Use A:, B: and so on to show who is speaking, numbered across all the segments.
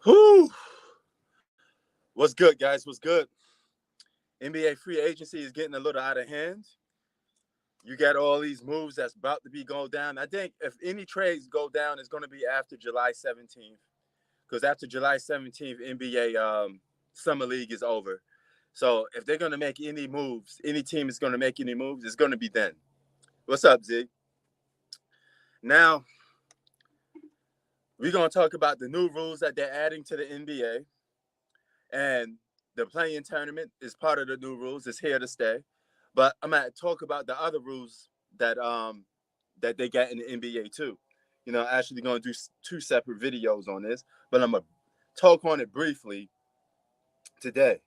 A: Whew. What's good, guys? What's good? NBA free agency is getting a little out of hand. You got all these moves that's about to be going down. I think if any trades go down, it's going to be after July 17th. Because after July 17th, NBA Summer League is over. So if they're going to make any moves, any team is going to make any moves, it's going to be then. What's up, Zig? Now, we're going to talk about the new rules that they're adding to the NBA. And the playing tournament is part of the new rules. It's here to stay. But I'm gonna talk about the other rules that they got in the NBA too. Actually gonna do two separate videos on this, but I'm gonna talk on it briefly today.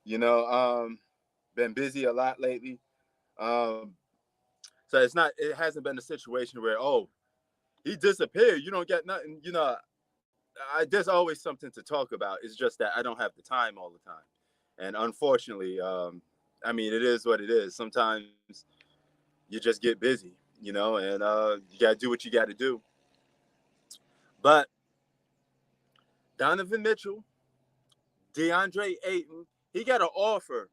A: You know, been busy a lot lately. Um, so it hasn't been a situation where he disappeared. You don't get nothing. There's always something to talk about. It's just that I don't have the time all the time, and unfortunately, it is what it is. Sometimes you just get busy, and you gotta do what you gotta do. But Donovan Mitchell, DeAndre Ayton, he got an offer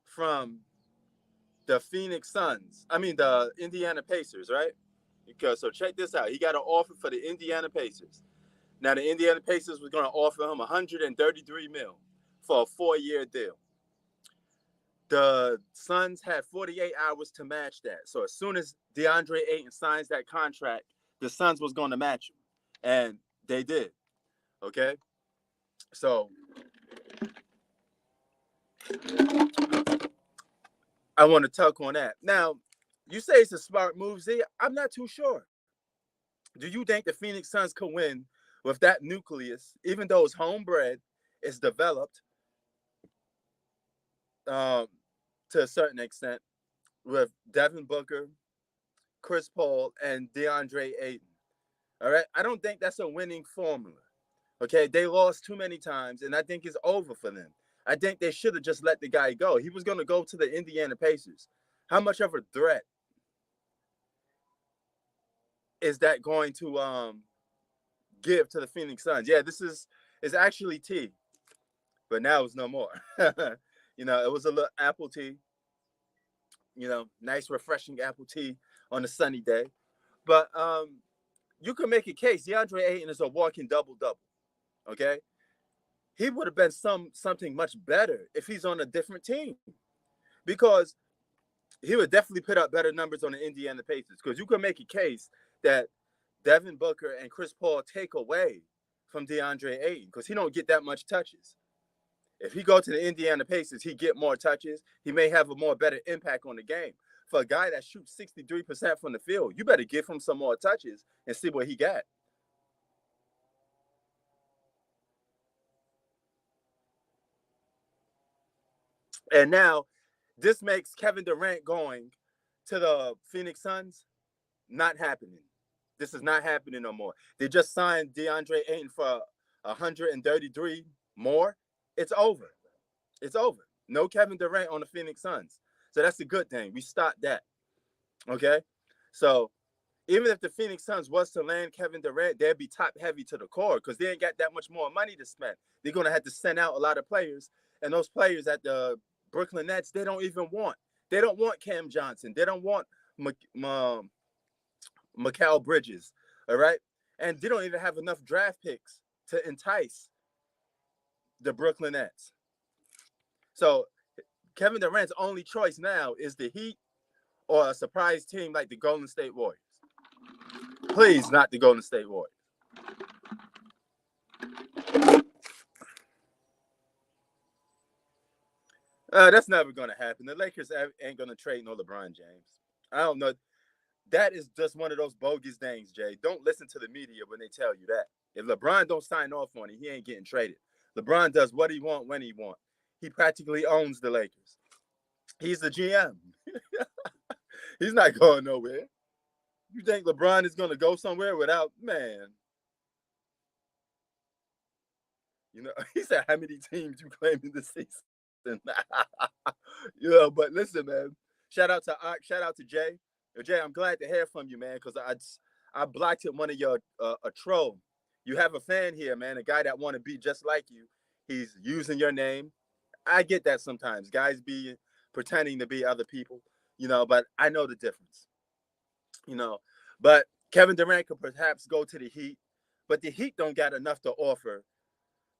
A: from the Phoenix Suns. The Indiana Pacers, right? Because so check this out. He got an offer for the Indiana Pacers. Now the Indiana Pacers was going to offer him 133 mil for a 4-year deal. The Suns had 48 hours to match that. So as soon as DeAndre Ayton signs that contract, the Suns was going to match him, and they did. Okay, so I want to talk on that. Now, you say it's a smart move, Z. I'm not too sure. Do you think the Phoenix Suns could win with that nucleus, even though it's homebred, it's developed um, to a certain extent with Devin Booker, Chris Paul, and DeAndre Ayton? All right, I don't think that's a winning formula. Okay, they lost too many times, and I think it's over for them. I think they should have just let the guy go. He was going to go to the Indiana Pacers. How much of a threat is that going to give to the Phoenix Suns? Yeah, this is actually tea, but now it's no more. It was a little apple tea. Nice refreshing apple tea on a sunny day. But you can make a case. DeAndre Ayton is a walking double double. Okay, he would have been something much better if he's on a different team, because he would definitely put up better numbers on the Indiana Pacers. Because you can make a case that Devin Booker and Chris Paul take away from DeAndre Ayton because he don't get that much touches. If he go to the Indiana Pacers, he get more touches. He may have a more better impact on the game. For a guy that shoots 63% from the field, you better give him some more touches and see what he got. And now this makes Kevin Durant going to the Phoenix Suns not happening. This is not happening no more. They just signed DeAndre Ayton for 133 more. It's over. It's over. No Kevin Durant on the Phoenix Suns. So that's a good thing. We stopped that. Okay? So even if the Phoenix Suns was to land Kevin Durant, they'd be top heavy to the core because they ain't got that much more money to spend. They're going to have to send out a lot of players. And those players at the Brooklyn Nets, they don't even want. They don't want Cam Johnson. They don't want Mikal Bridges. All right? And they don't even have enough draft picks to entice the Brooklyn Nets. So Kevin Durant's only choice now is the Heat or a surprise team like the Golden State Warriors. Please, not the Golden State Warriors. That's never going to happen. The Lakers ain't going to trade no LeBron James. I don't know. That is just one of those bogus things, Jay. Don't listen to the media when they tell you that. If LeBron don't sign off on it, he ain't getting traded. LeBron does what he want when he want. He practically owns the Lakers. He's the GM. He's not going nowhere. You think LeBron is going to go somewhere without, man? He said, how many teams you claiming this season? But listen, man. Shout out to Ock. Shout out to Jay. Jay, I'm glad to hear from you, man, because I blocked it one of your a troll. You have a fan here, man, a guy that want to be just like you. He's using your name. I get that sometimes. Guys be pretending to be other people, but I know the difference, you know. But Kevin Durant could perhaps go to the Heat, but the Heat don't got enough to offer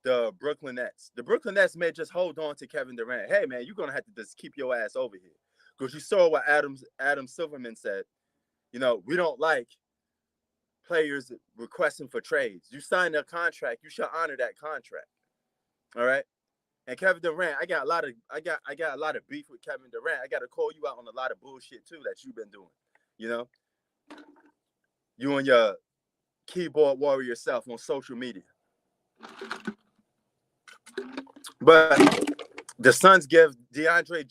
A: the Brooklyn Nets. The Brooklyn Nets may just hold on to Kevin Durant. Hey, man, you're going to have to just keep your ass over here. Because you saw what Adam Silverman said. We don't like players requesting for trades. You signed a contract, you should honor that contract. All right. And Kevin Durant, I got a lot of beef with Kevin Durant. I got to call you out on a lot of bullshit too that you've been doing. You know, you and your keyboard warrior self on social media. But the Suns give DeAndre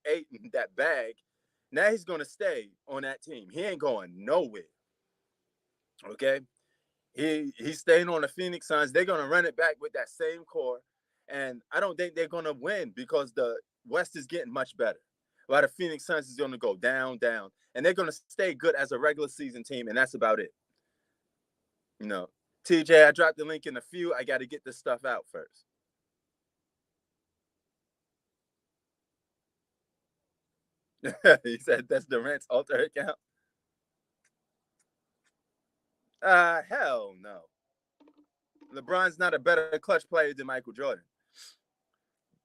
A: Ayton that bag. Now he's gonna stay on that team. He ain't going nowhere. Okay, he's staying on the Phoenix Suns. They're gonna run it back with that same core, and I don't think they're gonna win because the West is getting much better. While the Phoenix Suns is gonna go down, and they're gonna stay good as a regular season team, and that's about it. TJ, I dropped the link in a few. I got to get this stuff out first. He said that's Durant's alter account. Hell no. LeBron's not a better clutch player than Michael Jordan.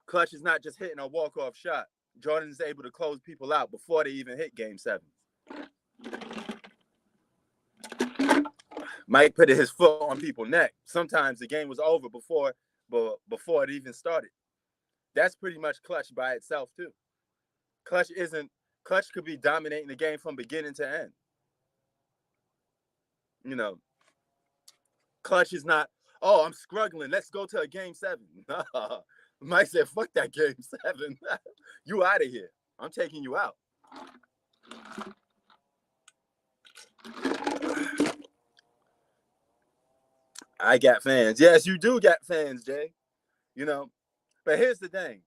A: Clutch is not just hitting a walk-off shot. Jordan is able to close people out before they even hit Game 7. Mike put his foot on people's neck. Sometimes the game was over before it even started. That's pretty much clutch by itself too. Clutch could be dominating the game from beginning to end. Clutch is not, oh, I'm struggling. Let's go to a Game 7. Mike said, fuck that Game 7. You out of here. I'm taking you out. I got fans. Yes, you do got fans, Jay. But here's the thing.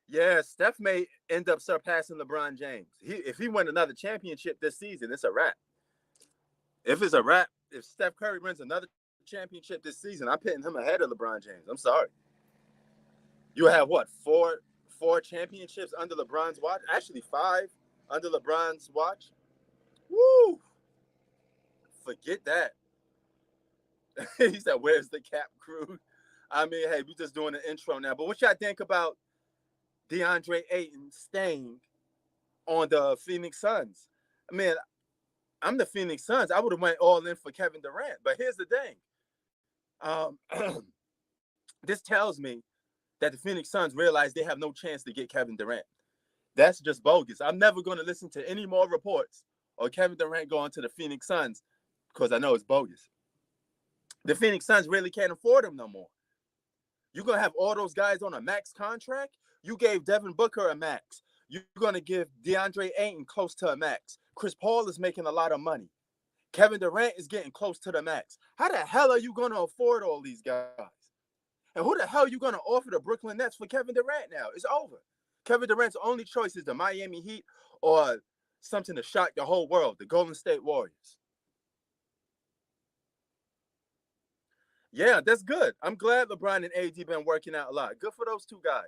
A: Yeah, Steph may end up surpassing LeBron James. If he win another championship this season, it's a wrap. If it's a wrap, if Steph Curry wins another championship this season, I'm putting him ahead of LeBron James. I'm sorry. You have what, four championships under LeBron's watch? Actually, 5 under LeBron's watch. Woo! Forget that. He said, "Where's the cap crew?" I mean, hey, we just doing an intro now. But what y'all think about DeAndre Ayton staying on the Phoenix Suns? I mean, I'm the Phoenix Suns. I would have went all in for Kevin Durant. But here's the thing. This tells me that the Phoenix Suns realize they have no chance to get Kevin Durant. That's just bogus. I'm never going to listen to any more reports or Kevin Durant going to the Phoenix Suns because I know it's bogus. The Phoenix Suns really can't afford him no more. You're going to have all those guys on a max contract? You gave Devin Booker a max. You're going to give DeAndre Ayton close to a max. Chris Paul is making a lot of money. Kevin Durant is getting close to the max. How the hell are you going to afford all these guys? And who the hell are you going to offer the Brooklyn Nets for Kevin Durant now? It's over. Kevin Durant's only choice is the Miami Heat or something to shock the whole world, the Golden State Warriors. Yeah, that's good. I'm glad LeBron and AD been working out a lot. Good for those two guys,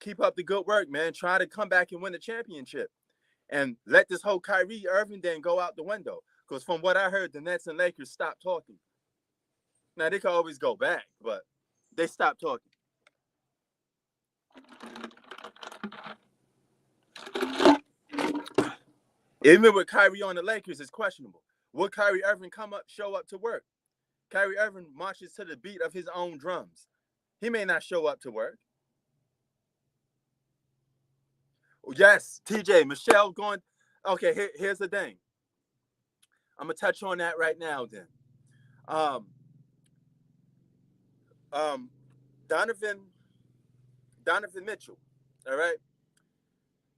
A: Keep up the good work, man. Try to come back and win the championship. And let this whole Kyrie Irving thing go out the window. Because from what I heard, the Nets and Lakers stopped talking. Now, they can always go back, but they stopped talking. Even with Kyrie on the Lakers, it's questionable. Will Kyrie Irving show up to work? Kyrie Irving marches to the beat of his own drums. He may not show up to work. Yes, TJ, Michelle going. Okay, here's the thing. I'm gonna touch on that right now. Then, Donovan Mitchell. All right.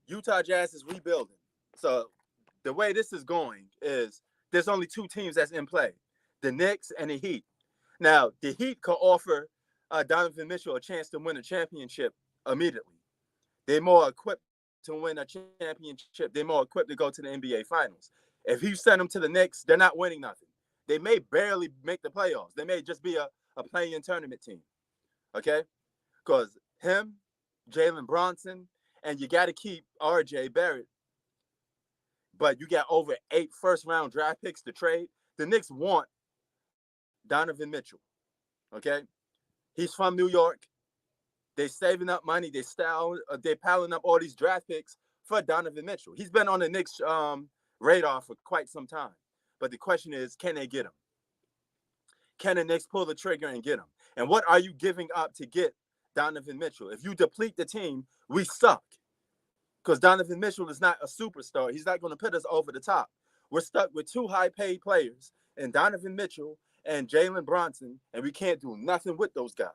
A: Utah Jazz is rebuilding. So the way this is going is there's only 2 teams that's in play: the Knicks and the Heat. Now, the Heat could offer Donovan Mitchell a chance to win a championship immediately. They're more equipped to win a championship. They're more equipped to go to the NBA Finals. If you send them to the Knicks, they're not winning nothing. They may barely make the playoffs. They may just be a play-in tournament team, okay? Because him, Jalen Bronson, and you got to keep R.J. Barrett, but you got over 8 first-round draft picks to trade. The Knicks want Donovan Mitchell, okay? He's from New York. They're saving up money. They're piling up all these draft picks for Donovan Mitchell. He's been on the Knicks radar for quite some time. But the question is, can they get him? Can the Knicks pull the trigger and get him? And what are you giving up to get Donovan Mitchell? If you deplete the team, we suck. Because Donovan Mitchell is not a superstar. He's not going to put us over the top. We're stuck with 2 high-paid players, and Donovan Mitchell and Jalen Bronson, and we can't do nothing with those guys.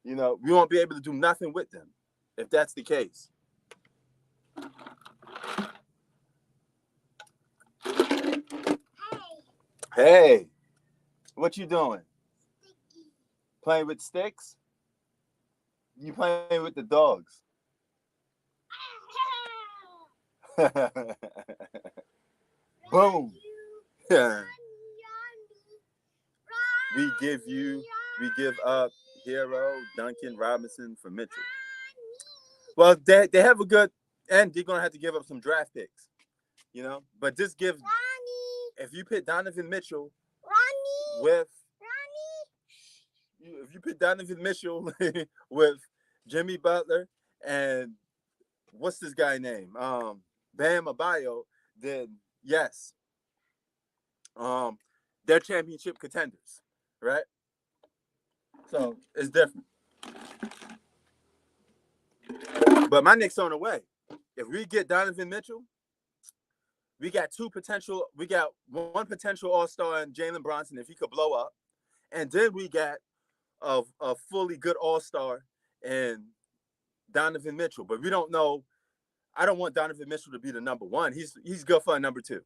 A: You know, we won't be able to do nothing with them if that's the case. Hey, what you doing? Sticky. Playing with sticks? You playing with the dogs? Boom. We give up Hero, Duncan Robinson for Mitchell. Well, they have a good, and they're going to have to give up some draft picks, you know? But just give, if you put Donovan Mitchell with, if you put Donovan Mitchell with Jimmy Butler and what's this guy name? Bam Adebayo, then yes. They're championship contenders, right? So it's different. But my Knicks on the way. If we get Donovan Mitchell, we got one potential all-star in Jalen Bronson if he could blow up. And then we got a fully good all-star in Donovan Mitchell. But we don't know. I don't want Donovan Mitchell to be the number 1. He's good for a number 2.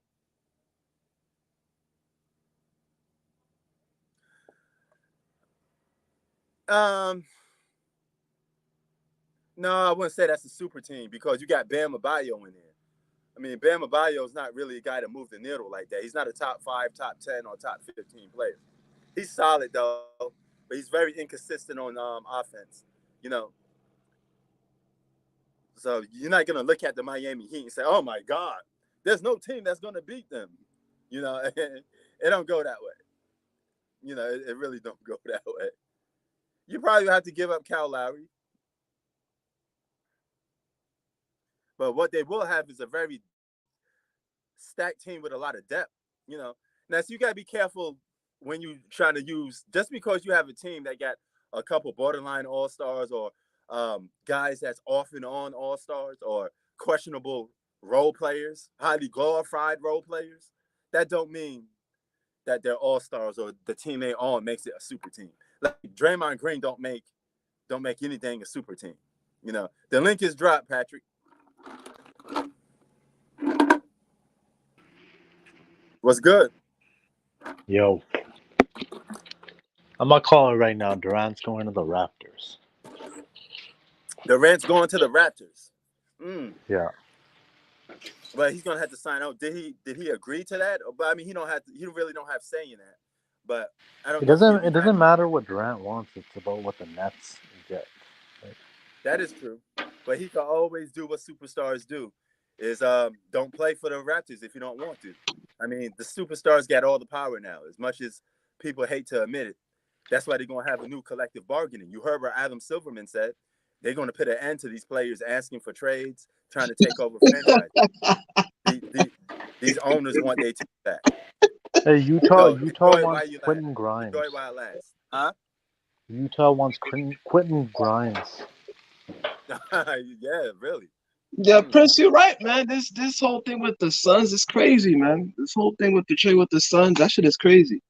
A: No, I wouldn't say that's a super team because you got Bam Adebayo in there. I mean, Bam Adebayo is not really a guy to move the needle like that. He's not a top 5, top 10, or top 15 player. He's solid, though, but he's very inconsistent on offense, you know. So you're not going to look at the Miami Heat and say, oh, my God, there's no team that's going to beat them. You know, it don't go that way. You know, it really don't go that way. You probably have to give up Kyle Lowry. But what they will have is a very stacked team with a lot of depth, you know. Now, so you got to be careful when you're trying to use, just because you have a team that got a couple borderline all-stars or guys that's off and on all-stars or questionable role players, highly glorified role players, that don't mean that they're all-stars or the team they on makes it a super team. Like Draymond Green don't make anything a super team. You know, the link is dropped, Patrick. What's good?
B: Yo. I'm going to call it right now. Durant's going to the Raptors.
A: Durant's going to the Raptors.
B: Yeah.
A: But he's gonna have to sign out. Did he agree to that? But I mean, he really don't have say in that. But I don't.
B: It doesn't matter what Durant wants. It's about what the Nets get. Right?
A: That is true. But he can always do what superstars do, is don't play for the Raptors if you don't want to. I mean, the superstars got all the power now. As much as people hate to admit it, that's why they're gonna have a new collective bargaining. You heard what Adam Silverman said. They're going to put an end to these players asking for trades, trying to take over franchises. These owners want their team back.
B: Hey, Utah wants Quentin Grimes.
A: Enjoy while it lasts. Huh?
B: Utah wants Quentin Grimes.
A: Yeah, really.
C: Yeah, Prince, you're right, man. This whole thing with the Suns is crazy, man. This whole thing with the trade with the Suns, that shit is crazy.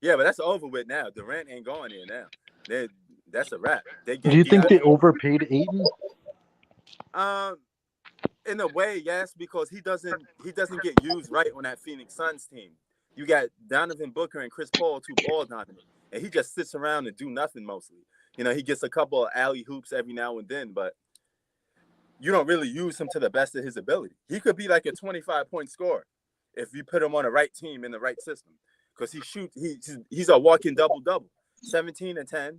A: Yeah, but that's over with now. Durant ain't going there now. That's a wrap.
B: Do you think they overpaid Ayton?
A: In a way, yes, because he doesn't get used right on that Phoenix Suns team. You got Donovan Booker and Chris Paul, 2 ball dominant, and he just sits around and do nothing mostly. You know, he gets a couple of alley hoops every now and then, but you don't really use him to the best of his ability. He could be like a 25-point scorer if you put him on the right team in the right system, because he's a walking double-double, 17 and 10,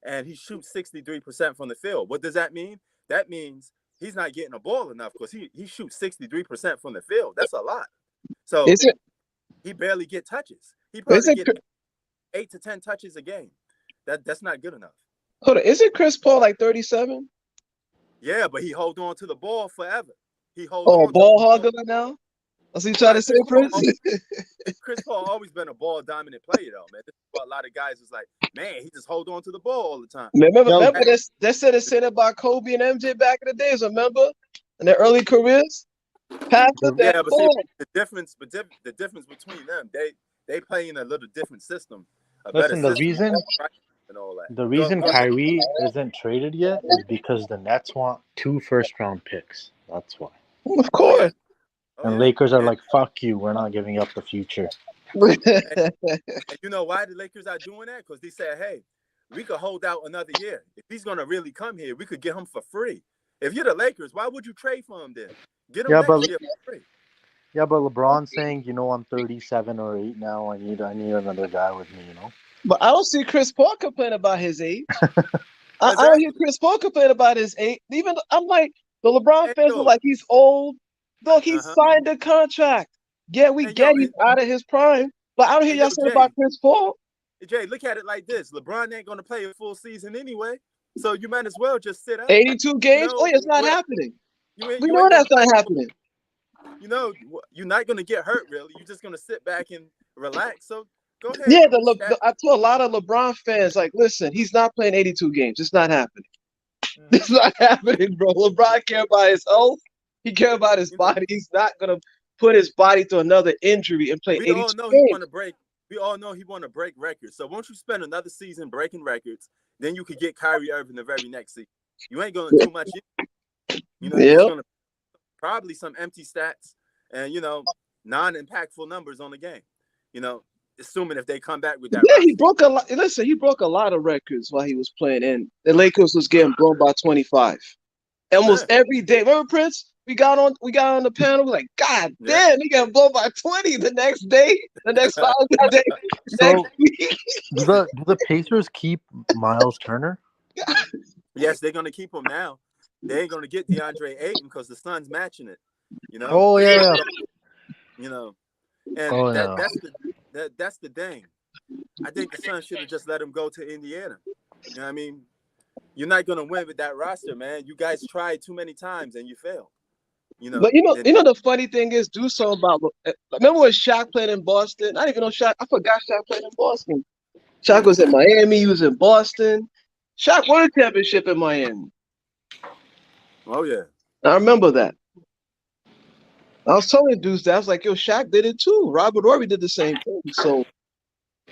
A: and he shoots 63% from the field. What does that mean? That means he's not getting a ball enough, because he shoots 63% from the field. That's a lot. So
C: Is it?
A: he barely get touches. He
C: Is
A: probably
C: it?
A: get 8 to 10 touches a game. That's not good enough.
C: Hold on. Isn't Chris Paul like 37?
A: Yeah, but he hold on to the ball forever. He holds
C: Oh,
A: on
C: ball
A: to
C: hogger now. That's what you trying to say, Prince?
A: Chris Paul always been a ball dominant player though, man. This is what a lot of guys was like, man, he just hold on to the ball all the time.
C: Remember this? They said it said about Kobe and MJ back in the days. Remember in their early careers? Pass it that
A: Yeah, but see,
C: ball.
A: the difference between them, they play in a little different system.
B: Listen, the reason Kyrie isn't traded yet is because the Nets want 2 first-round picks. That's why.
C: Of course.
B: And Lakers are like, fuck you, we're not giving up the future.
A: And you know why the Lakers are doing that? Because they said, hey, we could hold out another year. If he's going to really come here, we could get him for free. If you're the Lakers, why would you trade for him then? Get him next year for free.
B: Yeah, but LeBron's saying, I'm 37 or 8 now. I need another guy with me,
C: But I don't see Chris Paul complain about his age. I don't hear Chris Paul complain about his age. Even I'm like, the LeBron fans are like, he's old. Look, he signed a contract. Yeah, we get he's out of his prime. But I don't hear y'all say about Chris Paul.
A: Jay, look at it like this. LeBron ain't going to play a full season anyway. So you might as well just sit out.
C: 82 games? It's not happening. We know that's not happening.
A: You're not going to get hurt, really. You're just going to sit back and relax. So go ahead.
C: Yeah, I told a lot of LeBron fans, like, listen, he's not playing 82 games. It's not happening. It's not happening, bro. LeBron care about his health. He care about his body. He's not going to put his body through another injury and play 82 games.
A: We all know he want to break records. So once you spend another season breaking records, then you could get Kyrie Irving the very next season. You ain't going to do much. He's going to probably some empty stats and, non-impactful numbers on the game. Assuming if they come back with that.
C: Yeah, he broke a lot. Listen, he broke a lot of records while he was playing, and the Lakers was getting blown by 25 almost every day. Remember, Prince? We got on the panel. We're like, God damn, he got blown by 20 the next day, the next following day, next week.
B: Do the Pacers keep Miles Turner?
A: Yes, they're gonna keep him now. They ain't gonna get Deandre Ayton because the Suns matching it.
B: Oh yeah.
A: That's the thing. I think the Suns should have just let him go to Indiana. You know what I mean? You're not gonna win with that roster, man. You guys tried too many times and you failed.
C: But the funny thing is, do something about. Remember when Shaq played in Boston? I didn't even know Shaq. I forgot Shaq played in Boston. Shaq was in Miami. He was in Boston. Shaq won a championship in Miami.
A: Oh yeah,
C: I remember that. I was telling dudes that I was like, "Yo, Shaq did it too. Robert Horry did the same thing." So,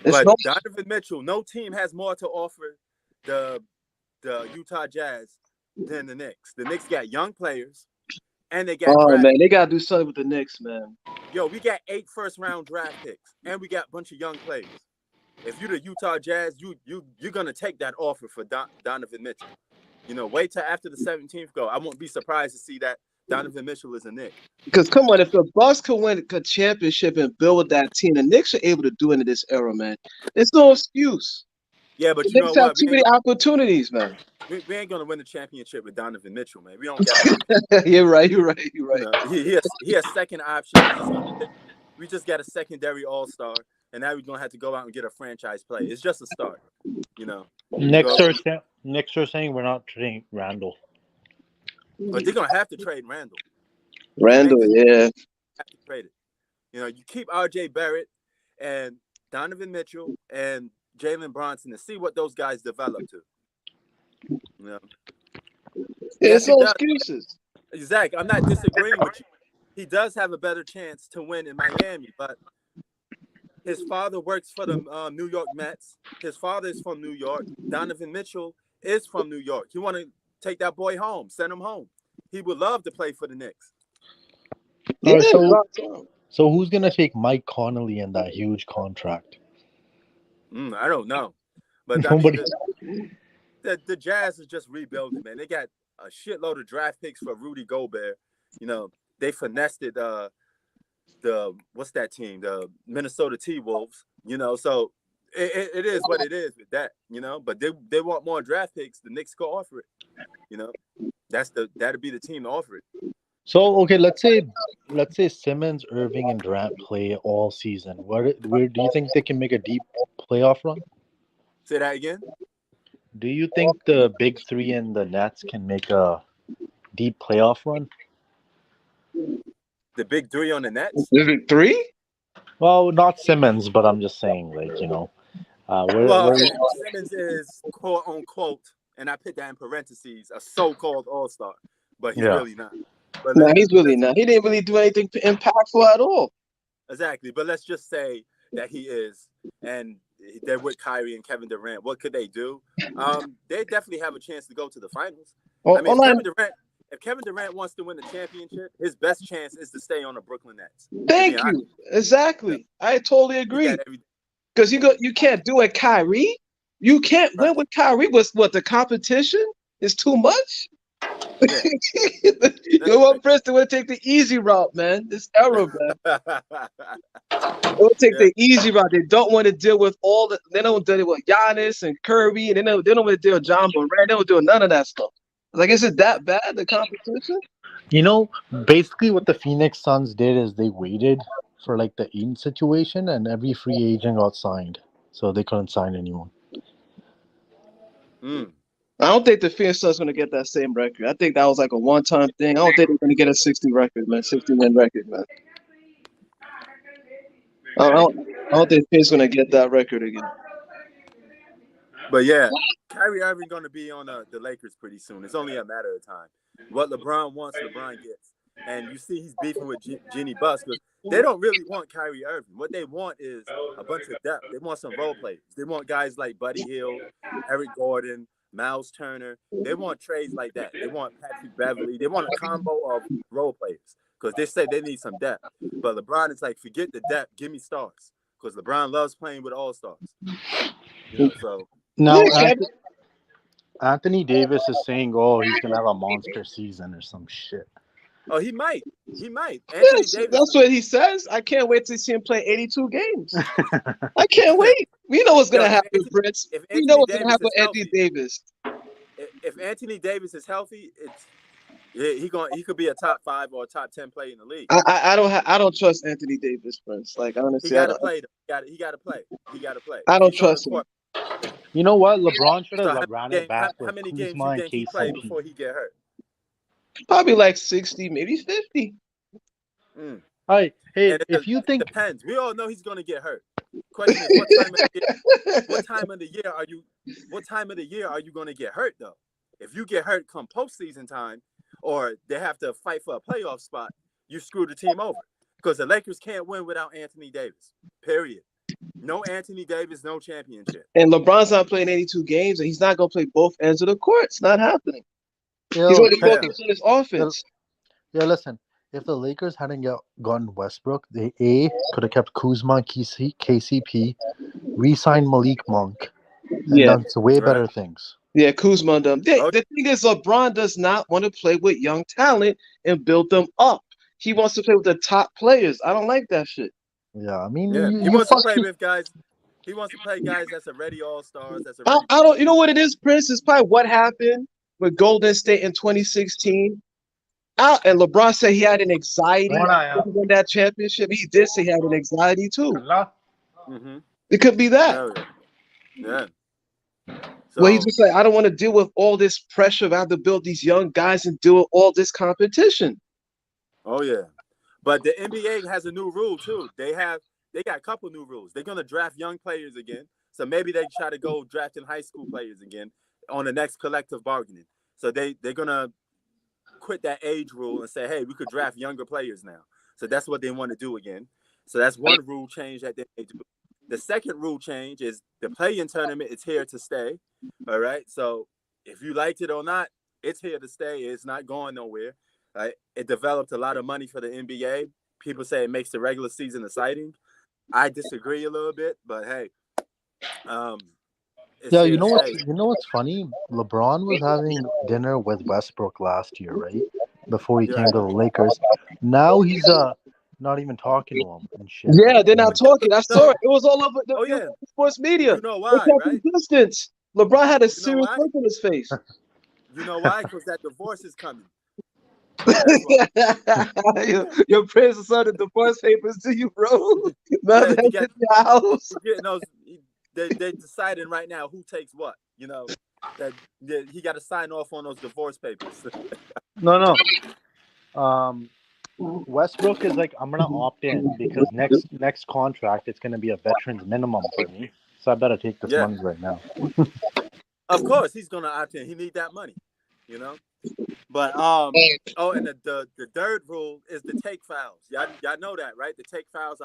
A: Donovan Mitchell. No team has more to offer the Utah Jazz than the Knicks. The Knicks got young players. And they got
C: man, they gotta do something with the Knicks, man.
A: Yo, we got 8 first-round draft picks, and we got a bunch of young players. If you're the Utah Jazz, you're gonna take that offer for Donovan Mitchell. Wait till after the 17th go. I won't be surprised to see that Donovan Mitchell is a Knick.
C: Because come on, if the Bucks could win a championship and build that team, the Knicks are able to do it in this era, man. There's no excuse.
A: Yeah, but
C: the
A: you know
C: Knicks
A: what?
C: have too many opportunities, man.
A: We ain't gonna win the championship with Donovan Mitchell, man. We don't get
C: You're right.
A: He has second option. We just got a secondary all-star, and now we're gonna have to go out and get a franchise player. It's just a start,
B: Knicks are saying we're not trading Randall.
A: But they're gonna have to trade Randall.
C: Yeah.
A: Have to trade it. You keep R.J. Barrett and Donovan Mitchell and Jalen Bronson and see what those guys develop to.
C: It's no excuses.
A: Exactly. I'm not disagreeing with you. He does have a better chance to win in Miami, but his father works for the New York Mets. His father is from New York. Donovan Mitchell is from New York. You want to take that boy home, send him home. He would love to play for the Knicks.
B: So who's going to take Mike Connolly in that huge contract?
A: I don't know. But
B: nobody.
A: The Jazz is just rebuilding, man. They got a shitload of draft picks for Rudy Gobert. They finessed it. What's that team? The Minnesota T-Wolves. So it is what it is with that. But they want more draft picks. The Knicks could offer it. That'd be the team to offer it.
B: So okay, let's say Simmons, Irving, and Durant play all season. Where do you think they can make a deep playoff run?
A: Say that again.
B: Do you think the big three in the Nets can make a deep playoff run?
A: The big three on the Nets?
C: The big three?
B: Well, not Simmons, but I'm just saying,
A: Simmons is quote unquote, and I put that in parentheses, a so-called all-star, but he's really not. But
C: no, he's really not. He didn't really do anything impactful at all.
A: Exactly, but let's just say that he is, and they're with Kyrie and Kevin Durant. What could they do? They definitely have a chance to go to the finals. If Kevin Durant wants to win the championship, his best chance is to stay on the Brooklyn Nets.
C: Thank you. Exactly. I totally agree. Because you can't do it, Kyrie. You can't win with Kyrie. What the competition is too much. Yeah. You want Princeton to take the easy route, man. This era, man. They'll take the easy route. They don't want to deal with they don't deal with Giannis and Kirby, and they don't want to deal with John Moran. They don't do none of that stuff. Like, is it that bad, the competition?
B: Basically what the Phoenix Suns did is they waited for the Ayton situation, and every free agent got signed, so they couldn't sign anyone.
C: I don't think the Phoenix Suns going to get that same record. I think that was like a one-time thing. I don't think they're going to get a 60-win record, man. I don't think Phoenix going to get that record again.
A: But yeah, Kyrie Irving going to be on the Lakers pretty soon. It's only a matter of time. What LeBron wants, LeBron gets. And you see he's beefing with Jeannie Buss because they don't really want Kyrie Irving. What they want is a bunch of depth. They want some role players. They want guys like Buddy Hield, Eric Gordon, Miles Turner. They want trades like that. They want Patrick Beverly. They want a combo of role players because they say they need some depth. But LeBron is like, forget the depth. Give me stars because LeBron loves playing with all-stars.
B: Now, Anthony Davis is saying, he's going to have a monster season or some shit.
A: Oh, he might. Anthony Davis.
C: That's what he says. I can't wait to see him play 82 games. I can't wait. We know what's going to happen, Prince. We know what's going to happen with Anthony Davis.
A: If Anthony Davis is healthy, he could be a top 5 or a top 10 player in the league.
C: I don't trust Anthony Davis, Prince. Like, honestly,
A: he got to play. He got to play.
C: I don't trust him.
B: You know what? LeBron should have ran it back.
A: How many games do you think he played before he get hurt?
C: Probably like 60, maybe 50.
B: All right. Hey, if you think
A: depends. We all know he's going to get hurt. Question is, what time of the year are you going to get hurt though? If you get hurt come postseason time, or they have to fight for a playoff spot, you screw the team over because the Lakers can't win without Anthony Davis. Period. No Anthony Davis, no championship.
C: And LeBron's not playing 82 games, and he's not going to play both ends of the court. It's not happening. He's going to focus on his offense.
B: Yeah, listen. If the Lakers hadn't gotten Westbrook, they could have kept Kuzma, KCP, re-signed Malik Monk, and done some way better things.
C: Yeah, Kuzma and them. The thing is, LeBron does not want to play with young talent and build them up. He wants to play with the top players. I don't like that shit.
B: Yeah, I mean,
A: he wants to play with guys. He wants to play guys that's already all-stars.
C: I don't. You know what it is, Prince? It's probably what happened with Golden State in 2016. And LeBron said he had an anxiety to win that championship. He did say he had an anxiety too.
A: Mm-hmm.
C: It could be that.
A: Yeah.
C: Well, he's just like, I don't want to deal with all this pressure of having to build these young guys and deal with all this competition.
A: Oh yeah, but the NBA has a new rule too. They got a couple new rules. They're gonna draft young players again. So maybe they try to go drafting high school players again on the next collective bargaining. So they're gonna quit that age rule and say, hey, we could draft younger players now. So that's what they want to do again. So that's one rule change that they do. The second rule change is the play-in tournament is here to stay. All right. So if you liked it or not, it's here to stay. It's not going nowhere. It developed a lot of money for the NBA. People say it makes the regular season exciting. I disagree a little bit, but hey, It's
B: Yeah,
A: here to stay.
B: you know what's funny? LeBron was having dinner with Westbrook last year, right? Before he
A: You're
B: came
A: right.
B: to the Lakers. Now he's not even talking to him and shit.
C: Yeah, they're not talking. I saw
A: No.
C: it. It was all over
A: Oh
C: it was
A: yeah.
C: all over sports media.
A: You know
C: They
A: why,
C: kept
A: right?
C: his distance. LeBron had a
A: You know
C: serious
A: why?
C: look on his face.
A: You know why? Because that divorce is coming. That's why.
C: Your parents are the divorce papers to you, bro. Now
A: Yeah,
C: that's
A: to
C: in
A: get
C: your house.
A: getting those. They're deciding right now who takes what. You know that he got to sign off on those divorce papers.
B: No, no. Westbrook is like, I'm gonna opt in because next contract it's gonna be a veteran's minimum for me. So I better take this
A: Yeah,
B: money right now.
A: of course he's gonna opt in. He need that money. You know. But oh, and the third rule is the take fouls. Y'all know that, right? The take fouls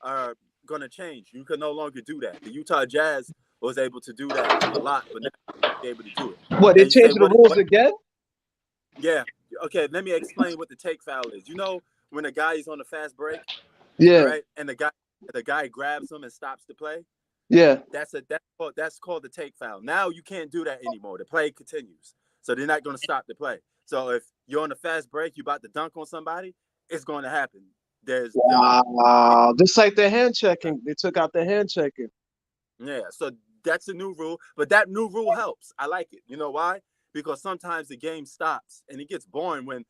A: are gonna change. You can no longer do that. The Utah Jazz was able to do that a lot, but now they're able to do it.
C: What, they
A: And you say,
C: changing the rules
A: what?
C: again?
A: Yeah. Okay, let me explain what the take foul is. You know when a guy is on a fast break, all
C: Yeah,
A: right, and the guy grabs him and stops the play.
C: yeah.
A: That's called the take foul. Now you can't do that anymore. The play continues, so they're not going to stop the play. So if you're on a fast break, you're about to dunk on somebody, it's going to happen. There's
C: Wow. Just like the hand checking. They took out the hand checking.
A: yeah. So that's a new rule, but that new rule helps. I like it. You know why? Because sometimes the game stops and it gets boring when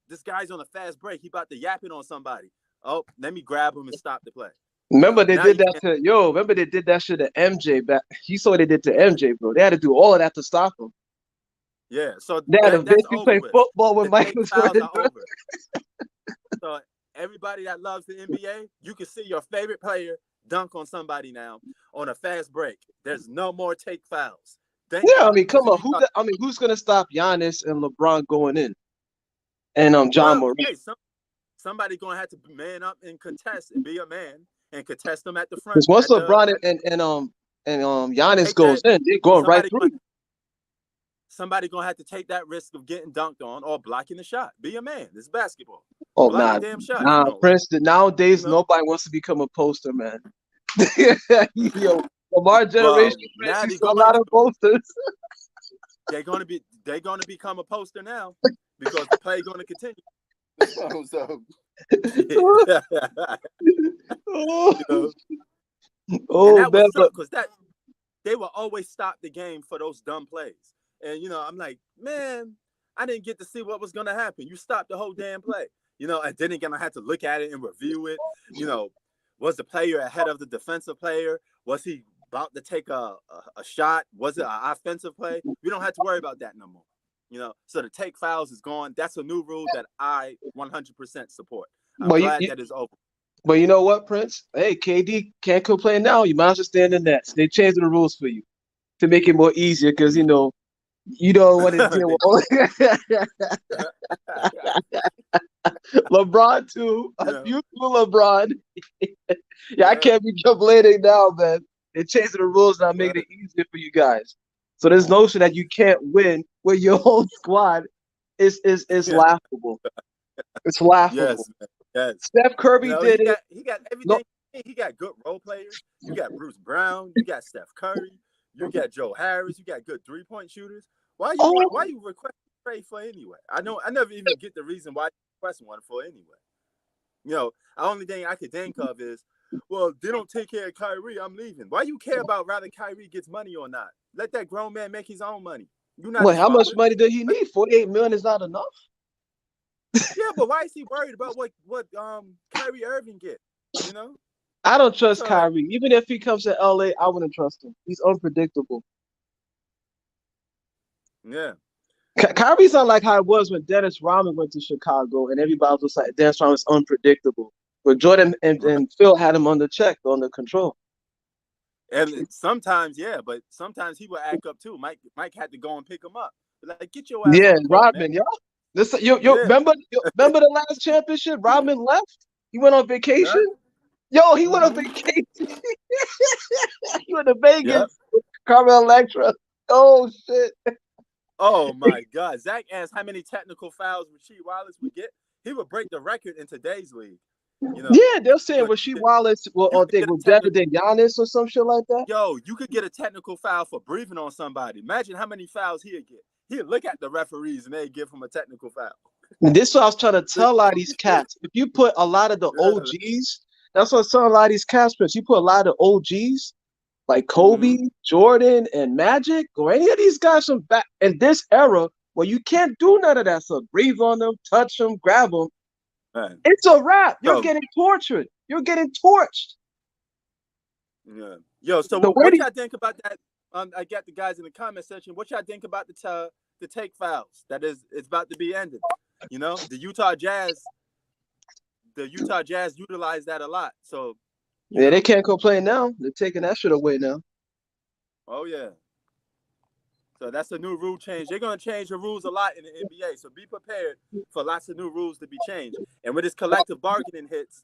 A: this guy's on a fast break. He about to yap it on somebody. Oh, let me grab him and stop the play.
C: Remember they
A: Now
C: did
A: you
C: that
A: can't.
C: to remember they did that shit to MJ back. You saw what they did to MJ, bro. They had to do all of that to stop him.
A: Yeah. So
C: They had to
A: that's
C: basically
A: over
C: play
A: with.
C: football with
A: The take
C: Michael
A: fouls
C: Jordan,
A: are
C: bro.
A: over. So everybody that loves the NBA, you can see your favorite player dunk on somebody now on a fast break. There's no more take fouls. Thank
C: Yeah, I
A: God.
C: mean,
A: Because
C: come
A: if
C: on.
A: you thought,
C: Who's gonna stop Giannis and LeBron going in? And John
A: well,
C: Morant.
A: hey, somebody gonna have to man up and contest and be a man and contest them at the front
C: Because once
A: at the
C: LeBron
A: at,
C: and Giannis
A: take
C: goes
A: that.
C: in, they're going right
A: Somebody
C: through.
A: gonna somebody gonna have to take that risk of getting dunked on or blocking the shot. Be a man. It's basketball.
C: Oh
A: Block the
C: nah,
A: damn shot if you
C: nah,
A: don't like
C: Prince.
A: it.
C: Nowadays,
A: You know.
C: nobody wants to become a poster man. Yo, from our
A: Well,
C: generation, Prince,
A: now
C: you
A: they're
C: saw a
A: going
C: lot
A: to.
C: of posters.
A: They're gonna become a poster now because the play gonna continue. So yeah.
C: Oh,
A: You know, and
C: oh
A: that
C: man,
A: would
C: but
A: suck because that they will always stop the game for those dumb plays. And I'm like, man, I didn't get to see what was gonna happen. You stopped the whole damn play. And then again, I had to look at it and review it. Was the player ahead of the defensive player? Was he about to take a shot? Was it an offensive play? We don't have to worry about that no more. So the take fouls is gone. That's a new rule that I 100% support. I'm
C: but
A: glad that it's over.
C: but you know what, Prince? Hey, KD can't complain now. You might as well stay in the nets. They changed the rules for you to make it more easier because you don't want to deal with all LeBron too.
A: yeah,
C: You too, LeBron. Yeah, I
A: yeah,
C: can't be complaining now, man. They changed the rules now,
A: but
C: making it easier for you guys. So this notion that you can't win with your own squad is
A: yeah,
C: laughable. It's
A: yes,
C: laughable.
A: man, yes.
C: Steph Curry
A: He
C: did it.
A: got
C: No,
A: everything. He got good role players. You got Bruce Brown. You got Steph Curry. You got Joe Harris. You got good 3-point shooters. Why
C: oh,
A: you request a trade for anyway? I never even get the reason why you request one for anyway. The only thing I could think of is, well, they don't take care of Kyrie. I'm leaving. Why you care about rather Kyrie gets money or not? Let that grown man make his own money. You're not
C: wait,
A: his
C: how much
A: father.
C: money did he need? 48 million is not enough.
A: Yeah, but why is he worried about what Kyrie Irving get? You know.
C: I don't trust
A: So
C: Kyrie. Even if he comes to LA, I wouldn't trust him. He's unpredictable.
A: yeah,
C: Kyrie's not like how it was when Dennis Rodman went to Chicago and everybody was just like Dennis Rodman's unpredictable. But Jordan
A: right.
C: and Phil had him under check, under control.
A: And sometimes, yeah, but sometimes he would act up too. Mike had to go and pick him up. Like, get your ass on
C: Yeah,
A: the court, man.
C: Rodman, yo. This you
A: Yeah,
C: remember the last championship? Rodman left. He went on
A: yeah,
C: vacation. Yo, he went on
A: mm-hmm,
C: vacation. He went to
A: yeah.
C: Vegas with Carmel Electra. Oh shit.
A: Oh my God, Zach asked how many technical fouls Rasheed Wallace would get. He would break the record in today's league. You know,
C: Yeah, they're saying
A: so
C: Rasheed Wallace
A: you
C: will
A: could
C: they
A: get a
C: was better
A: technical.
C: than Giannis or some shit like that.
A: Yo, you could get a technical foul for breathing on somebody. Imagine how many fouls he'd get. He'd look at the referees and they'd give him a technical foul.
C: And this is what I was trying to tell a lot of these cats. If you put a lot of the OGs, that's what I'm telling a lot of these cats. You put a lot of OGs like Kobe, Jordan, and Magic, or any of these guys from back in this era where you can't do none of that stuff. Breathe on them, touch them, grab them.
A: Man.
C: It's a wrap. You're
A: So,
C: getting tortured. You're getting torched.
A: yeah. Yo, so
C: The way
A: what
C: these
A: y'all think about that? I got the guys in the comment section. What y'all think about the take fouls that it's about to be ended? You know, the Utah Jazz utilize that a lot. So
C: yeah, they can't complain now. They're taking that shit away now.
A: oh yeah. So that's a new rule change. They're gonna change the rules a lot in the NBA. So be prepared for lots of new rules to be changed. And when this collective bargaining hits,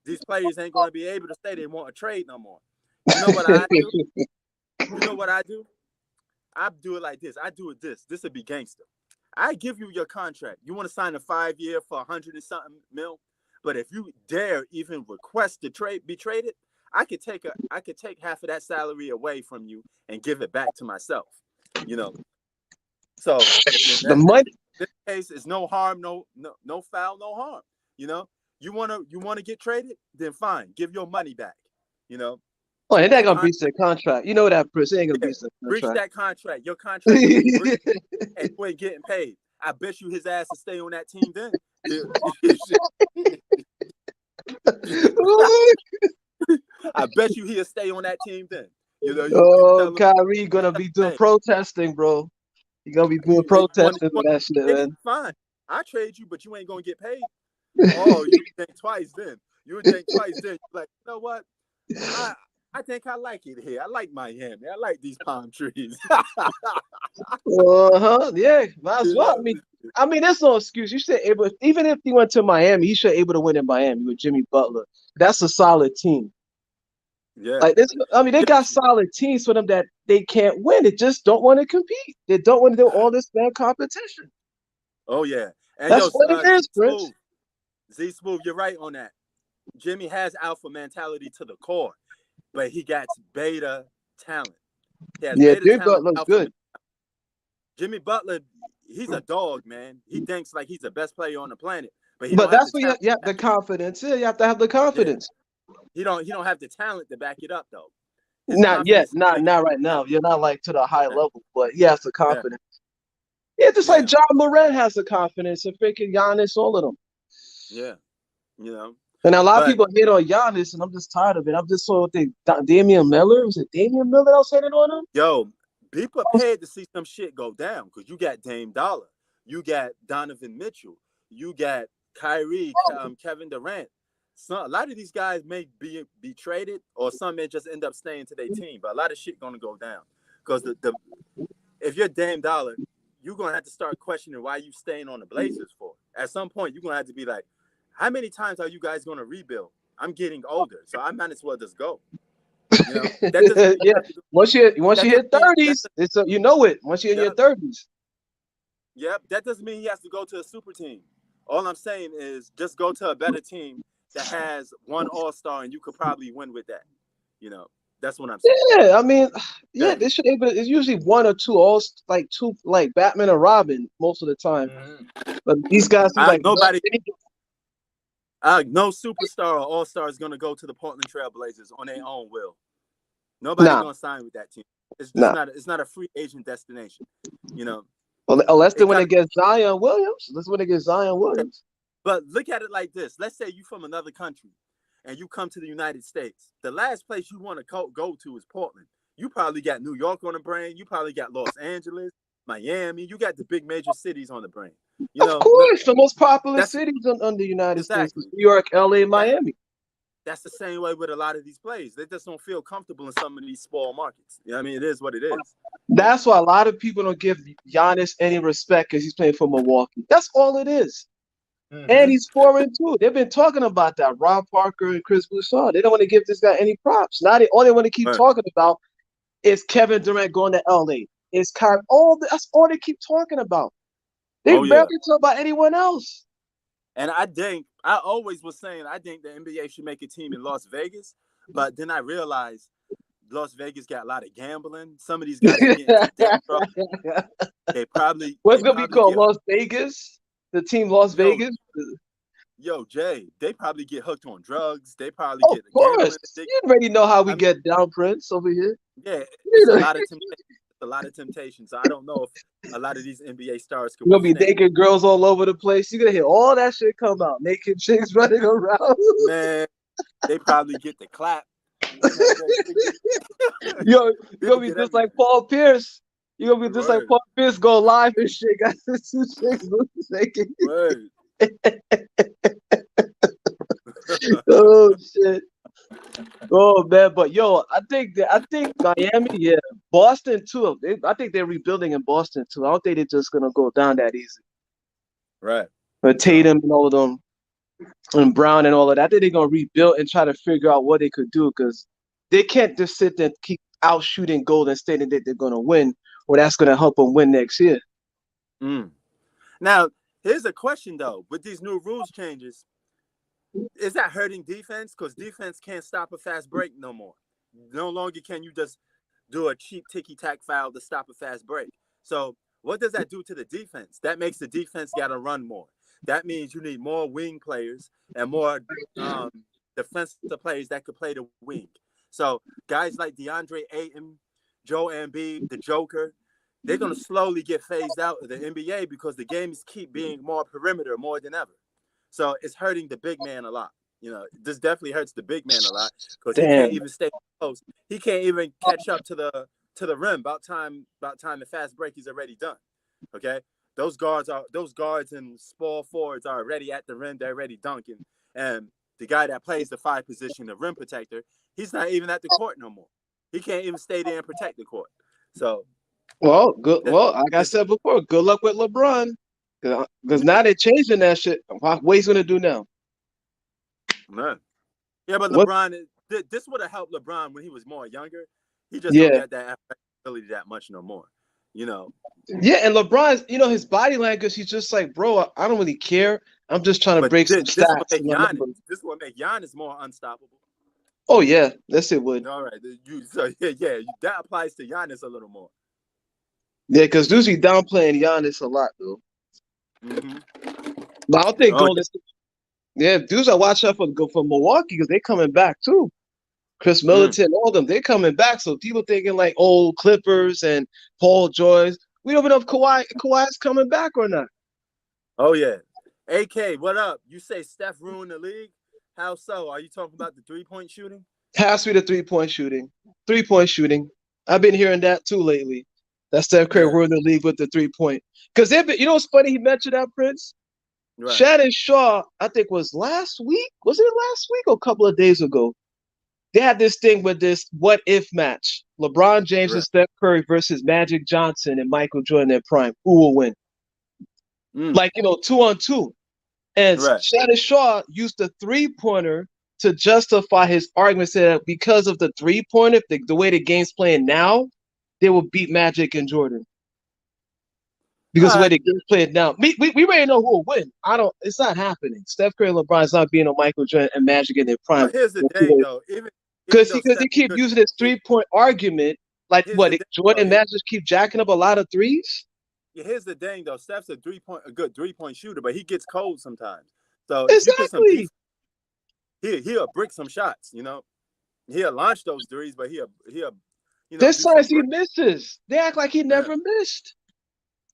A: these players ain't gonna be able to say they want a trade no more. You know what I do? You know what I do? I do it like this. I do it this. This would be gangster. I give you your contract. You want to sign a 5-year for 100 and something mil, but if you dare even request to be traded, I could take half of that salary away from you and give it back to myself. You know, so
C: The money.
A: this case is no harm, no foul, no harm. You know, you wanna get traded, then fine, give your money back. You know.
C: Oh, they're not gonna breach their contract. You know that, Chris. They ain't gonna breach their
A: Breach
C: contract.
A: that contract. Your contract gonna be breached, and you ain't getting paid. I bet you his ass will stay on that team then. I bet you he'll stay on that team then. You know,
C: oh, Kyrie gonna be doing protesting, bro. You're gonna be doing protesting for that shit, man.
A: Fine. I trade you, but you ain't gonna get paid. Oh, you think twice then. You would think twice then. You're like, you know what? I think I like it here. I like Miami. I like these palm trees.
C: Yeah, might as well. I mean, there's no excuse. You should even if he went to Miami, he should able to win in Miami with Jimmy Butler. That's a solid team.
A: Yeah.
C: Like this, I mean, they got solid teams for them that they can't win. They just don't want to compete. They don't want to do all this man competition.
A: Oh yeah, and
C: that's what it is, Prince.
A: Z Smooth, you're right on that. Jimmy has alpha mentality to the core, but he got beta talent.
C: Jimmy Butler's good.
A: Jimmy Butler, he's a dog, man. He thinks like he's the best player on the planet, but
C: that's what you have the confidence. Yeah, you have to have the confidence.
A: Yeah. He don't have the talent to back it up though.
C: Not yet, not right now. You're not like to the high level, but he has the confidence. Yeah, just like John Morant has the confidence and freaking Giannis, all of them.
A: Yeah, you know.
C: And a lot of people hate on Giannis, and I'm just tired of it. I'm just so Damian Miller. Was it Damian Miller that was hating on him?
A: Yo, be prepared to see some shit go down because you got Dame Dollar, you got Donovan Mitchell, you got Kyrie, Kevin Durant. A lot of these guys may be traded, or some may just end up staying to their team. But a lot of shit gonna go down because if you're Dame Dollar, you're gonna have to start questioning why you staying on the Blazers for. At some point, you're gonna have to be like, how many times are you guys gonna rebuild? I'm getting older, so I might as well just go. You know,
C: once you hit 30s, you know it. Once you hit your 30s.
A: Yep, that doesn't mean he has to go to a super team. All I'm saying is just go to a better team that has one all-star, and you could probably win with that. You know, that's what I'm saying.
C: Yeah, I mean, they should. It's usually one or two like Batman or Robin most of the time. Mm-hmm. But these guys,
A: nobody. No superstar or all-star is gonna go to the Portland Trail Blazers on their own will. Nobody's gonna sign with that team. It's not a free agent destination. You know.
C: Well, unless they win against Zion Williams. Let's win against Zion Williams.
A: But look at it like this. Let's say you're from another country and you come to the United States. The last place you want to go to is Portland. You probably got New York on the brain. You probably got Los Angeles, Miami. You got the big major cities on the brain.
C: Of course, the most popular cities on the United States is New York, LA, Miami.
A: That's the same way with a lot of these plays. They just don't feel comfortable in some of these small markets. You know what I mean? It is what it is.
C: That's why a lot of people don't give Giannis any respect because he's playing for Milwaukee. That's all it is. Mm-hmm. And he's 4-2. They've been talking about that. Rob Parker and Chris Bouchard. They don't want to give this guy any props. Now all they want to keep talking about is Kevin Durant going to LA. Is Kyrie. That's all they keep talking about. They barely talk about anyone else.
A: And I always was saying I think the NBA should make a team in Las Vegas, but then I realized Las Vegas got a lot of gambling. Some of these guys are getting into debt trouble.
C: What's
A: They
C: gonna be
A: probably
C: called
A: get
C: Las Vegas? The team Las
A: yo
C: Vegas?
A: yo Jay. They probably get hooked on drugs. They probably
C: Of
A: get
C: course.
A: gambling addiction.
C: You already know how we
A: I mean,
C: get down, Prince, over here.
A: yeah,
C: You
A: it's a
C: know,
A: lot of temptation. It's a lot of temptation. So I don't know if a lot of these NBA stars could
C: you're gonna be
A: withstand.
C: naked girls all over the place. You're gonna hear all that shit come out. Naked chicks running around.
A: Man, they probably get the clap. You know,
C: You're
A: they'll
C: gonna be
A: get
C: just like
A: everything.
C: Paul Pierce. You're gonna be just like
A: Word,
C: Paul Pierce, go live and shit. Got the two chicks naked.
A: word.
C: Oh shit. Oh man, but yo, I think Miami, yeah, Boston too. I think they're rebuilding in Boston too. I don't think they're just gonna go down that easy.
A: Right.
C: But Tatum and all of them, and Brown and all of that, I think they're gonna rebuild and try to figure out what they could do because they can't just sit there and keep out shooting Golden State and that they're gonna win, or that's gonna help them win next year.
A: Mm. Now, here's a question though: with these new rules changes, is that hurting defense? Because defense can't stop a fast break no more. No longer can you just do a cheap ticky-tack foul to stop a fast break. So what does that do to the defense? That makes the defense got to run more. That means you need more wing players and more defensive players that could play the wing. So guys like Deandre Ayton, Joe Embiid, the Joker, they're going to slowly get phased out of the NBA because the games keep being more perimeter more than ever. So it's hurting the big man a lot. You know, this definitely hurts the big man a lot because he can't
C: Damn.
A: even stay close. He can't even catch up to the rim. About time the fast break is already done. Okay, those guards and small forwards are already at the rim. They're already dunking, and the guy that plays the 5 position, the rim protector, he's not even at the court no more. He can't even stay there and protect the court. So,
C: Well, good. Well, like I
A: this,
C: said before, good luck with LeBron because now they're changing that shit. What he's gonna do now?
A: man. Yeah, but
C: What?
A: LeBron, this would have helped LeBron when he was more younger. He just don't
C: Yeah,
A: get that ability that much no more. You know.
C: yeah. And LeBron's, his body language. He's just like, bro, I don't really care. I'm just trying to
A: But
C: break some
A: this will
C: stats
A: make
C: and my
A: Giannis.
C: numbers.
A: This will make Giannis more unstoppable.
C: Oh yeah, yes it would.
A: All right, that applies to Giannis a little more.
C: Yeah, because usually downplaying Giannis a lot though.
A: Mm-hmm.
C: But I don't think
A: Oh
C: Golden State. Yeah, dudes are watching out for Milwaukee because they're coming back too. Chris
A: yeah.
C: Middleton, all of them, they're coming back. So people thinking like old Clippers and Paul George. We don't even know if Kawhi's coming back or not.
A: Oh yeah. AK, what up? You say Steph ruined the league? How so? Are you talking about the 3-point shooting?
C: Has to be the 3-point shooting. 3-point shooting. I've been hearing that too lately. That Steph Curry
A: Yeah.
C: ruined the league with the 3-point. Because you know what's funny? He mentioned that, Prince.
A: Right.
C: Shannon Shaw, I think was last week. Was it last week or a couple of days ago? They had this thing with this what if match. LeBron James and Steph Curry versus Magic Johnson and Michael Jordan in prime. Who will win? Like, 2-on-2. And Shannon Shaw used the 3-pointer to justify his argument, said that because of the 3-pointer, the way the game's playing now, they will beat Magic and Jordan. Because the way the game's playing now. We already know who will win. It's not happening. Steph Curry and LeBron's not being on Michael Jordan and Magic in their prime.
A: But here's the thing though,
C: because he keep using this 3-point argument, like Jordan and Magic keep jacking up a lot of threes.
A: Yeah, here's the thing though, Steph's a good 3-point shooter, but he gets cold sometimes. So
C: exactly,
A: he'll brick some shots. He'll launch those threes, but he'll
C: there's times he misses. They act like he never missed.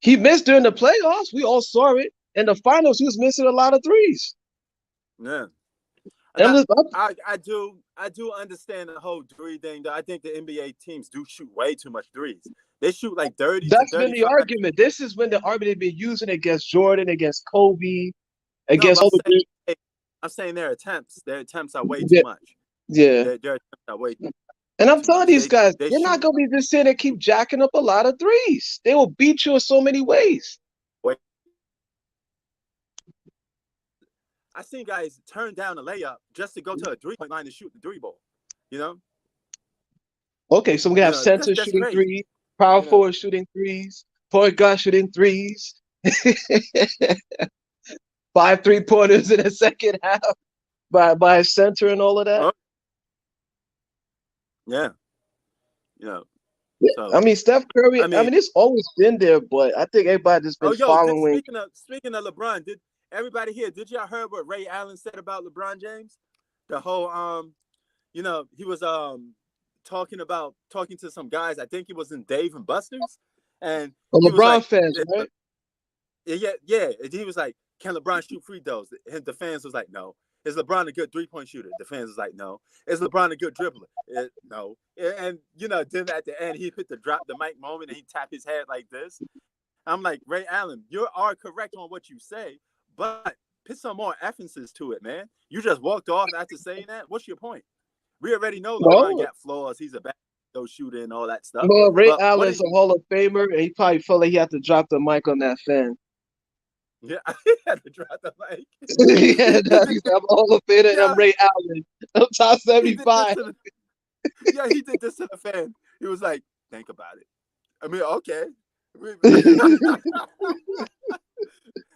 C: He missed during the playoffs. We all saw it. In the finals, he was missing a lot of threes.
A: Yeah. I do understand the whole three thing. Though I think the NBA teams do shoot way too much threes. They shoot like 30.
C: That's been the argument. This is when the argument they've been using against Jordan, against Kobe, against all the.
A: I'm saying their attempts are way too much.
C: Yeah,
A: their attempts are way too much.
C: And I'm telling these guys, they're not going to be just sitting there keep jacking up a lot of threes. They will beat you in so many ways.
A: I seen guys turn down a layup just to go to a 3-point line to shoot the 3-ball.
C: Okay, so we have center shooting threes, power forward shooting threes, point guard shooting threes. 5 3-pointers in the second half by a center and all of that.
A: Oh, yeah. You know, so
C: I mean, Steph Curry.
A: I
C: I
A: mean,
C: mean, it's always been there, but I think everybody just been
A: oh, yo,
C: following.
A: speaking of LeBron, did everybody here? Did y'all heard what Ray Allen said about LeBron James? The whole he was talking to some guys. I think he was in Dave and Buster's, and he was
C: LeBron
A: like,
C: fans, right?
A: yeah. And he was like, can LeBron shoot free throws? And the fans was like, no. Is LeBron a good 3-point shooter? The fans was like, no. Is LeBron a good dribbler? No. And then at the end, he hit the drop the mic moment and he tapped his head like this. I'm like, Ray Allen, you are correct on what you say, but put some more emphasis to it, man. You just walked off after saying that. What's your point? We already know LeBron got flaws. He's a bad shooter and all that stuff.
C: Well, Ray
A: But
C: Allen's a Hall of Famer, and he probably felt like he had to drop the mic on that fan.
A: Yeah, he had to drop the mic.
C: Yeah, I'm a Hall of Famer.
A: Yeah.
C: I'm Ray Allen. I'm top 75.
A: He did this to the fan. He was like, think about it. I mean, okay.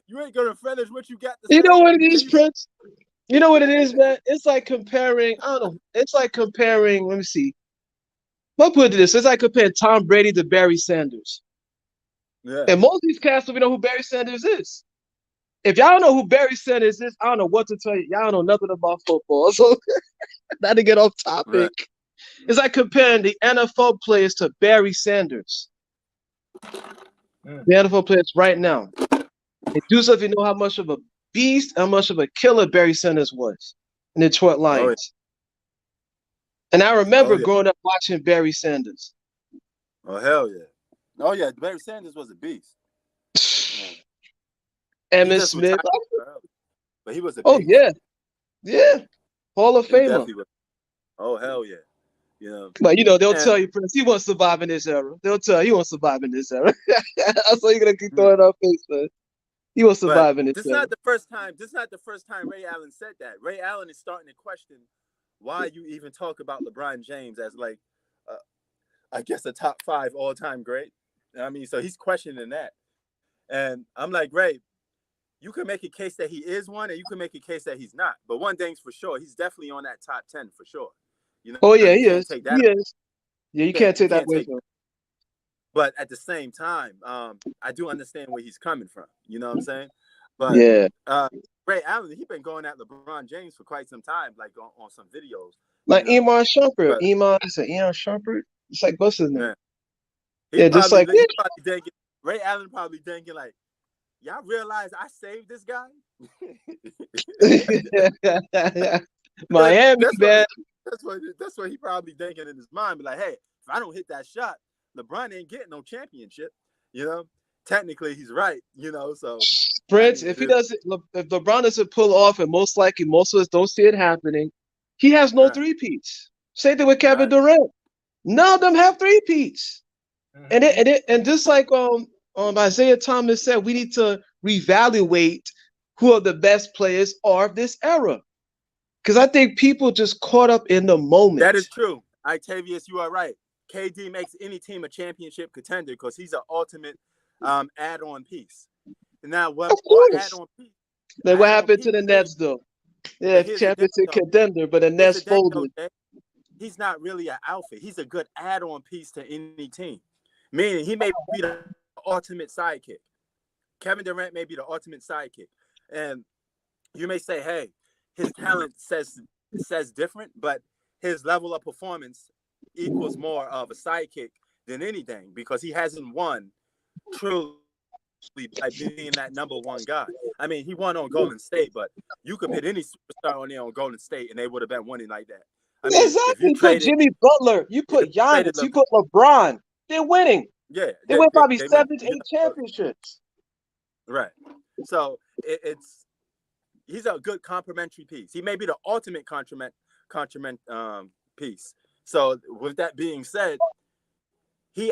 A: You ain't gonna finish what you got to say.
C: You know what it is, Prince? You know what it is, man? It's like comparing, I don't know. It's like comparing, let me see. I'll put it this. It's like comparing Tom Brady to Barry Sanders.
A: Yeah.
C: And most of these cats don't even know who Barry Sanders is. If y'all don't know who Barry Sanders is, I don't know what to tell you. Y'all don't know nothing about football. So, not to get off topic. Right. It's like comparing the NFL players to Barry Sanders. The NFL players right now. And do so if you know how much of a beast, how much of a killer Barry Sanders was in the Detroit Lions. Oh, yeah. And I remember growing up watching Barry Sanders.
A: Oh, hell yeah. Oh, yeah. Barry Sanders was a beast.
C: Emmitt Smith.
A: But he was a beast.
C: Oh, yeah. Yeah. Hall of Famer.
A: Oh, hell yeah.
C: But, they'll tell you, Prince, he won't survive in this era. They'll tell you he won't survive in this era. That's why you're going to keep throwing our face, man. He will survive in it.
A: This is not the first time. This is not the first time Ray Allen said that. Ray Allen is starting to question why you even talk about LeBron James as like, I guess a top 5 all-time great. I mean, so he's questioning that, and I'm like, Ray, you can make a case that he is one, and you can make a case that he's not. But one thing's for sure, he's definitely on that top 10 for sure.
C: Oh yeah, he is. He is. Yeah, you can't take that away from him.
A: But at the same time, I do understand where he's coming from. You know what I'm saying? But
C: yeah,
A: Ray Allen, he's been going at LeBron James for quite some time, like on some videos.
C: Like Iman Shumpert. Is it Iman Shumpert? It's like what's his name?
A: Yeah, just like Ray Allen probably thinking like, y'all realize I saved this guy?
C: Miami, man.
A: That's what he probably thinking in his mind. But like, hey, if I don't hit that shot, LeBron ain't getting no championship. Technically he's right. So
C: Prince, if LeBron doesn't pull off, and most likely most of us don't see it happening, he has no three-peats. Same thing with Kevin Durant. None of them have three-peats. And just like Isaiah Thomas said, we need to reevaluate who are the best players of this era. Because I think people just caught up in the moment.
A: That is true. Octavius, you are right. KD makes any team a championship contender because he's an ultimate add-on piece. Now, what add-on piece?
C: Then what happened to the Nets, though? Yeah, championship contender, but the Nets folded.
A: He's not really an alpha. He's a good add-on piece to any team. Meaning he may be the ultimate sidekick. Kevin Durant may be the ultimate sidekick. And you may say, hey, his talent says different, but his level of performance equals more of a sidekick than anything because he hasn't won truly by being that number one guy. I mean, he won on Golden State, but you could put any superstar on there on Golden State and they would have been winning like that. I mean,
C: exactly. You put Jimmy Butler, you put Giannis, you put LeBron. They're winning.
A: Yeah.
C: They win probably 7 to 8 championships.
A: Right. So he's a good complementary piece. He may be the ultimate complement piece. So with that being said, he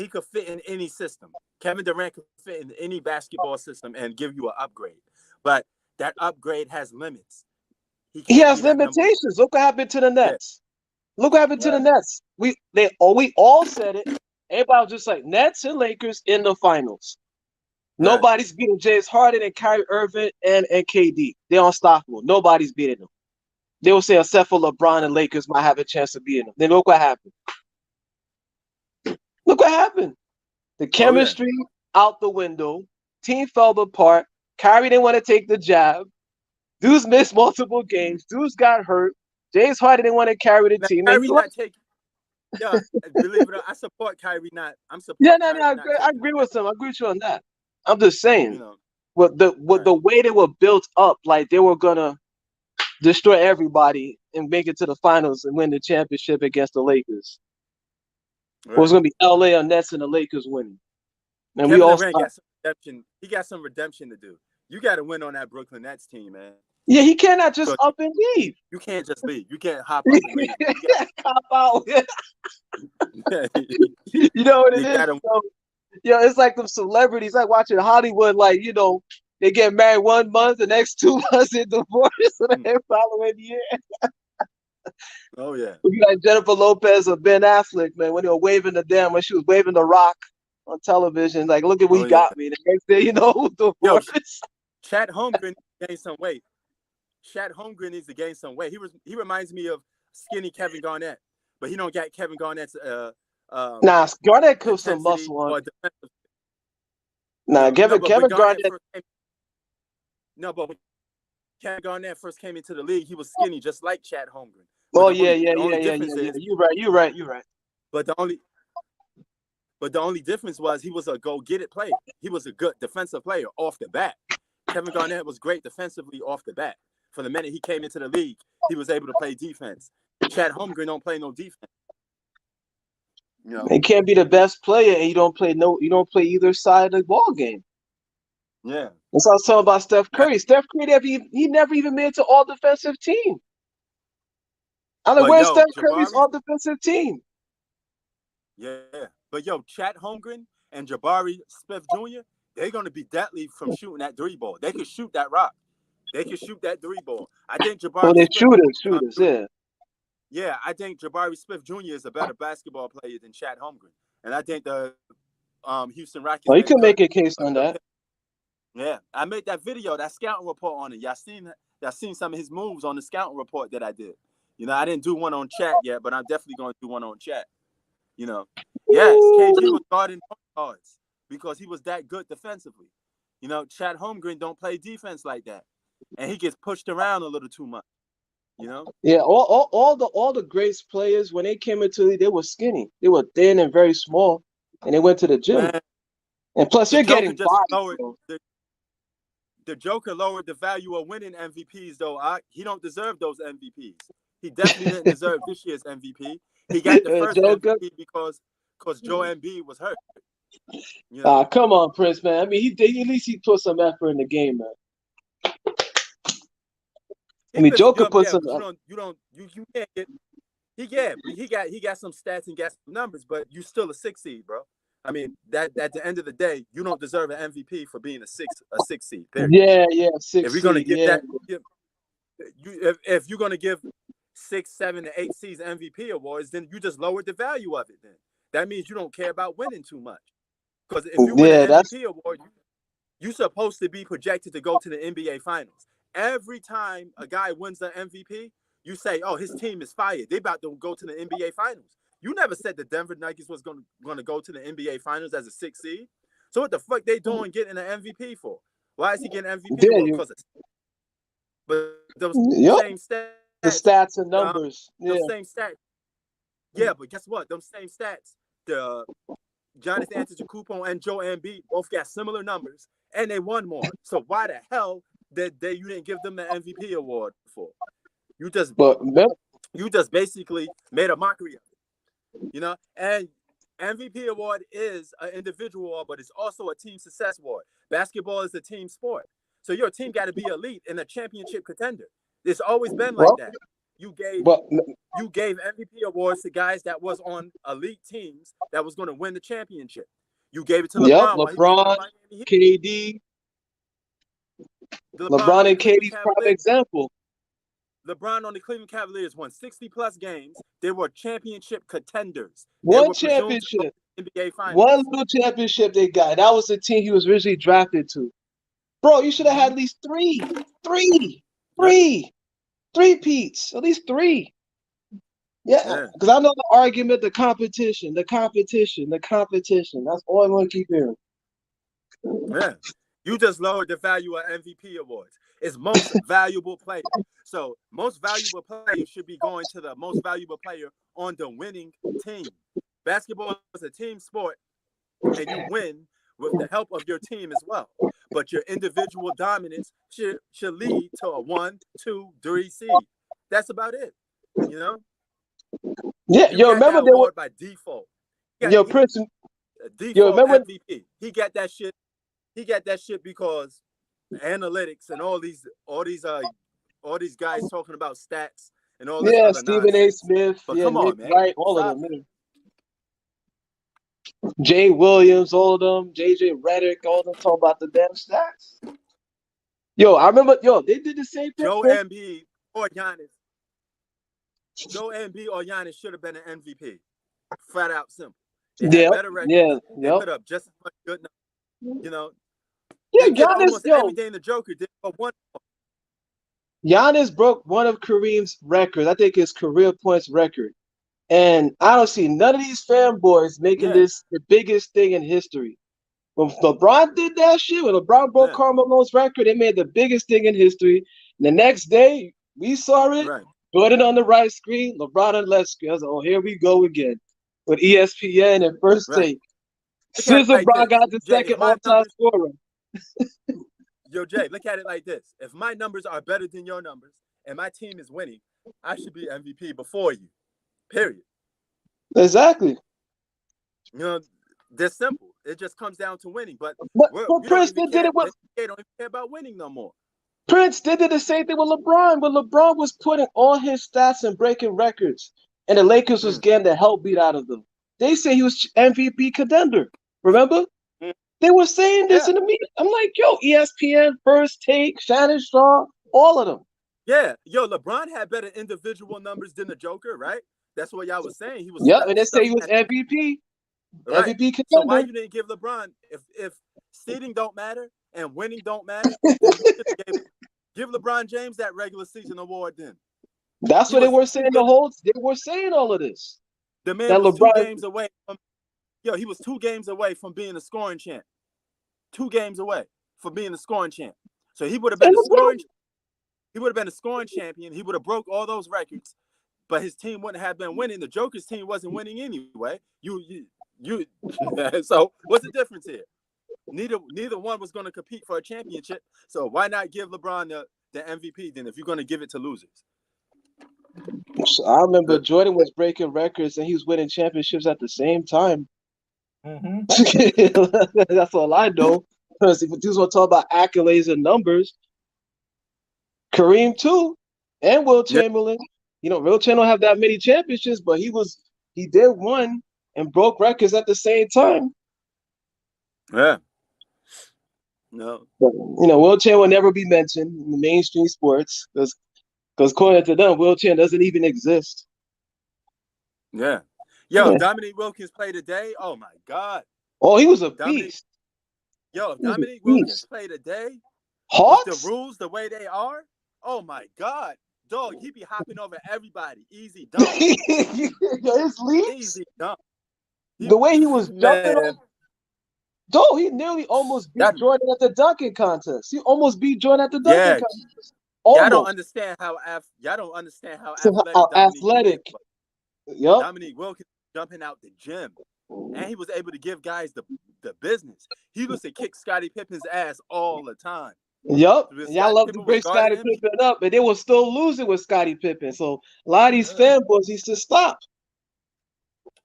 A: could fit in any system. Kevin Durant could fit in any basketball system and give you an upgrade. But that upgrade has limits.
C: He has limitations. Look what happened to the Nets. Yeah. Look what happened to the Nets. We all said it. Everybody was just like Nets and Lakers in the finals. Nobody's beating James Harden and Kyrie Irving and KD. They're unstoppable. Nobody's beating them. They will say except for LeBron and Lakers might have a chance of beating them. Then look what happened. Look what happened. The chemistry out the window. Team fell apart. Kyrie didn't want to take the jab. Dudes missed multiple games. Dudes got hurt. James Harden didn't want to carry the team.
A: Kyrie not taking. Yeah, believe it or not, I support Kyrie not. I'm supporting.
C: Yeah, no, I agree with him. I agree with you on that. I'm just saying, what the way they were built up, like they were gonna destroy everybody and make it to the finals and win the championship against the Lakers. Right. It was gonna be LA or Nets and the Lakers winning. And
A: Kevin Durant got some redemption. He got some redemption to do. You got to win on that Brooklyn Nets team, man.
C: Yeah, he cannot just up and leave.
A: You can't just leave. You can't hop up and leave. You
C: can't hop out. You know what it is? It's like them celebrities, like watching Hollywood, like, they get married 1 month, the next 2 months they divorce, and then following year.
A: Oh, yeah.
C: We got Jennifer Lopez or Ben Affleck, man, when they were waving when she was waving the rock on television, like, look at what he got me. The next day, divorce.
A: Chet Holmgren gained some weight. Chet Holmgren needs to gain some weight. He reminds me of skinny Kevin Garnett, but he don't got Kevin Garnett's
C: Garnett put some muscle on. Kevin Garnett.
A: But when Kevin Garnett first came into the league, he was skinny, just like Chet Holmgren.
C: Yeah. You're right.
A: But the only difference was he was a go-get-it player. He was a good defensive player off the bat. Kevin Garnett was great defensively off the bat. For the minute he came into the league, he was able to play defense. Chet Holmgren don't play no defense.
C: He can't be the best player, and you don't play either side of the ball game.
A: Yeah.
C: That's what I was talking about Steph Curry. Steph Curry, he never even made it to all defensive team. Where's Steph Curry's all defensive team?
A: Yeah. But Chet Holmgren and Jabari Smith Jr., they're gonna be deadly from shooting that 3-ball. They can shoot that rock. They can shoot that 3-ball. I think Jabari.
C: They're shooters, yeah.
A: Yeah, I think Jabari Smith Jr. is a better basketball player than Chet Holmgren, and I think the Houston Rockets.
C: Well, you can make a case on that.
A: Yeah, I made that video, that scouting report on it. Y'all seen some of his moves on the scouting report that I did. I didn't do one on Chat yet, but I'm definitely going to do one on Chat. Yes, KG was guarding guards because he was that good defensively. Chet Holmgren don't play defense like that, and he gets pushed around a little too much.
C: Yeah, all the great players, when they came into the league, they were skinny. They were thin and very small, and they went to the gym. Man, and plus, you're getting bodied.
A: The Joker lowered the value of winning MVPs, though. He don't deserve those MVPs. He definitely didn't deserve this year's MVP. He got the first MVP because Joe Embiid was hurt.
C: Come on, Prince, man. I mean, at least he put some effort in the game, man. Joker put some.
A: You can't get. He got some stats and got some numbers, but you still a 6 seed, bro. I mean, that at the end of the day, you don't deserve an MVP for being a six seed.
C: Period. Yeah, 6.
A: If you're gonna give that, if you're gonna give 6, 7, and 8 seeds MVP awards, then you just lowered the value of it. Then that means you don't care about winning too much. Because if you win an MVP award, you're supposed to be projected to go to the NBA Finals. Every time a guy wins the MVP, you say, "Oh, his team is fired. They about to go to the NBA Finals." You never said the Denver Nuggets was going to go to the NBA Finals as a 6 seed. So what the fuck they doing getting an MVP for? Why is he getting MVP? But those same stats.
C: The stats and numbers.
A: Those same stats. Yeah, but guess what? Those same stats. The Jonathan Antetokounmpo and Joe Embiid both got similar numbers, and they won more. So why the hell did you didn't give them the MVP award for? You just basically made a mockery of it. And MVP award is an individual award, but it's also a team success award. Basketball is a team sport. So your team got to be elite and a championship contender. It's always been like that. You gave MVP awards to guys that was on elite teams that was going to win the championship. You gave it to
C: LeBron, KD. LeBron and KD, prime example.
A: LeBron on the Cleveland Cavaliers won 60-plus games. They were championship contenders.
C: One championship.
A: NBA Finals.
C: One little championship they got. That was the team he was originally drafted to. Bro, you should have had at least three peats. At least three. Yeah, because I know the argument, the competition. That's all I'm going to keep hearing.
A: Yeah. You just lowered the value of MVP awards. It's most valuable player. So most valuable player should be going to the most valuable player on the winning team. Basketball is a team sport, and you win with the help of your team as well. But your individual dominance should lead to a 1, 2, 3 seed. That's about it. You know?
C: Yeah,
A: you got
C: remember
A: that award by default.
C: Prince.
A: Default MVP. He got that shit. He got that shit because analytics and all these guys talking about stats and all this other
C: Stephen
A: nonsense.
C: A. Smith.
A: But come on, man.
C: Right, all of them. Man. Jay Williams, all of them. JJ Redick, all of them talking about the damn stats. Yo, I remember. They did the same thing.
A: Joe Embiid or Giannis should have been an MVP. Flat out simple. They had better records. They put up just as much good numbers. You know.
C: Yeah,
A: they did
C: Giannis,
A: almost everything the Joker did, but one.
C: Giannis broke one of Kareem's records. I think his career points record. And I don't see none of these fanboys making this the biggest thing in history. When LeBron did that shit, when LeBron broke Karl Malone's record, it made the biggest thing in history. And the next day, we saw it.
A: Right.
C: Jordan on the right screen, LeBron on the left screen. I was like, oh, here we go again. With ESPN and First Take. Since LeBron got the second all-time scorer.
A: Yo, Jay, look at it like this. If my numbers are better than your numbers and my team is winning, I should be MVP before you. Period.
C: Exactly.
A: You know, they're simple. It just comes down to winning. But
C: Prince did it with.
A: They don't even care about winning no more.
C: Prince did the same thing with LeBron. When LeBron was putting all his stats and breaking records, and the Lakers was getting the hell beat out of them. They say he was MVP contender. Remember? They were saying this in the media. I'm like, yo, ESPN, First Take, Shannon Sharp, all of them.
A: Yeah. Yo, LeBron had better individual numbers than the Joker, right? That's what y'all was saying. He was.
C: Yeah, and they say he was MVP.
A: Right.
C: MVP contender.
A: So why you didn't give LeBron, if seeding don't matter and winning don't matter, then you give LeBron James that regular season award then.
C: That's what they were saying they were saying all of this.
A: The man was 2 games away from he was 2 games away from being a scoring champ. 2 games away from being a scoring champ. So he would have been a scoring champion. He would have broke all those records, but his team wouldn't have been winning. The Joker's team wasn't winning anyway. So what's the difference here? Neither one was going to compete for a championship. So why not give LeBron the MVP then if you're going to give it to losers?
C: So I remember Jordan was breaking records and he was winning championships at the same time. That's all I know. Because if you just want to talk about accolades and numbers, Kareem too, and Will Chamberlain. You know, Will Chamberlain don't have that many championships, but he did one and broke records at the same time.
A: Yeah. No.
C: But, you know, Will Chamberlain will never be mentioned in the mainstream sports because according to them, Will Chamberlain doesn't even exist.
A: Yeah. Yo, Dominique Wilkins played today. Oh my God.
C: Oh, he was a beast.
A: Yo, if Dominique Wilkins played today,
C: Hawks?
A: with the rules the way they are, oh my God. Dog, he be hopping over everybody. Easy dunk.
C: His leaps?
A: Easy dunk.
C: The way he was jumping on. Dog, he nearly almost beat Jordan at the dunking contest. He almost beat Jordan at the dunking contest.
A: Y'all don't understand how athletic. Dominique Wilkins jumping out the gym. And he was able to give guys the business. He used to kick Scottie Pippen's ass all the time.
C: Yep. Y'all love to bring Scottie Pippen up, but they were still losing with Scottie Pippen. So a lot of these fanboys used to stop.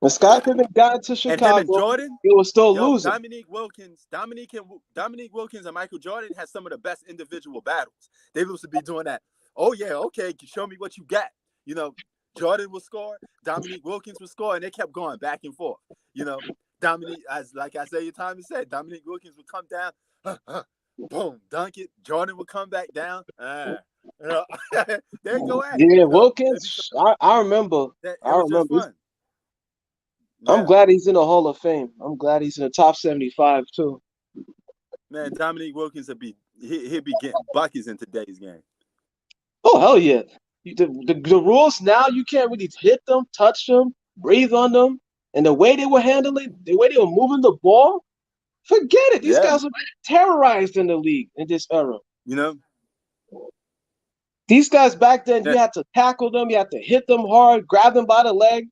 C: When Scottie Pippen got into Chicago,
A: and Jordan,
C: they were still losing.
A: Dominique Wilkins and Michael Jordan had some of the best individual battles. They used to be doing that. Oh yeah, okay, show me what you got. You know, Jordan would score, Dominique Wilkins would score, and they kept going back and forth. You know, Dominique, like Isaiah Thomas said, Dominique Wilkins would come down, boom, dunk it. Jordan would come back down. There you go.
C: Yeah, Wilkins. I remember.
A: I remember.
C: I'm
A: Yeah,
C: glad he's in the Hall of Fame. I'm glad he's in the top 75 too.
A: man, Dominique Wilkins he'll be getting buckets in today's game.
C: Oh hell yeah! The rules now you can't really hit them, touch them, breathe on them, and the way they were handling, the way they were moving the ball, forget it. These
A: Yeah,
C: guys are terrorized in the league in this era.
A: you know.
C: These guys back then,
A: Yeah.
C: you had to tackle them, you had to hit them hard, grab them by the leg.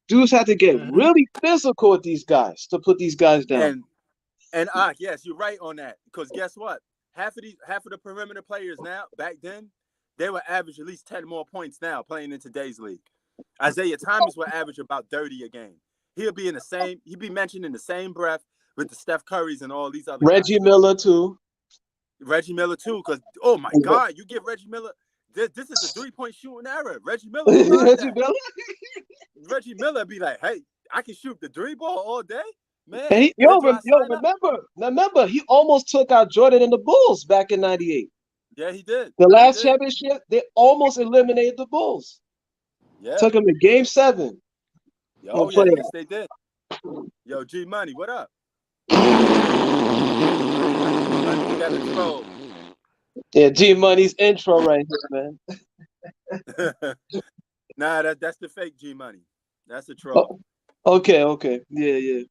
C: Dudes had to get
A: Mm-hmm.
C: really physical with these guys to put these guys down.
A: And yes, you're right on that. Because guess what? Half of the perimeter players now, back then, they would average at least 10 more points now playing in today's league. Isaiah Thomas would average about 30 a game. He'd be mentioned in the same breath with the Steph Currys and all these other
C: Reggie
A: guys.
C: Miller too.
A: Reggie Miller too, because oh my God, you give Reggie Miller this is a 3-point shooting era. Reggie Miller would love that. Reggie Miller be like, hey, I can shoot the 3-ball all day. Man,
C: remember, he almost took out Jordan and the Bulls back in '98.
A: Yeah, he did.
C: The last championship, they almost eliminated the Bulls.
A: Yeah.
C: Took him to Game 7.
A: Oh, yeah, yes, they did. Yo, G Money, what up?
C: Yeah, G Money's intro right here,
A: man. Nah, that's the fake G Money. That's the troll.
C: Okay. Yeah.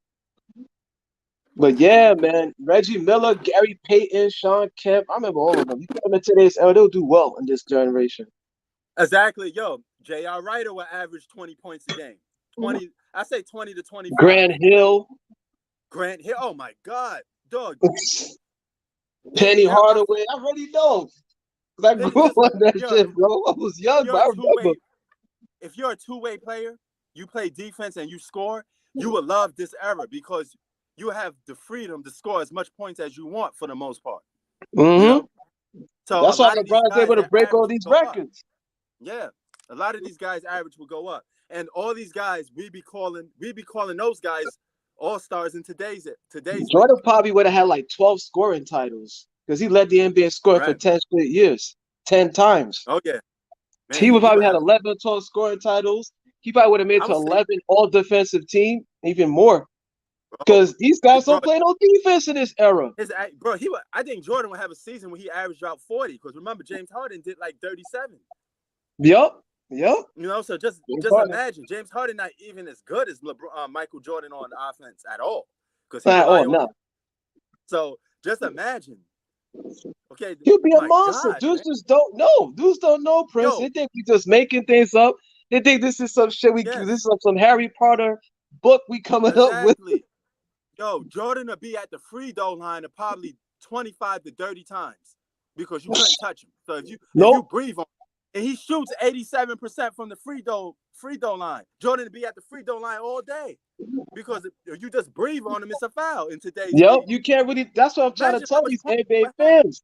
C: But yeah, man, Reggie Miller, Gary Payton, Sean Kemp, I remember all of them. You put them in today's era, they'll do well in this generation.
A: Exactly. Yo, J.R. Ryder will average 20 points a game. 20, I say 20 to 25.
C: Grant Hill.
A: Oh my God, dog.
C: Penny Hardaway. I already know. I grew up on that shit, bro. I was young, but I remember.
A: If you're a two-way player, you play defense and you score, you will love this era because you have the freedom to score as much points as you want for the most part.
C: Mm-hmm.
A: You know? So
C: that's why LeBron's able to break all these records.
A: Yeah, a lot of these guys' average will go up, and all these guys we be calling those guys all-stars in today's.
C: Jordan probably would have had like 12 scoring titles because he led the NBA scoring for 10 straight years, 10 times.
A: Oh yeah,
C: man, he would probably had 11 or 12 scoring titles. He probably would have made to 11 all-defensive team, even more. Because these guys don't play no defense in this era.
A: I think Jordan would have a season where he averaged about 40. Because remember, James Harden did like 37.
C: Yep.
A: You know, so just imagine James Harden not even as good as Michael Jordan on offense at all. Because so just imagine. Okay,
C: he'll be a monster.
A: God,
C: Dudes just don't know. Dudes don't know, Prince. They think we just making things up. They think this is some shit. This is some Harry Potter book we coming up with.
A: Yo, Jordan will be at the free throw line probably 25 to 30 times because you couldn't touch him. So if you breathe on him, and he shoots 87% from the free throw line, Jordan will be at the free throw line all day because if you just breathe on him, it's a foul in today's game.
C: You can't really. That's what I'm trying to tell these NBA fans.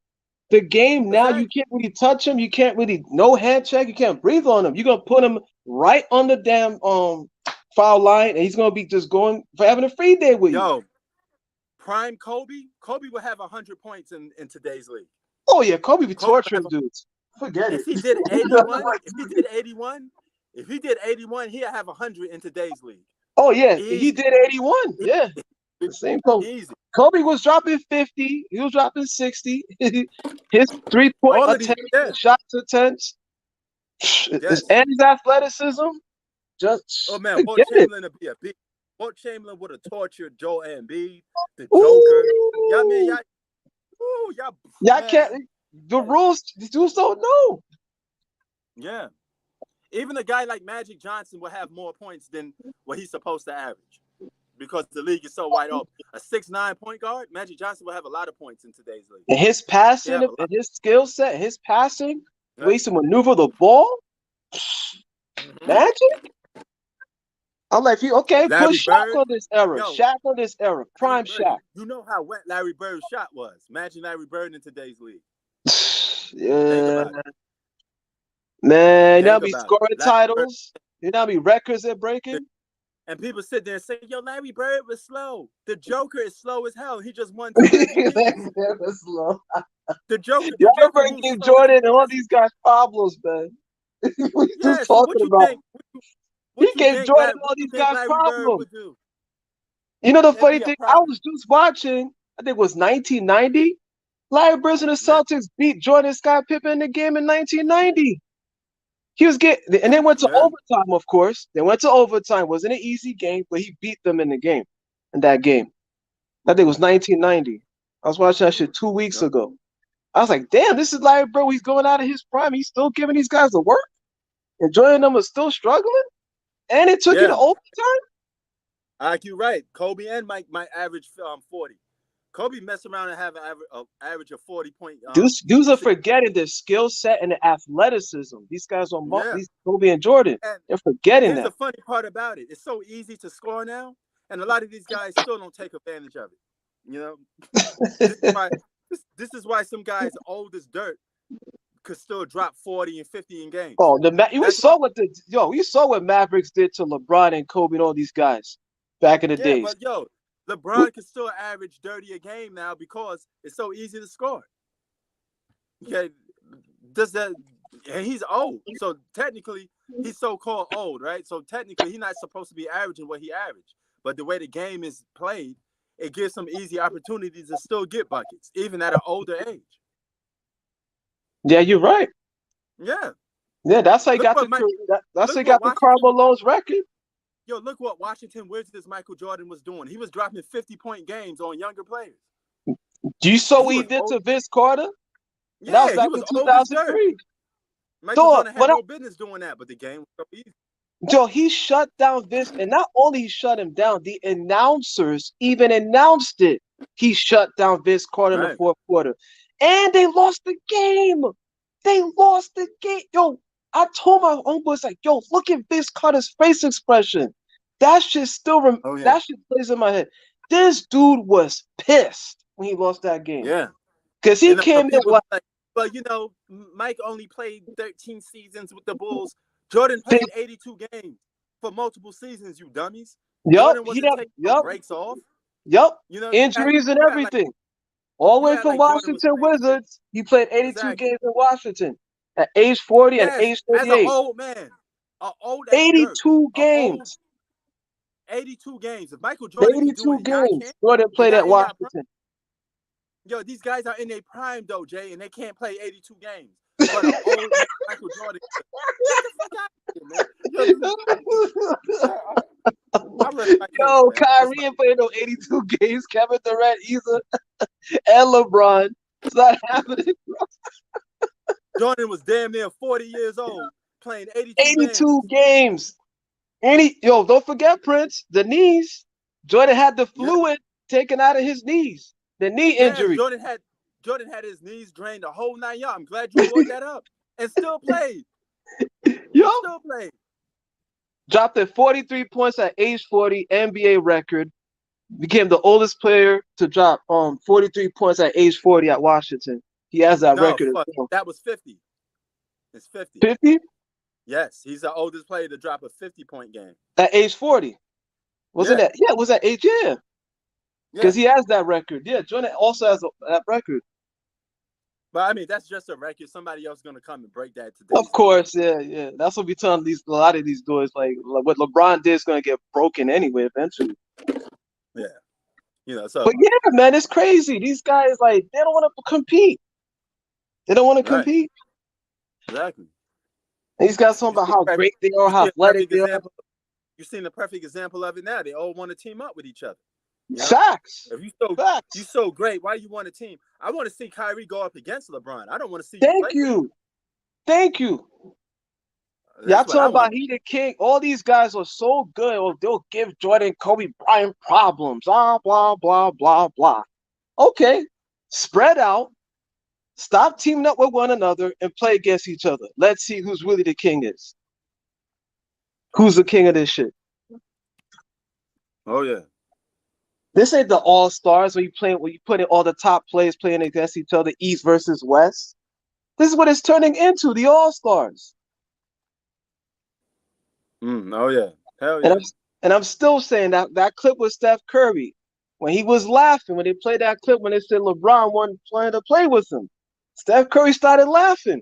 C: The game now, you can't really touch him. You can't really no hand check. You can't breathe on him. You're gonna put him right on the damn foul line, and he's gonna be just going for having a free day with you.
A: Yo, prime Kobe will have 100 points in today's league.
C: Oh yeah, Kobe be torturing dudes. Forget
A: it. If he did 81, he'll have 100 in today's league.
C: Oh yeah, he did 81. Yeah, same Kobe.
A: Easy.
C: Kobe was dropping 50. He was dropping 60. His 3-point attempts, shots attempts, and his athleticism.
A: Walt Chamberlain would be a big. Walt Chamberlain would have tortured Joel Embiid, the Joker.
C: Y'all can't. The rules, the dudes don't know.
A: Yeah, even a guy like Magic Johnson will have more points than what he's supposed to average because the league is so wide open. A 6'9" point guard, Magic Johnson will have a lot of points in today's league.
C: And his passing, and his skill set, his passing, ways to maneuver the ball, Magic. I'm like, put Shaq on this era. Shaq on this era. Prime Shaq.
A: You know how wet Larry Bird's shot was. Imagine Larry Bird in today's league.
C: Yeah. Man, you know how many scoring titles? You know how many records they're breaking?
A: And people sit there and say, yo, Larry Bird was slow. The Joker is slow as hell. He just won 2
C: was slow.
A: The Joker.
C: Y'all give Jordan and all these guys problems, man. What you talking about? He gave Jordan all
A: What you
C: these
A: think
C: guys
A: Larry Bird
C: problems.
A: would do?
C: You know the
A: It'd
C: funny
A: be a
C: thing? I
A: problem.
C: was just watching. I think it was 1990. Larry Bird and the
A: Yeah,
C: Celtics beat Jordan Scott Pippen in the game in 1990. He was getting, and they went to
A: yeah,
C: overtime. Of course, they went to overtime. Wasn't an easy game, but he beat them in the game. In that game, I think it was 1990. I was watching that shit 2 weeks
A: yeah,
C: ago. I was like, damn, this is Larry Bird. He's going out of his prime. He's still giving these guys the work. And Jordan them was still struggling, and it took you to
A: yeah.
C: overtime.
A: Like you right. Kobe and Mike might average 40. Kobe mess around and have an average of 40 point.
C: Dudes are forgetting their skill set and the athleticism. These guys are
A: Yeah.
C: these Kobe and Jordan.
A: And
C: They're forgetting
A: here's the
C: that.
A: funny part about it. It's so easy to score now, and a lot of these guys still don't take advantage of it. You know, this is why some guys old as dirt could still drop 40 and 50 in games.
C: Oh, we saw what Mavericks did to LeBron and Kobe and all these guys back in the days.
A: But LeBron can still average 30 a game now because it's so easy to score. Okay, and he's old, so technically he's so-called old, right? So technically he's not supposed to be averaging what he averaged. But the way the game is played, it gives him easy opportunities to still get buckets, even at an older age.
C: Yeah, you're right.
A: Yeah.
C: Yeah, that's how he got the Karl Malone's record.
A: Yo, look what Washington Wizards Michael Jordan was doing. He was dropping 50-point games on younger players.
C: Do you saw what he did to Vince Carter?
A: Yeah,
C: that was back
A: he was
C: in 2003.
A: Michael Jordan had no business doing that, but the game was so easy.
C: Joe, he shut down Vince, and not only he shut him down, the announcers even announced it. He shut down Vince Carter in the fourth quarter. And they lost the game. They lost the game. Yo, I told my homeboys, like, yo, look at Vince Carter's face expression. That shit that shit plays in my head. This dude was pissed when he lost that game.
A: Yeah.
C: Because he came in like,
A: but Mike only played 13 seasons with the Bulls. Jordan played 82 games for multiple seasons, you dummies. Jordan wasn't taking breaks off.
C: Yep. Injuries and everything. All the way from Washington Wizards, he played 82 games in Washington at age 40 and age 38.
A: As an old man.
C: 82 games.
A: 82 games. If Michael Jordan
C: 82 games. Jordan played at Washington.
A: Yo, these guys are in their prime though, Jay, and they can't play 82 games. But an old Michael Jordan. Get the fuck out of here, man.
C: Yo, Kyrie ain't playing no 82 games. Kevin Durant either. And LeBron. It's not happening, bro.
A: Jordan was damn near 40 years old playing
C: 82 games. Yo, don't forget, Prince, the knees. Jordan had the fluid taken out of his knees. The knee injury.
A: Jordan had his knees drained the whole 9 yards. I'm glad you brought that up. And still played. Still played.
C: Dropped at 43 points at age 40, NBA record. Became the oldest player to drop 43 points at age 40 at Washington. He has that record.
A: That was 50. It's 50.
C: 50?
A: Yes, he's the oldest player to drop a 50-point game.
C: At age 40. Wasn't that? Yeah, it was at age, Because he has that record. Yeah, Jordan also has that record.
A: But I mean, that's just a record. Somebody else is gonna come and break that today.
C: Of course, yeah. That's what we telling a lot of these dudes. Like what LeBron did is gonna get broken anyway eventually.
A: Yeah. So.
C: But yeah, man, it's crazy. These guys they don't want to compete. They don't want to compete.
A: Exactly.
C: These guys talking about how great they are, how athletic they are.
A: You've seen the perfect example of it now. They all want to team up with each other.
C: Facts.
A: If you so great, why do you want a team? I want to see Kyrie go up against LeBron. I don't want to see.
C: Thank you. Y'all talking about he the king. All these guys are so good. Or they'll give Jordan, Kobe Bryant problems. Blah blah blah blah blah. Okay, spread out. Stop teaming up with one another and play against each other. Let's see who's really the king is. Who's the king of this shit?
A: Oh yeah.
C: This ain't the All-Stars where you put in all the top players playing against each other, East versus West. This is what it's turning into, the All-Stars.
A: Oh yeah. Hell yeah.
C: And I'm still saying that clip with Steph Curry, when he was laughing, when they played that clip when they said LeBron wasn't playing to play with him, Steph Curry started laughing.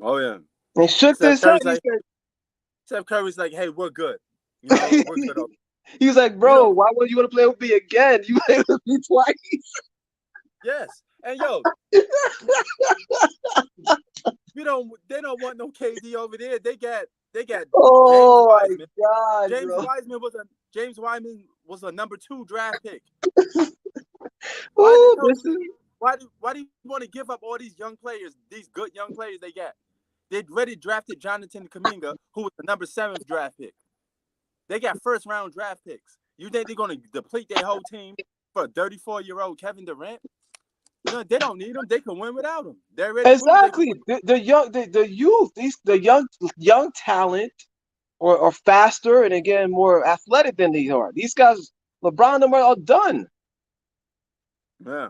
A: Oh yeah.
C: And shook his head. He said,
A: Steph Curry's like, hey, we're good. You know, we're good.
C: He's like,
A: You
C: bro,
A: know,
C: why would you want to play with me again? You played with me twice.
A: yes. And yo, we don't. They don't want no KD over there. They got James
C: Oh my
A: Wiseman.
C: god,
A: James
C: bro.
A: Wiseman was a James Wiseman was a #2 draft pick. Why the
C: Oh,
A: hell
C: this
A: do
C: is
A: why do you want to give up all these young players, these good young players they got? They already drafted Jonathan Kuminga, who was the #7 draft pick. They got first round draft picks. You think they're gonna deplete their whole team for a 34-year-old Kevin Durant? No, they don't need him. They can win without him. They already proved they can
C: exactly
A: win.
C: the young the youth, the young talent are faster and again more athletic than these are. These guys, LeBron and them are done.
A: Yeah.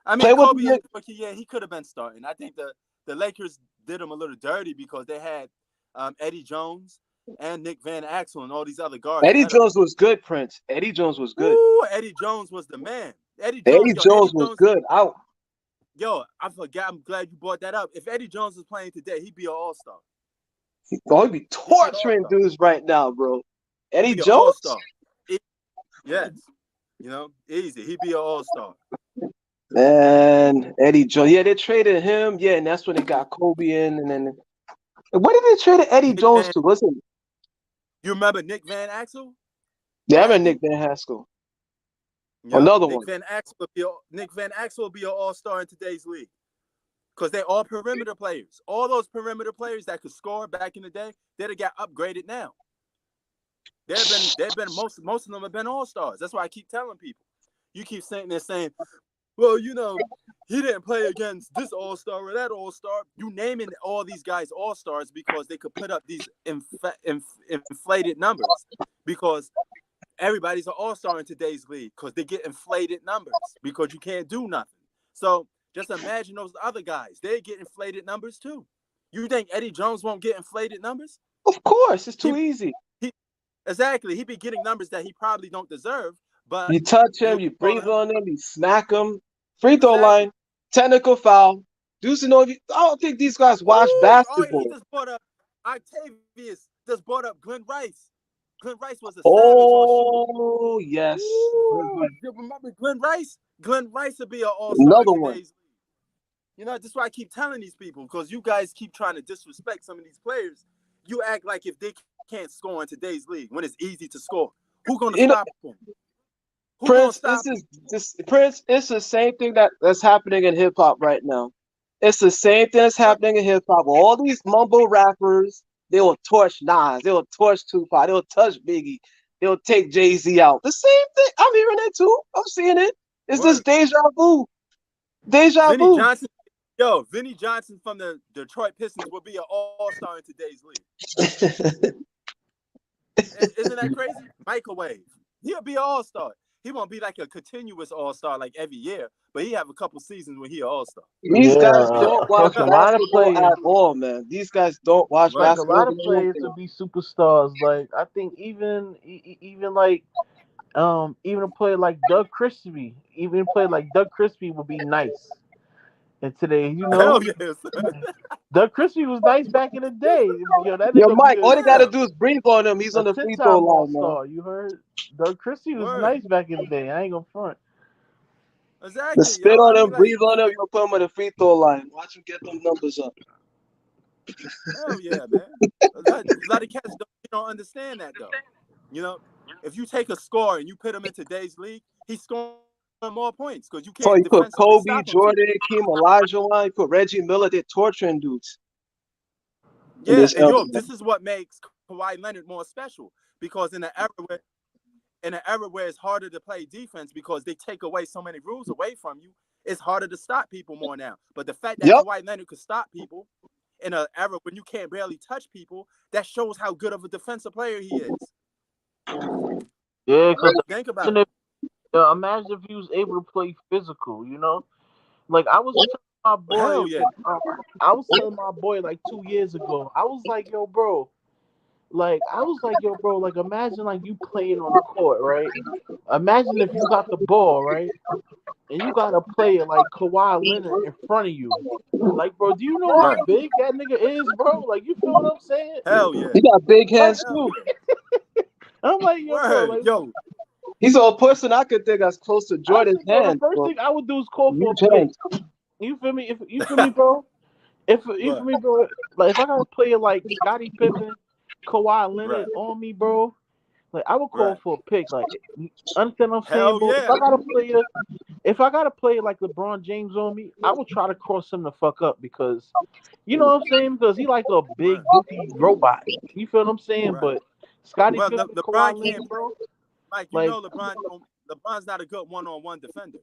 A: I mean,
C: Play with
A: Kobe in
C: the
A: his rookie year, he could have been starting. I think the Lakers did him a little dirty because they had Eddie Jones and Nick Van Axel and all these other guards
C: Eddie
A: ahead of him.
C: Jones was good, Prince. Eddie Jones was good.
A: Ooh, Eddie Jones was the man.
C: Eddie
A: Eddie
C: Jones was
A: Jones.
C: good. Out.
A: Yo, I forgot. I'm glad you brought that up. If Eddie Jones was playing today, he'd be an all-star.
C: He'd be
A: He'd be an
C: torturing
A: all-star.
C: dudes right now, bro.
A: He'd
C: Eddie
A: be an
C: Jones?
A: all-star. Yes. You know, easy. He'd be an all-star.
C: Man, Eddie Jones. Yeah, they traded him. Yeah, and that's when they got Kobe in. And then what did they trade Eddie
A: Nick
C: Jones
A: Van,
C: to? Listen,
A: you remember Nick Van Axel?
C: yeah, I remember
A: Haskell?
C: Nick Van Haskell.
A: Yep.
C: Another one.
A: Nick Van Axel will be an all-star in today's league. Because they're all perimeter players. All those perimeter players that could score back in the day, they'd have got upgraded now. They've been most of them have been all-stars. That's why I keep telling people. You keep sitting there saying, well, you know, he didn't play against this all-star or that all-star. You naming all these guys all-stars because they could put up these inflated numbers. Because everybody's an all-star in today's league because they get inflated numbers because you can't do nothing. So just imagine those other guys. They get inflated numbers too. You think Eddie Jones won't get inflated numbers?
C: Of course, it's too easy.
A: Exactly. He'd be getting numbers that he probably don't deserve, but
C: You touch him,
A: you
C: you
A: call
C: breathe
A: him.
C: on him, you smack him. Free throw
A: Exactly.
C: line, technical foul. Dudes, I don't think these guys watch
A: Ooh, oh, he
C: basketball.
A: just brought up Octavius, just brought up Glenn Rice. Glenn Rice was a savage on shooting.
C: Oh, yes.
A: Ooh, you remember Glenn Rice? Glenn Rice would be an all-star in
C: Another one.
A: today's league. You know, that's why I keep telling these people, because you guys keep trying to disrespect some of these players. You act like if they can't score in today's league when it's easy to score. Who's going to stop them? Who's going to
C: Prince,
A: stop them?
C: Prince, it's the same thing that's happening in hip hop right now. It's the same thing that's happening in hip hop. All these mumble rappers, they will torch Nas, they will torch Tupac, they will touch Biggie, they'll take Jay-Z out. The same thing. I'm hearing it too. I'm seeing it. It's
A: Word.
C: this deja vu. Deja
A: Vinny
C: vu.
A: Johnson, Vinny Johnson from the Detroit Pistons will be an all-star in today's league. Isn't that crazy? Microwave. He'll be an all-star. He won't be like a continuous all-star like every year, but he have a couple seasons when he an all-star.
C: These guys
B: Yeah,
C: don't watch
B: a lot of
C: basketball
B: players,
C: at all, man. These guys don't watch
A: Right.
B: like a
C: basketball.
B: lot of players would be superstars. Like I think even like even a player like Doug Crispy, would be nice. And today,
A: Hell yes.
B: Doug Crispy was nice back in the day. Yo, that
C: Yo,
B: nigga be
C: Mike, all they gotta
A: Yeah.
C: do is breathe on him. He's
B: a
C: on the free throw
B: 10-time All
C: line, man.
B: Star. You heard? Doug Crispy was
A: Word.
B: nice back in the day. I ain't gonna front.
C: The
A: Exactly,
C: spit
A: yo. I
C: on him,
A: mean, like,
C: breathe on him, you'll put him on the free throw line. Watch him get them numbers up.
A: hell yeah, man. A lot of cats don't understand that though. You know, if you take a score and you put him in today's league, he's scoring more points because you
C: So
A: can't
C: you put
A: defensively
C: Kobe,
A: stop him too.
C: Jordan, Keem Olajuwon, you put Reggie Miller, they're torturing dudes.
A: Yeah, and this is what makes Kawhi Leonard more special because in an era where it's harder to play defense because they take away so many rules away from you, it's harder to stop people more now. But the fact that Kawhi Leonard could stop people in an era when you can't barely touch people, that shows how good of a defensive player he is.
B: Yeah, because
A: Think about it.
B: imagine if he was able to play physical. Like I was telling my boy,
A: Hell yeah.
B: I was telling my boy like 2 years ago. I was like, yo, bro,
D: Like I was like, yo, bro, like imagine like you playing on the court, right? Imagine if you got the ball, right? And you got a player like Kawhi Leonard in front of you. Like, bro, do you know how
A: Right.
D: big that nigga is, bro? Like, you feel what I'm saying?
A: Hell yeah.
C: He got big
D: Like,
C: hands
A: Hell
C: too.
A: yeah.
D: I'm like, yo, bro,
A: Word.
D: like,
A: Yo.
C: He's the only person I could think that's close to
D: I
C: Jordan's
D: think, bro, the
C: hands,
D: first
C: bro.
D: thing I would do is call for
C: Huge
D: a pick.
C: hands.
D: You feel me? If you feel me, bro? If you feel
A: What?
D: me, bro? Like, if I got a player like Scottie Pippen, Kawhi Leonard
A: Right.
D: on me, bro, like I would call
A: Right.
D: for a pick. Like, you understand what I'm saying,
A: Hell
D: bro?
A: yeah.
D: If I got a player like LeBron James on me, I would try to cross him the fuck up because you know what I'm saying? Because he like a
A: Right.
D: big goofy robot. You feel what I'm saying?
A: Right.
D: But Scottie
A: Well,
D: Pippen,
A: LeBron
D: Kawhi
A: can't.
D: Leonard, bro,
A: Mike, you
D: like
A: know LeBron's not a good one-on-one defender.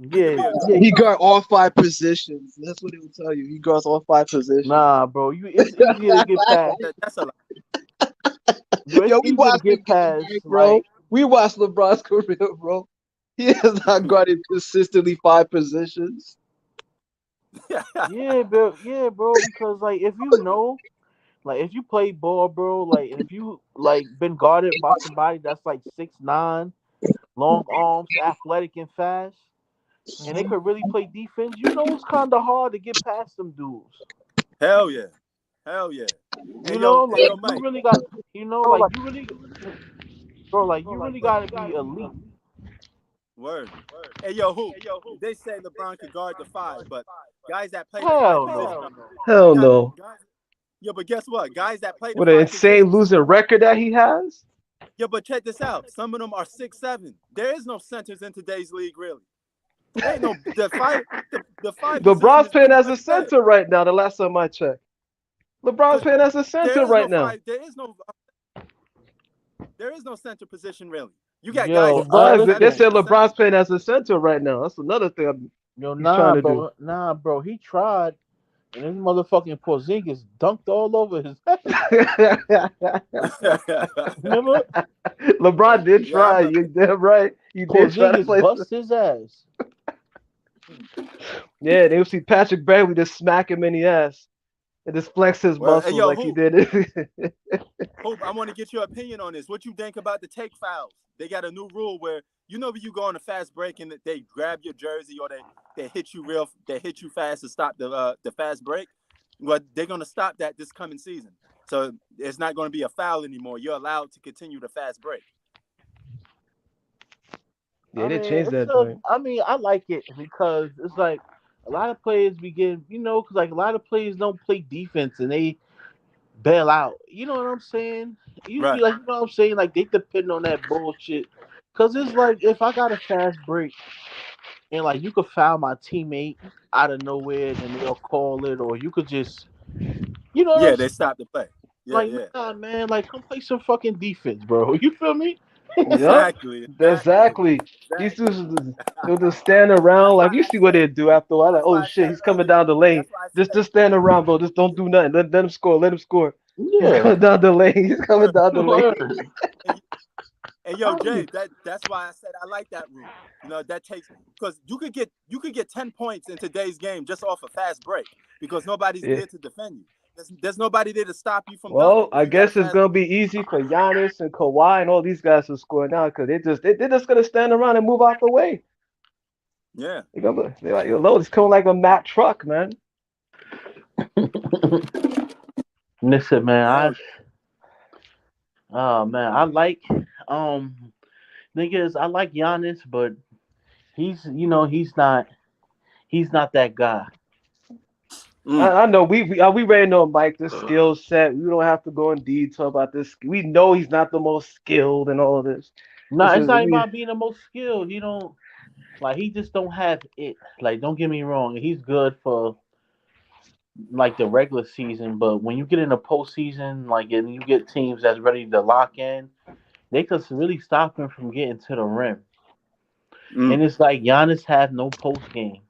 A: He could
D: yeah,
A: be a good.
C: Yeah, he guard all 5 positions. That's what he will tell you. He guards all 5 positions.
D: nah, bro, it's easier to get past.
A: That's a lot.
D: Yo, it's
C: Yo, we
D: easier to
C: watched the
D: get
C: game,
D: past.
C: bro.
D: Like
C: We watched LeBron's career, bro. He has not guarded consistently 5 positions.
D: yeah, bro, because like if you know, like if you play ball, bro, like and if you like been guarded by somebody that's like 6'9", long arms, athletic and fast, and they could really play defense, you know it's kind of hard to get past them dudes.
A: Hell yeah. Hell yeah.
D: You know,
A: Hey
D: like
A: yo,
D: you
A: Mike.
D: really got, you know, like you really, bro, like you really got to be elite.
A: Word. Hey yo, hoop. They say LeBron could guard the five, but guys that play the five
D: Hell
A: position
D: no.
A: are
C: Hell
A: guys,
C: no.
A: guys. Yeah, but guess what? Guys that play the
C: What an
A: five
C: insane
A: positions.
C: losing record that he has.
A: Yeah, but check this out. Some of them are 6'7". There is no centers in today's league, really. There ain't no the five position
C: LeBron's
A: is
C: playing
A: pretty
C: as
A: much
C: a
A: dead.
C: center right now. The last time I checked, LeBron's
A: Because
C: playing as a center
A: there is
C: right
A: no
C: now.
A: five. There is no center position really. You got guys
D: Yo,
A: that play the
C: They
A: center
D: listen,
C: said
A: position.
C: LeBron's playing as a center right now. That's another thing
D: yo,
C: he's trying to do.
D: nah, bro, he tried, and this motherfucking Porzingis dunked all over his head. Remember,
C: LeBron did
A: Yeah, I
C: try.
A: remember.
C: You damn right. He did try to
D: Porzingis
C: play.
D: bust his ass.
C: Yeah, they would see Patrick Beverly just smack him in the ass and just flex his
A: Well, hey
C: muscles
A: yo,
C: like he
A: Hoop,
C: did it.
A: Hoop, I want to get your opinion on this. What you think about the take fouls? They got a new rule where when you go on a fast break and they grab your jersey or they hit you fast to stop the fast break. Well, they're gonna stop that this coming season. So it's not going to be a foul anymore. You're allowed to continue the fast break.
C: Yeah, they changed that joint.
D: I mean, I like it because it's like a lot of players begin, because like a lot of players don't play defense and they bail out. You know what I'm saying? Usually,
A: Right.
D: like, you know what I'm saying? Like, they depend on that bullshit. Because it's like, if I got a fast break and, like, you could foul my teammate out of nowhere and they'll call it, or you could just, you know what I'm
A: Yeah,
D: saying?
A: they stopped the play. Yeah,
D: Like,
A: yeah.
D: nah, man, like, come play some fucking defense, bro. You feel me?
C: Yep,
A: Exactly.
C: exactly. These
A: Exactly.
C: dudes, they'll just stand around.
A: That's
C: Like,
A: why
C: you
A: I
C: see what
A: said.
C: they do after a while. Like,
A: That's
C: oh
A: why I
C: shit,
A: said
C: he's coming
A: earlier.
C: down the lane.
A: That's why I said.
C: Just stand around, bro. Just don't do nothing. Let him score. Let him score. He's
D: Yeah.
C: coming down the lane. He's coming down the lane.
D: Word.
A: And yo, Jay, that's why I said I like that rule. That takes because you could get 10 points in today's game just off a fast break because nobody's
C: Yeah.
A: there to defend you. There's nobody there to stop you from dunking
C: Well,
A: if
C: I
A: you got a
C: guess it's
A: fast
C: gonna
A: break.
C: be easy for Giannis and Kawhi and all these guys to score now because they're just gonna stand around and move out the way.
A: Yeah.
C: They're like, yo, Lord, it's coming like a Mack truck, man.
D: Listen, man,
A: Hell
D: I like, thing is, I like Giannis, but he's not that guy.
C: I know we already know Mike the skill set. We don't have to go in detail about this. We know he's not the most skilled and all of this.
D: No,
C: This
D: it's
C: is
D: not about being the most skilled. He just don't have it. Like, don't get me wrong, he's good for like the regular season, but when you get in the postseason, like, and you get teams that's ready to lock in, they could really stop him from getting to the rim. And it's like Giannis have no post game.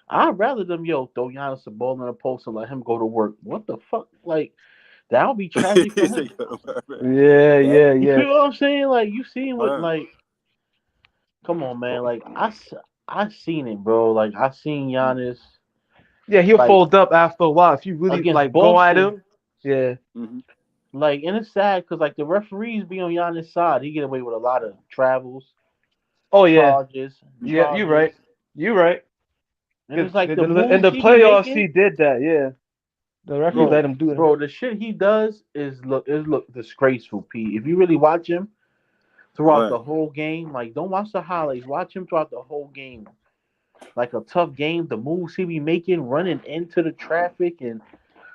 D: I'd rather them throw Giannis a ball in the post and let him go to work. What the fuck? Like, that would be tragic for him.
C: yeah,
A: That
C: yeah,
D: You
C: yeah.
D: feel what I'm saying? Like, you seen what,
A: word.
D: like, come on, man. Like, I seen it, bro. Like, I seen Giannis,
C: Yeah, he'll
D: like,
C: fold up after a while if you really
D: against
C: like go at
D: Boston.
C: him. Yeah.
A: Mhm.
D: Like, and it's sad because like the referees be on Giannis' side. He get away with a lot of travels,
C: Oh yeah,
D: charges,
C: yeah. You're
D: charges,
C: right. You're right.
D: and
C: 'Cause
D: it's like the
C: in
D: moves
C: the
D: he be
C: playoffs, he
D: making,
C: did that. Yeah, the referee
A: Mm.
C: let him do that.
D: bro. The shit he does is look disgraceful, P. If you really watch him throughout the
A: Word.
D: whole game, like don't watch the highlights, watch him throughout the whole game. Like a tough game, the moves he be making, running into the traffic and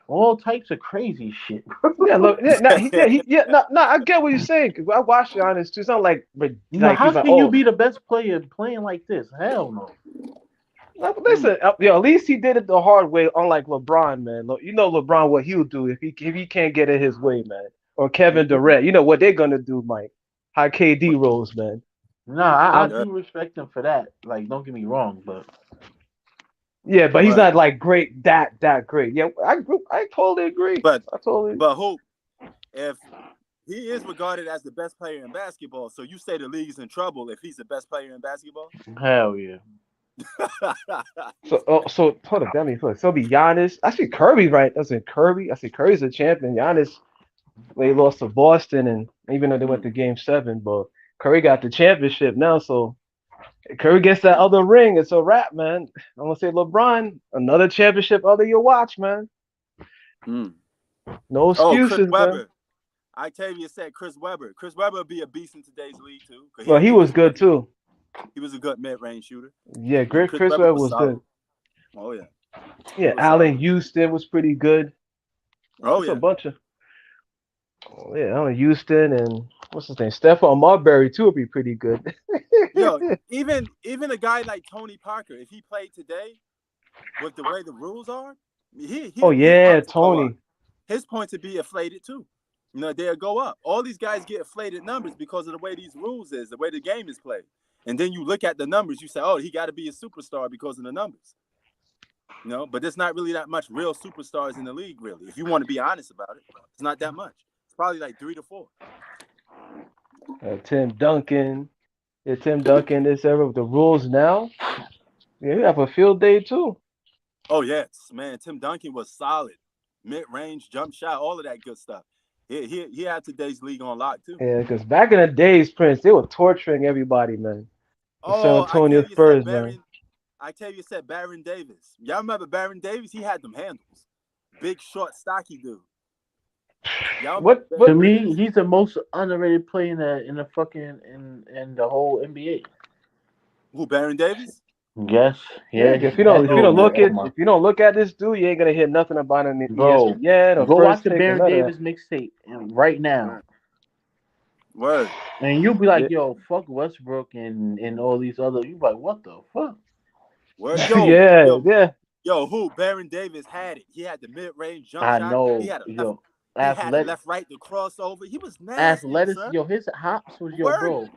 D: all types of crazy shit.
C: Yeah, look, no, no. I get what you're saying. 'Cause I watched Giannis too. It's not
D: No,
C: like
D: how
C: he's like,
D: can you
C: oh,
D: be the best player playing like this? Hell no.
C: listen, at least he did it the hard way. Unlike LeBron, man. Look, you know LeBron what he'll do if he can't get it his way, man. Or Kevin
D: Mhm.
C: Durant, you know what they're gonna do, Mike. High KD rolls, man.
D: Nah, I
C: Um,
A: Yeah.
D: do respect him for that. Like, don't get me wrong, but
C: yeah, but he's
A: Word.
C: not like great that great. Yeah, I totally agree.
A: But
C: I totally.
A: but Hoop, if he is regarded as the best player in basketball, so you say the league is in trouble if he's the best player in basketball?
D: hell yeah.
C: So hold up, that means what? So it'll be Giannis. I see Kirby, right? That's in Kirby. I see Curry's a champion. Giannis, they lost to Boston, and even though they went
A: Mm,
C: to Game 7, but Curry got the championship now. So if Curry gets that other ring, it's a wrap, man. I'm gonna say LeBron, another championship other your watch, man.
A: mm.
C: No
A: Oh, Chris
C: excuses, man.
A: Webber. Octavia said Chris Webber. Chris Webber would be a beast in today's league too, because
C: Well, he was good too.
A: he was a good mid-range shooter.
C: Yeah,
A: You know,
C: great.
A: Chris
C: Chris
A: Webber
C: Webber
A: was
C: was
A: solid.
C: good.
A: Oh yeah, he
C: Yeah,
A: was
C: Allen
A: solid.
C: Houston was pretty good.
A: Oh
C: It's a
A: yeah.
C: bunch of yeah, Allen Houston and what's his name? Stephon Marbury too would be pretty good.
A: Yo, even a guy like Tony Parker, if he played today with the way the rules are,
C: Oh
A: his
C: yeah,
A: points would go up.
C: Tony.
A: His points would be inflated too. You know, they'll go up. All these guys get inflated numbers because of the way these rules is, the way the game is played. And then you look at the numbers, you say, oh, he got to be a superstar because of the numbers. You know, but there's not really that much real superstars in the league, really. If you want to be honest about it, it's not that much. It's probably like 3 to 4.
C: Tim Duncan. Yeah, Tim Duncan this era with the rules now. Yeah, you have a field day too.
A: Oh, yes, man. Tim Duncan was solid. Mid-range, jump shot, all of that good stuff. He had today's league on lock, too.
C: Yeah, because back in the days, Prince, they were torturing everybody, man. The San
A: Oh,
C: Antonio Spurs, man.
A: Octavia said Baron Davis. Y'all remember Baron Davis? He had them handles. Big, short, stocky dude. Y'all remember
C: What
D: To
A: Baron
D: me,
A: Davis?
D: he's the most underrated player in the fucking in the whole NBA.
A: Who, Baron Davis?
D: Yes,
C: Yeah,
D: yeah,
C: if you
D: that
C: don't
A: Yo,
D: nigga. Oh my,
C: if you don't look at this dude, you ain't gonna hear nothing about him in
D: bro,
C: ESPN or
D: go watch
C: first
D: the
C: take or
D: Baron
C: none of that.
D: Davis mixtape right now,
A: word.
D: and you'll be
C: Yeah,
D: like, yo, fuck Westbrook and all these other. You be like, what the fuck?
A: Word.
C: yeah, yeah.
A: Who? Baron Davis had it. He had the mid-range jump
D: I
A: shot.
D: know, yo,
A: He had a
D: athletic,
A: left-right to crossover. He was nasty,
D: athletic.
A: son.
D: Yo, his hops was yo,
A: Word.
D: bro.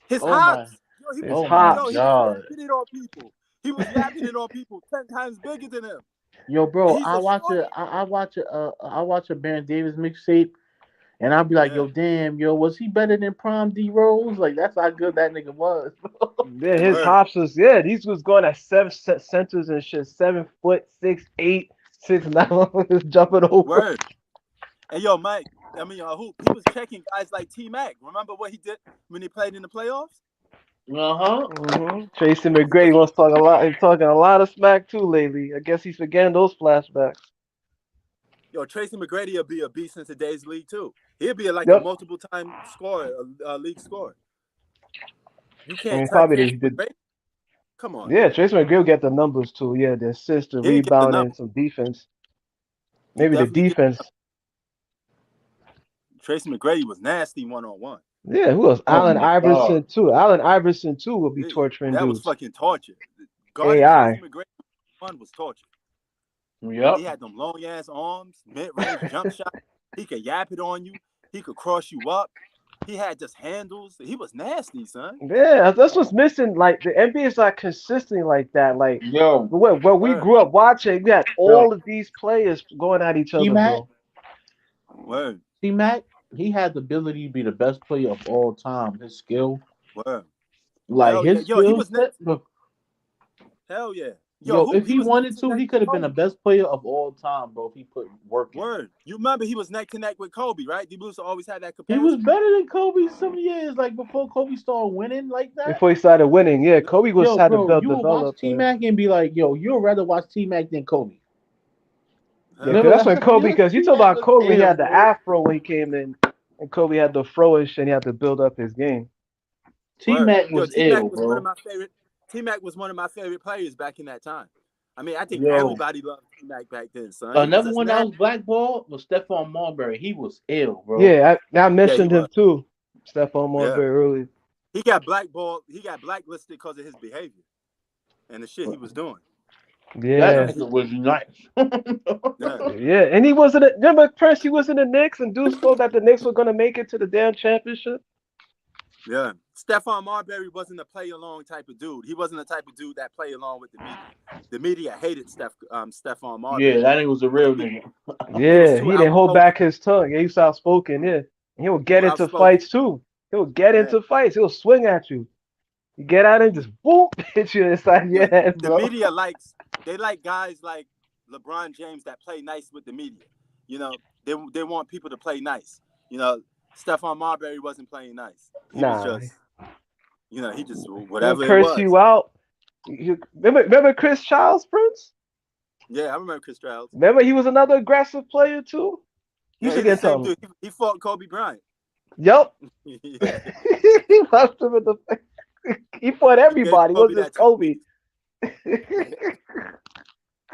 A: His
D: Oh my,
A: hops. Yo, he was
C: His
D: oh my
A: yo,
C: hops.
A: he was
D: god.
A: yapping it on people. He was yapping it on people 10 times bigger than him.
D: Yo,
A: And
D: bro,
A: he's a shorty.
D: I watch a Baron Davis mixtape, and I'll be like,
A: Yeah.
D: yo, damn, yo, was he better than Prime D Rose? Like, that's how good that nigga was.
C: Yeah, his
A: Word.
C: hops was these was going at centers and shit, 7 foot 6'8", 6'9", was jumping over.
A: Word. And yo, Mike, who he was checking guys like T-Mac. Remember what he did when he played in the playoffs?
D: Uh-huh.
C: Tracy
A: He was
C: McGrady wants to talk a lot. He's talking a lot of smack too lately. I guess he's forgetting those flashbacks.
A: Tracy McGrady will be a beast in today's league too. He'll be like a
C: Yep.
A: multiple time scorer, a league scorer. You
C: I
A: can't
C: mean,
A: touch
C: probably
A: Tracy
C: he did.
A: McGrady. Come on,
C: Yeah,
A: man.
C: Tracy McGrady will get the numbers too. Yeah, the assist, the
A: He'll get the
C: rebound,
A: number.
C: and some defense.
A: He
C: Maybe the
A: definitely get.
C: defense.
A: Tracy McGrady was nasty 1-on-1.
C: Yeah, who else?
D: Oh
C: Allen
D: my god.
C: Iverson too. Allen Iverson too will be
A: Yeah,
C: torturing
A: that was
C: dudes.
A: fucking torture. Guarding Tracy
C: AI.
A: McGrady one was torture.
D: Yep.
A: He had them long ass arms, mid range jump shot. He could yap it on you. He could cross you up. He had just handles. He was nasty, son.
C: Yeah, that's what's missing. Like the NBA is not consistent like that. Like
D: Yo,
C: where we
A: Word.
C: grew up watching, we had
D: yo,
C: all of these players going at each other,
D: T-Mac,
C: bro.
A: Word.
D: T-Mac, he had the ability to be the best player of all time.
A: Word.
D: Like
A: Hell yeah.
D: his
A: Yo, he
D: skill
A: was
D: set.
A: Hell yeah.
D: Yo, if
A: He
D: he
A: was neck
D: wanted
A: to
D: to,
A: neck
D: he
A: with
D: could have been the
A: Kobe.
D: best player of all time, bro. If he put work in.
A: Word. You remember he was neck to neck with Kobe, right? D. Blues always had that
D: He was
A: comparison.
D: better than Kobe some years, like before Kobe started winning like that.
C: Before he started winning, yeah, Kobe was
D: Yo,
C: had to
D: bro, you will watch
C: develop.
D: T Mac and be like, yo, you'd rather watch T Mac than Kobe.
C: Yeah,
A: Hell
C: because
D: Remember
C: that's
A: yeah.
C: when
D: that?
C: Kobe.
D: Yo,
C: Because you
D: T
C: talk
D: Mac
C: about
D: was
C: Kobe, he
D: ill,
C: had the
D: bro.
C: afro when he came in, and Kobe had the fro-ish, and he had to build up his game.
D: T
A: Word.
D: Mac
A: Yo,
D: was
A: T
D: ill,
A: Mac was one of
D: bro.
A: my favorite. T Mac was one of my favorite players back in that time. I mean, I think
D: Yo,
A: everybody loved T Mac back then, son. He was
D: another
A: a
D: one that
A: snap.
D: was blackballed was Stephon Marbury. He was ill, bro.
C: Yeah, I
A: Yeah, he
C: mentioned him
A: was.
C: too, Stephon
A: Yeah.
C: Marbury earlier.
A: He got blackballed. He got blacklisted because of his behavior and the shit he was doing.
D: That
C: Yeah,
D: nigga was nice.
A: Yeah.
C: yeah, and he wasn't. Remember, Prince? He was in the Knicks, and dudes thought that the Knicks were gonna make it to the damn championship.
A: Yeah. Stephon Marbury wasn't a play along type of dude. He wasn't the type of dude that play along with the media. The media hated Stephon
D: Yeah,
A: Marbury.
D: that nigga was a real nigga.
A: He was
C: Yeah,
A: too
C: he didn't hold
A: outspoken.
C: back his tongue. Yeah, he was outspoken. Yeah, and he would get
A: Too
C: into
A: outspoken.
C: fights too. He'll get
A: Yeah.
C: into fights. He'll swing at you. You get out and just whoop, hit you inside your
A: Yeah.
C: head,
A: The
C: bro.
A: media they like guys like LeBron James that play nice with the media. You know, they want people to play nice. You know, Stephon Marbury wasn't playing nice. He was
C: Nah,
A: just, he just
C: he'll
A: whatever it
C: curse
A: was.
C: you out. Remember Chris Childs, Prince?
A: Yeah, I remember Chris Stroud.
C: Remember he was another aggressive player too. He
A: Yeah,
C: used to
A: he's the
C: get
A: same
C: some.
A: dude. He fought Kobe Bryant.
C: Yup.
A: Yeah.
C: He left him in the face. He fought
A: He gave
C: everybody. It
A: Kobe
C: wasn't just
A: that tough
C: Kobe.
A: piece.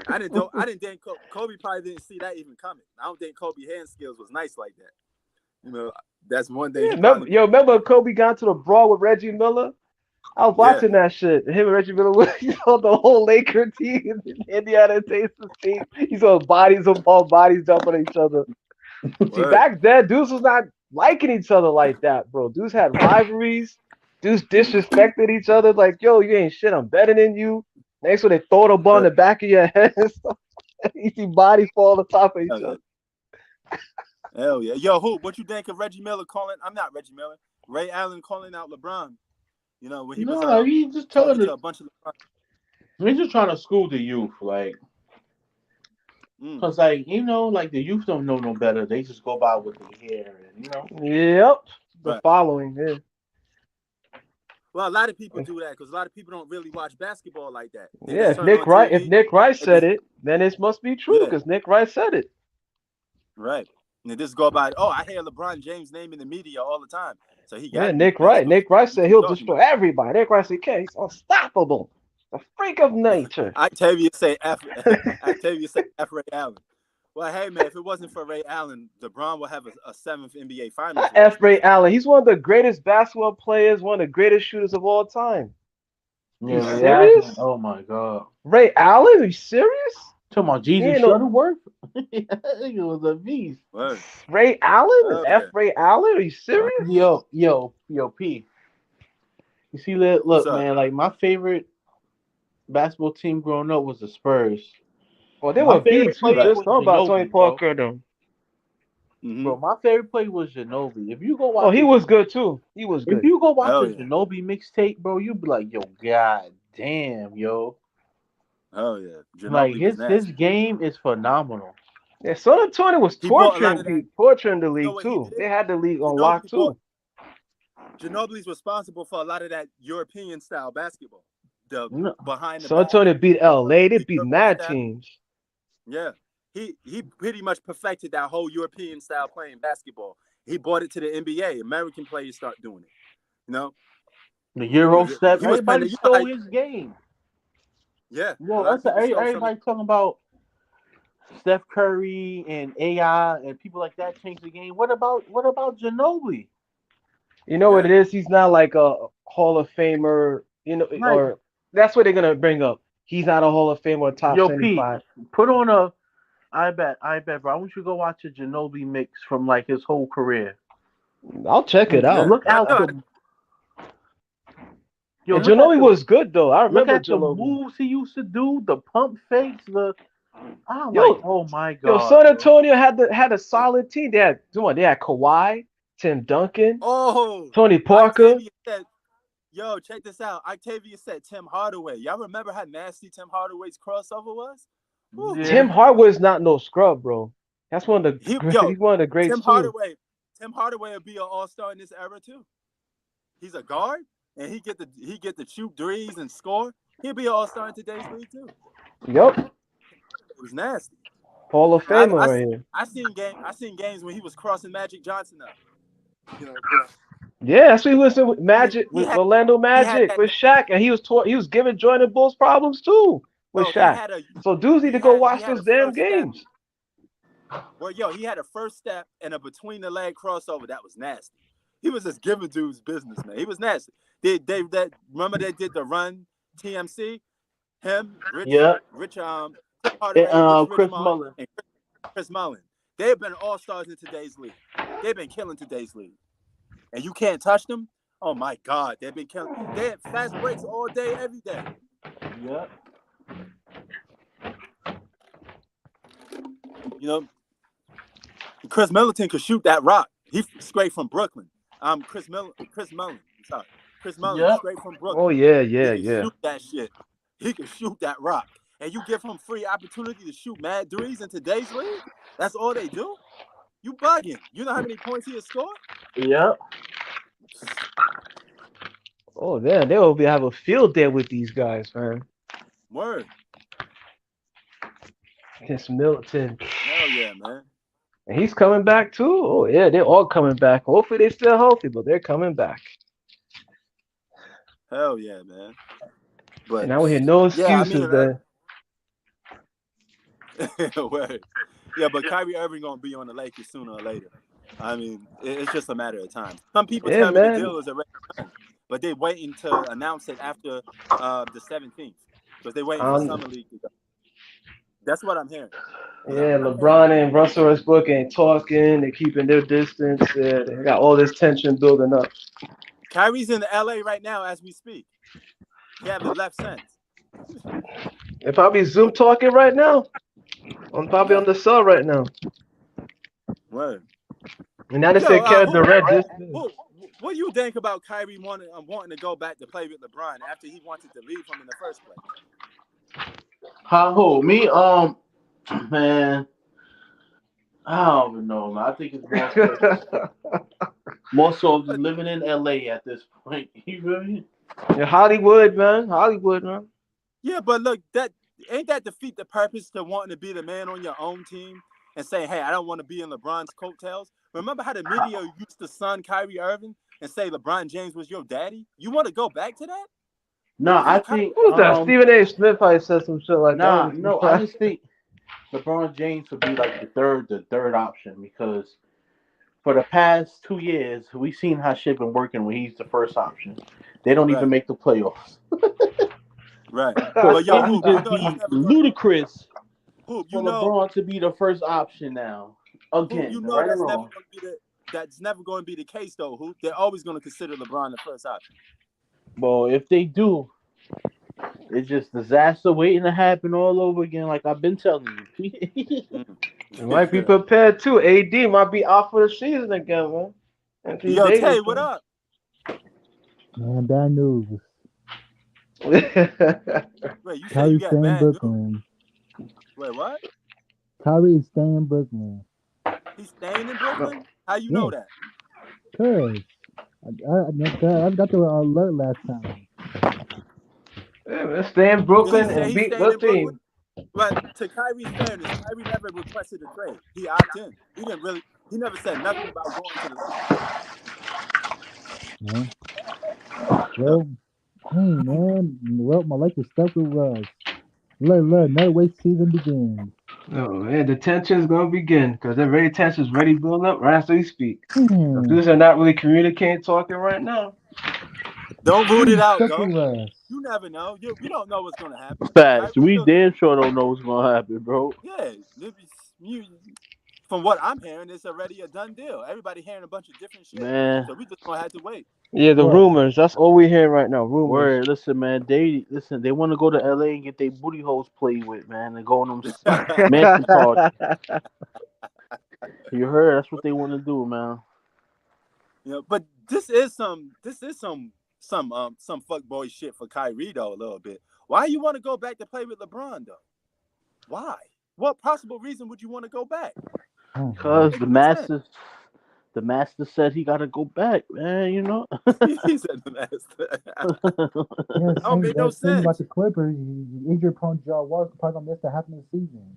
A: I didn't think Kobe probably didn't see that even coming. I don't think Kobe hand skills was nice like that. You know, that's one thing
C: Yeah,
A: he probably.
C: remember Kobe got to the brawl with Reggie Miller? I was
A: Yeah.
C: watching that shit. Him and Reggie Miller, he saw the whole Laker team, Indiana Pacers team. He saw bodies jumping at each other. See,
A: Word.
C: back then, dudes was not liking each other like that, bro. Dudes had rivalries. Dudes disrespected each other. Like, yo, you ain't shit. I'm better than you. Next one, they throw the ball in the back of your head. You see bodies fall on top of each
A: Hell yeah.
C: other.
A: Hell yeah. Yo, what you think of Reggie Miller calling? I'm not Reggie Miller. Ray Allen calling out LeBron. You know, when he was
D: No, he just
A: talking
D: telling
A: to
D: it.
A: a bunch of LeBron.
D: He's just trying to school the youth, like, cause like like the youth don't know no better. They just go by what they hear, and
C: Yep. The
A: Right.
C: following, yeah.
A: Well, a lot of people do that because a lot of people don't really watch basketball like that. They
C: Yeah,
A: just turn on
C: if
A: TV.
C: Nick Wright
A: They
C: said
A: just,
C: it, then it must be true
A: yeah,
C: because Nick Wright said it.
A: right. And they just go by. Oh, I hear LeBron James' name in the media all the time, so he got
C: Yeah,
A: to be the
C: Nick
A: next
C: Wright.
A: person
C: Nick Wright
A: we
C: said
A: keep
C: he'll
A: talking
C: destroy
A: about.
C: everybody. Nick Wright said, he's unstoppable. A freak of nature.
A: Octavia say F. Octavia say F. Ray Allen. Well, hey man, if it wasn't for Ray Allen, LeBron will have a seventh NBA Finals
C: Not
A: ring.
C: F. Ray Allen. He's one of the greatest basketball players, one of the greatest shooters of all time. Are you
D: yeah,
C: serious?
D: oh my god,
C: Ray Allen? Are you serious?
D: talking about
C: He
D: Jesus
C: ain't no
D: Shuttleworth. It was a beast.
A: Word.
C: Ray Allen?
A: Oh
C: F.
A: yeah.
C: Ray Allen? Are you serious?
D: Yo, P. You see that?
A: What's
D: Look,
A: up?
D: man. Like my favorite basketball team growing up was the Spurs.
C: Well, they
D: My
C: were
D: favorite
C: beats. We
D: player
A: Right.
C: just
D: was
C: talking about Tony
D: Ginobili, bro.
C: Parker and them.
A: Mm-hmm.
D: Bro, my favorite player was Ginobili. If you go
C: Oh,
D: watch
C: he
D: it,
C: was good too. He was
D: if
C: good.
D: you go watch
A: Oh
D: a
A: yeah.
D: Ginobili mixtape, bro, you'd be like, yo, god damn, yo.
A: Oh yeah.
D: Like
A: Ginobili was
D: his
A: nasty.
D: game is phenomenal.
C: Yeah, San Antonio was
A: He bought a lot of that.
C: torturing the
A: You know
C: league
A: what he
C: too.
A: did?
C: They had the league on lock
A: Ginobili bought.
C: too.
A: Ginobili's responsible for a lot of that European style basketball. The
D: No,
A: behind the
C: San
A: back,
C: Antonio beat LA. They
A: the
C: beat
A: Euro
C: mad
A: style.
C: teams.
A: Yeah. He pretty much perfected that whole European style playing basketball. He brought it to the NBA. American players start doing it. You know?
D: the Euro step,
A: He was playing
D: everybody
A: the, you know how,
D: stole his game.
A: yeah, a
D: Yo,
A: lot of
D: that's
A: people stole from it.
D: everybody talking about Steph Curry and AI and people like that changed the game. What about Ginobili?
C: You know what
A: Yeah.
C: it is? He's not like a Hall of Famer.
D: Like,
C: Or that's what they're gonna bring up. He's not a Hall of Famer or top
D: yo, Pete,
C: 75.
D: put on a. I bet, bro. I want you to go watch a Ginobili mix from like his whole career.
C: I'll check it out.
A: Yeah.
D: Look
A: I
D: out
A: know.
D: the. Yo,
C: And
D: look at
C: Ginobili was good though. I remember
D: the
C: Ginobili.
D: moves he used to do, the pump fakes, I'm like,
C: Yo,
D: oh my
C: yo,
D: god,
C: San
D: yo.
C: Antonio had a solid team. They had Kawhi, Tim Duncan,
A: Oh,
C: Tony Parker.
A: Octavia said Yo, check this out. Octavia said Tim Hardaway. Y'all remember how nasty Tim Hardaway's crossover was? Woo.
C: Tim
D: Yeah.
C: Hardaway's not no scrub, bro. That's one of the
A: Yo,
C: he's one of the greats
A: Tim
C: too.
A: Hardaway. Tim Hardaway will be an all-star in this era too. He's a guard, and he get to shoot threes and score. He'll be an all-star in today's league too.
C: Yep.
A: It was nasty.
C: Hall of Famer right here.
A: I seen games when he was crossing Magic Johnson up. You know,
C: Yeah, that's what he was with Magic,
A: he
C: with
A: had-
C: Orlando Magic,
A: that-
C: with Shaq, and he was giving Jordan Bulls problems too with
A: Bro,
C: Shaq. So dudes need to go watch
A: he had
C: those
A: a
C: damn
A: first step.
C: games.
A: Well, yo, he had a first step and a between the leg crossover that was nasty. He was just giving dudes business, man. He was nasty. Remember they did the run TMC? Him, Rich,
D: Yeah.
A: Rich Hardaway,
D: And,
A: Rich
D: Chris
A: Mullin,
D: Mullin.
A: and Chris Mullin. They've been all stars in today's league. They've been killing today's league, and you can't touch them. Oh my God, they've been killing. They had fast breaks all day, every day.
D: Yeah.
A: You know, Chris Middleton could shoot that rock. He's straight from Brooklyn. Chris Mullin. Sorry, Chris Mullin,
D: Yep.
A: straight from Brooklyn.
C: Oh yeah,
A: He
C: yeah,
A: can
C: yeah.
A: shoot that shit. He can shoot that rock. And you give him free opportunity to shoot mad threes in today's league? That's all they do? You bugging. You know how many points he has scored?
D: Yep.
C: Oh man, they will have a field day with these guys, man.
A: Word.
C: Against Middleton.
A: Hell yeah, man.
C: And he's coming back too. Oh yeah, they're all coming back. Hopefully they're still healthy, but they're coming back.
A: Hell yeah, man. But
C: And I will hear no
A: Yeah, I
C: excuses
A: mean,
C: there.
A: Word. Yeah, but Kyrie Irving gonna be on the Lakers sooner or later. I mean, it's just a matter of time. Some people
C: Yeah,
A: tell me
C: man.
A: the deal is already done, but they're waiting to announce it after the 17th because they're waiting for Summer League to go. That's what I'm hearing.
C: Yeah, LeBron and Russell Westbrook ain't talking. They're keeping their distance. Yeah, they got all this tension building up.
A: Kyrie's in LA right now as we speak. He haven't left since.
C: They're probably Zoom talking right now. I'm probably on the cell right now.
A: Word.
C: And now they say Kevin Durant.
A: What do you think about Kyrie wanting to go back to play with LeBron after he wanted to leave him in the first place?
D: How me? Man, I don't even know, man. I think it's more so just living in LA at this point. You feel me?
C: Yeah, Hollywood, man. Hollywood, man.
A: Yeah, but look, ain't that defeat the purpose to wanting to be the man on your own team and saying, hey, I don't want to be in LeBron's coattails? Remember how the media used to son Kyrie Irving and say LeBron James was your daddy? You want to go back to that?
D: No, I think
C: Who's that? Stephen A. Smith probably said some shit like that.
D: No, I just think LeBron James would be like the third option because for the past 2 years we've seen how shit been working when he's the first option. They don't even make the playoffs.
A: Right.
D: But
A: yo,
D: it would be ludicrous
A: for
D: LeBron to be the first option now. Again,
A: that's never going to be the case, though. Hoop, they're always going to consider LeBron the first option.
D: Well, if they do, it's just disaster waiting to happen all over again. Like I've been telling you,
C: You might be prepared too. AD might be out for the season again, man.
A: Yo, Tay, what up?
B: Man, bad news.
A: Wait, you say you
B: Kyrie
A: got
B: staying in
A: bad
B: Brooklyn.
A: news? Wait, what?
B: Kyrie is staying in Brooklyn.
A: He's staying in Brooklyn? How you know that?
B: Cause I got the alert last time.
C: Yeah, man, stay in Brooklyn and beat the team.
A: But to Kyrie's fairness, Kyrie never requested a trade. He opted in. He never said nothing about going to the league.
B: Yeah. Well, hey man, well, my life is stuck with Russ. Let another wait season begins.
C: Oh yeah, the tension's gonna begin because the tension's ready to build up right after we speak. These are not really communicating, talking right now.
A: Don't root it out,
B: Stuck
A: though.
B: with Russ.
A: You never know. We don't know what's gonna happen.
D: Facts. We damn sure don't know what's gonna happen, bro.
A: Yeah, from what I'm hearing, it's already a done deal. Everybody hearing a bunch of different shit,
D: Man.
A: so we just gonna have to wait.
C: Yeah, the rumors. That's all we hear right now. Rumors.
D: Word, listen, man. They want to go to LA and get their booty holes played with, man. And go on them mansion parties. You heard? That's what they want to do, man.
A: You know, but this is some some fuckboy shit for Kyrie though a little bit. Why you want to go back to play with LeBron though? Why? What possible reason would you want to go back?
D: Because the master said he got to go back, man. You know.
A: He said the master.
B: Yeah,
A: Don't make no
B: same about
A: sense.
B: the Clippers. Injury prone Joe Wall probably gonna miss the half of the season.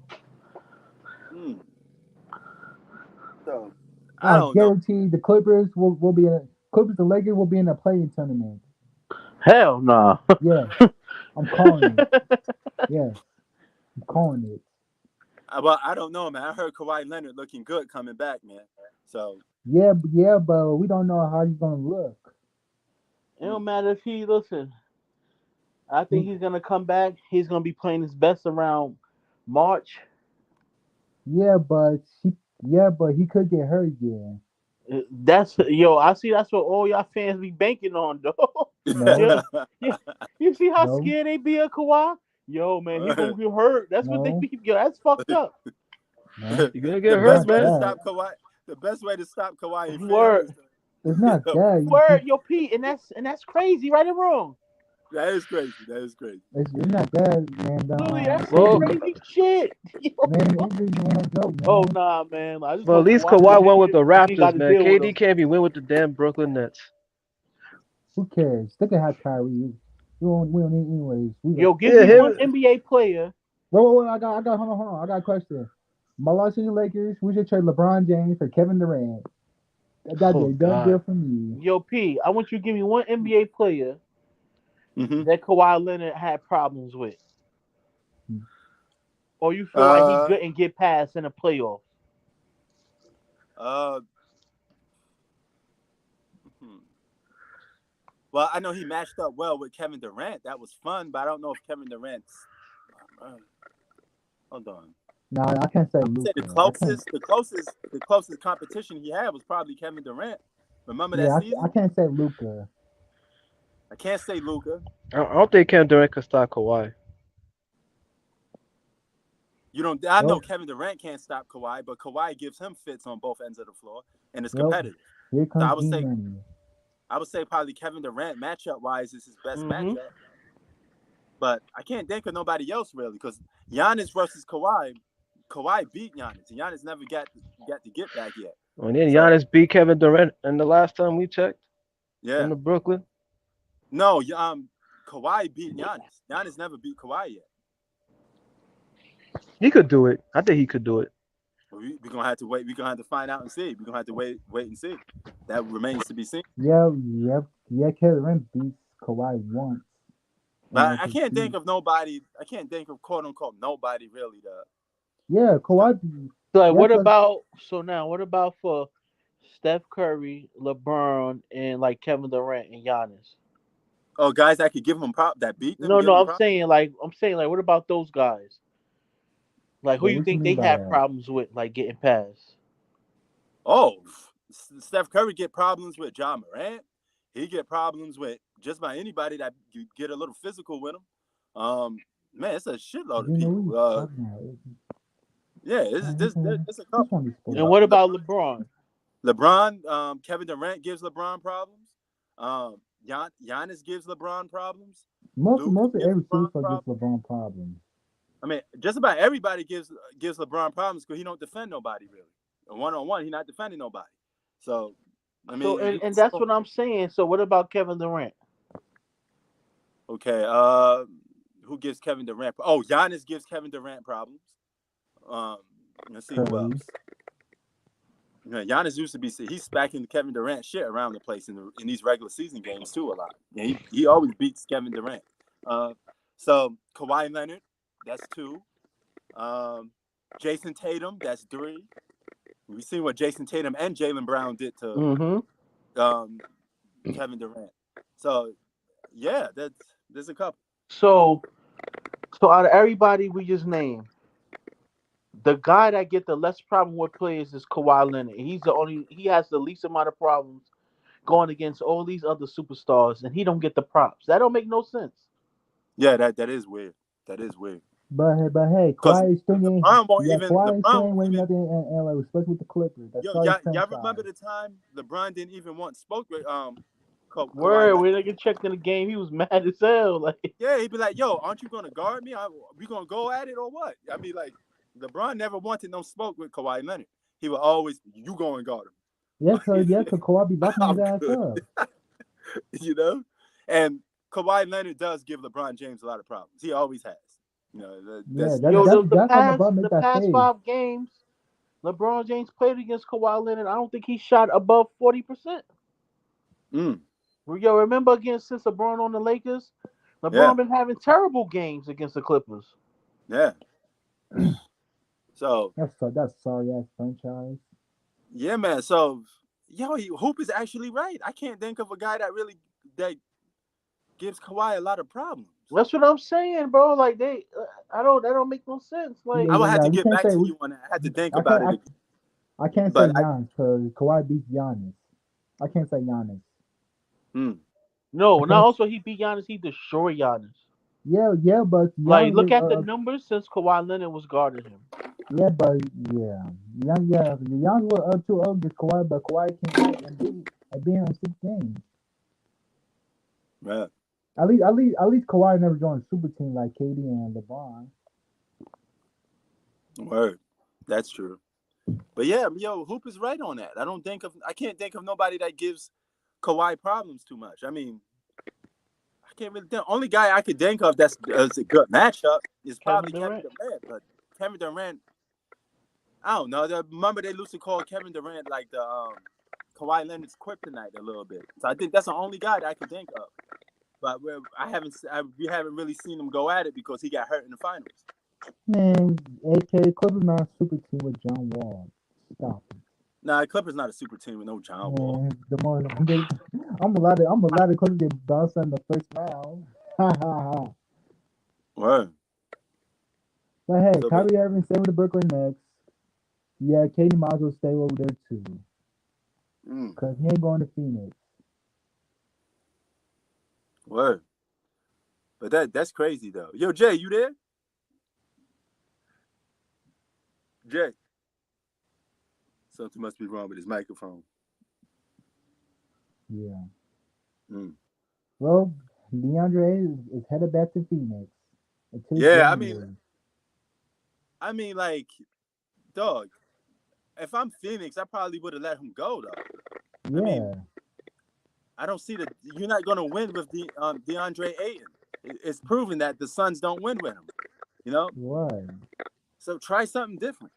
A: So I don't know.
B: guarantee the Clippers will be in Clippers. The Lakers will be in a play-in tournament.
D: Hell no.
B: Yeah, I'm calling it. Yeah, I'm calling it.
A: Well, I don't know, man. I heard Kawhi Leonard looking good coming back, man. So
B: yeah, but we don't know how he's gonna look.
D: It don't matter if he listen. I think he's gonna come back. He's gonna be playing his best around March.
B: Yeah, but he could get hurt again.
D: That's I see. That's what all y'all fans be banking on, though.
B: No,
D: You see how
B: no,
D: scared they be of Kawhi? Yo, man, he gonna get hurt. That's what they
B: no,
D: be. Yo, that's fucked up.
B: no.
C: You're gonna get
A: the
C: hurt,
A: best way to
C: man.
A: stop Kawhi. The best way to stop Kawhi and
D: Word.
B: It's not that.
D: Word, yo, Pete, and that's crazy, right or wrong?
A: That is crazy. That is crazy.
B: It's not that, man.
D: Literally, that's
C: Well,
D: crazy shit.
B: Man, injuries ain't no joke, man.
D: Oh nah, man. I just
C: Well,
D: know
C: at least
D: Kawhi
C: Kawhi went with the
D: he ain't
C: Raptors,
D: gotta
C: man.
D: deal with
C: KD
D: him.
C: can't be win with the damn Brooklyn Nets.
B: Who cares? They can have Kyrie. We don't need anyways.
D: Yo, give me one NBA player.
B: Wait, I got, hold on. I got a question. My Los Angeles Lakers, we should trade LeBron James for Kevin Durant. That'd be a done deal for me.
D: Yo, P, I want you to give me one NBA player that Kawhi Leonard had problems with. Or you feel like he couldn't get past in a playoff?
A: Well, I know he matched up well with Kevin Durant. That was fun, but I don't know if Kevin Durant's. Hold on.
B: No, I can't say Luka.
A: The closest competition he had was probably Kevin Durant. Remember that season?
B: I can't say Luka.
A: I can't say Luka.
C: I don't think Kevin Durant can stop Kawhi.
A: I know Kevin Durant can't stop Kawhi, but Kawhi gives him fits on both ends of the floor, and it's competitive.
B: Here comes
A: I would say probably Kevin Durant matchup wise is his best matchup. But I can't think of nobody else really because Giannis versus Kawhi beat Giannis. And Giannis never got to get back yet.
C: And then Giannis beat Kevin Durant and the last time we checked.
A: Yeah.
C: In the Brooklyn.
A: No, Kawhi beat Giannis. Giannis never beat Kawhi yet.
C: He could do it. I think he could do it.
A: We're gonna have to wait. We're gonna have to find out and see. We're gonna have to wait and see. That remains to be seen.
B: Yeah. Kevin Durant beats Kawhi once.
A: But I can't think of nobody. I can't think of quote unquote nobody really.
B: Yeah, Kawhi.
D: So what about for Steph Curry, LeBron, and like Kevin Durant and Giannis?
A: Oh, guys that could give them that beat them.
D: No, I'm saying what about those guys? Like, who you think they have problems with, like, getting past?
A: Oh, Steph Curry get problems with Ja Morant. He get problems with just about anybody that you get a little physical with him. Man, it's a shitload of people. Yeah, it's a couple.
D: And what about LeBron?
A: LeBron, Kevin Durant gives LeBron problems. Giannis gives LeBron problems.
B: Most of every superstar gives LeBron problems.
A: I mean, just about everybody gives LeBron problems because he don't defend nobody really. One-on-one, he's not defending nobody. So, I mean,
D: and that's what I'm saying. So, what about Kevin Durant?
A: Okay, who gives Kevin Durant? Oh, Giannis gives Kevin Durant problems. Let's see who else. Giannis used to be he's smacking Kevin Durant shit around the place in these regular season games too a lot. Yeah, he always beats Kevin Durant. So Kawhi Leonard. That's 2. Jason Tatum, that's 3. We've seen what Jason Tatum and Jaylen Brown did to Kevin Durant. So, yeah, there's a couple.
D: So out of everybody we just named, the guy that get the less problem with players is Kawhi Leonard. He has the least amount of problems going against all these other superstars, and he don't get the props. That don't make no sense.
A: Yeah, that is weird. That is weird.
B: But hey, Kawhi still ain't. LeBron win nothing in LA, especially with the Clippers.
A: Y'all remember the time LeBron didn't even want smoke with Kawhi
D: Word,
A: Leonard.
D: when they get checked in the game, he was mad as hell. Like,
A: Yeah, he'd be like, "Yo, aren't you gonna guard me? We gonna go at it or what?" I mean, like LeBron never wanted no smoke with Kawhi Leonard. He would always, "You go and guard him."
E: Yeah, cause Kawhi be locking his
A: I'm
E: ass
A: good.
E: up.
A: You know, and Kawhi Leonard does give LeBron James a lot of problems. He always has. You know,
E: Yeah,
D: yo,
E: that's how LeBron make
D: the
E: that
D: past
E: fade.
D: 5 games, LeBron James played against Kawhi Leonard. I don't think he shot above 40%.
A: Mm,
D: Yo, remember against since LeBron on the Lakers,
A: yeah,
D: LeBron been having terrible games against the Clippers.
A: yeah. So
E: That's sorry ass franchise.
A: yeah, man. So Hoop is actually right. I can't think of a guy that gives Kawhi a lot of problems.
D: That's what I'm saying, bro. Like that don't make no sense. Like,
A: I would have to
E: We
A: get
E: can't
A: back
E: say
A: to you on that. I had to think
E: I
A: about
E: can't
A: it again.
E: I can't say
A: But
E: Giannis because Kawhi beats Giannis. I can't say Giannis.
D: no,
E: I
D: not
E: can't.
D: also he beat Giannis, he destroyed Giannis.
E: Yeah, but
D: Like,
E: Giannis
D: look
E: is
D: at the numbers since Kawhi Leonard was guarding him.
E: yeah, but Giannis was up 2-0 against Kawhi, but Kawhi came back and beat him in 6 games.
A: right.
E: At least Kawhi never joined a super team like KD and LeBron.
A: Word. That's true. But yeah, Hoop is right on that. I can't think of nobody that gives Kawhi problems too much. I mean, I can't really think. Only guy I could think of that's a good matchup is probably Kevin Durant. But Kevin Durant, I don't know. Remember they loosely called Kevin Durant like the Kawhi Leonard's kryptonite a little bit. So I think that's the only guy that I could think of. But we haven't really seen him go at it because he got hurt in the finals.
E: Man, AK Clippers not a super team with John Wall. Stop it.
A: Nah, Clippers not a super team with no John Wall.
E: Man, I'm a lot of Clippers get bounced in the first round. Ha ha ha.
A: Word.
E: But hey,
A: So,
E: Kyrie Irving stay with the Brooklyn Nets. Yeah, Katie might as well stay over there too. Cause he ain't going to Phoenix.
A: Word. But that's crazy though. Yo, Jay, you there? Jay. Something must be wrong with his microphone.
E: Yeah.
A: Mm.
E: Well, Deandre is headed back to Phoenix.
A: Yeah,
E: January.
A: I mean, like, dog. If I'm Phoenix, I probably would have let him go though.
E: Yeah.
A: I mean, I don't see you're not gonna win with Deandre Ayton. It's proven that the Suns don't win with him. You know.
E: Right.
A: So try something different.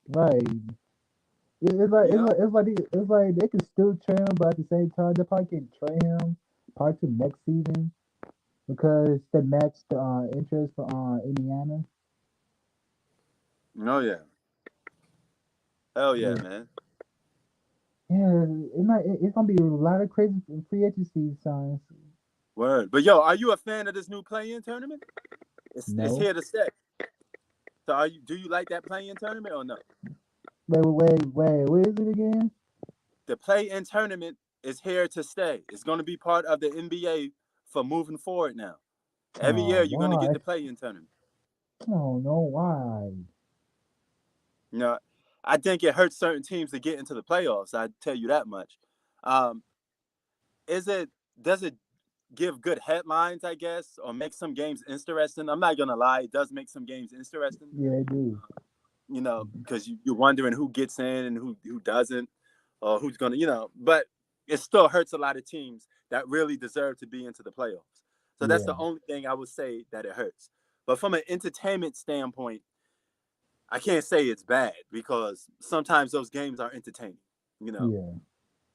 E: Right. It's like they can still trade him, but at the same time they probably can trade him probably to next season because they match the interest for Indiana.
A: Oh yeah. Hell yeah, man.
E: Yeah, it's gonna be a lot of crazy free agency signs.
A: Word. But yo, are you a fan of this new play-in tournament? It's here to stay. So do you like that play-in tournament or no?
E: Wait, what is it again?
A: The play-in tournament is here to stay. It's going to be part of the NBA for moving forward now. Every year you're going to get the play-in tournament.
E: I don't know why.
A: You know, I think it hurts certain teams to get into the playoffs. I tell you that much. Does it give good headlines, I guess, or make some games interesting? I'm not gonna lie, it does make some games interesting.
E: Yeah, it do.
A: You know, because you're wondering who gets in and who doesn't, or who's gonna, but it still hurts a lot of teams that really deserve to be into the playoffs. So that's the only thing I would say that it hurts. But from an entertainment standpoint, I can't say it's bad because sometimes those games are entertaining.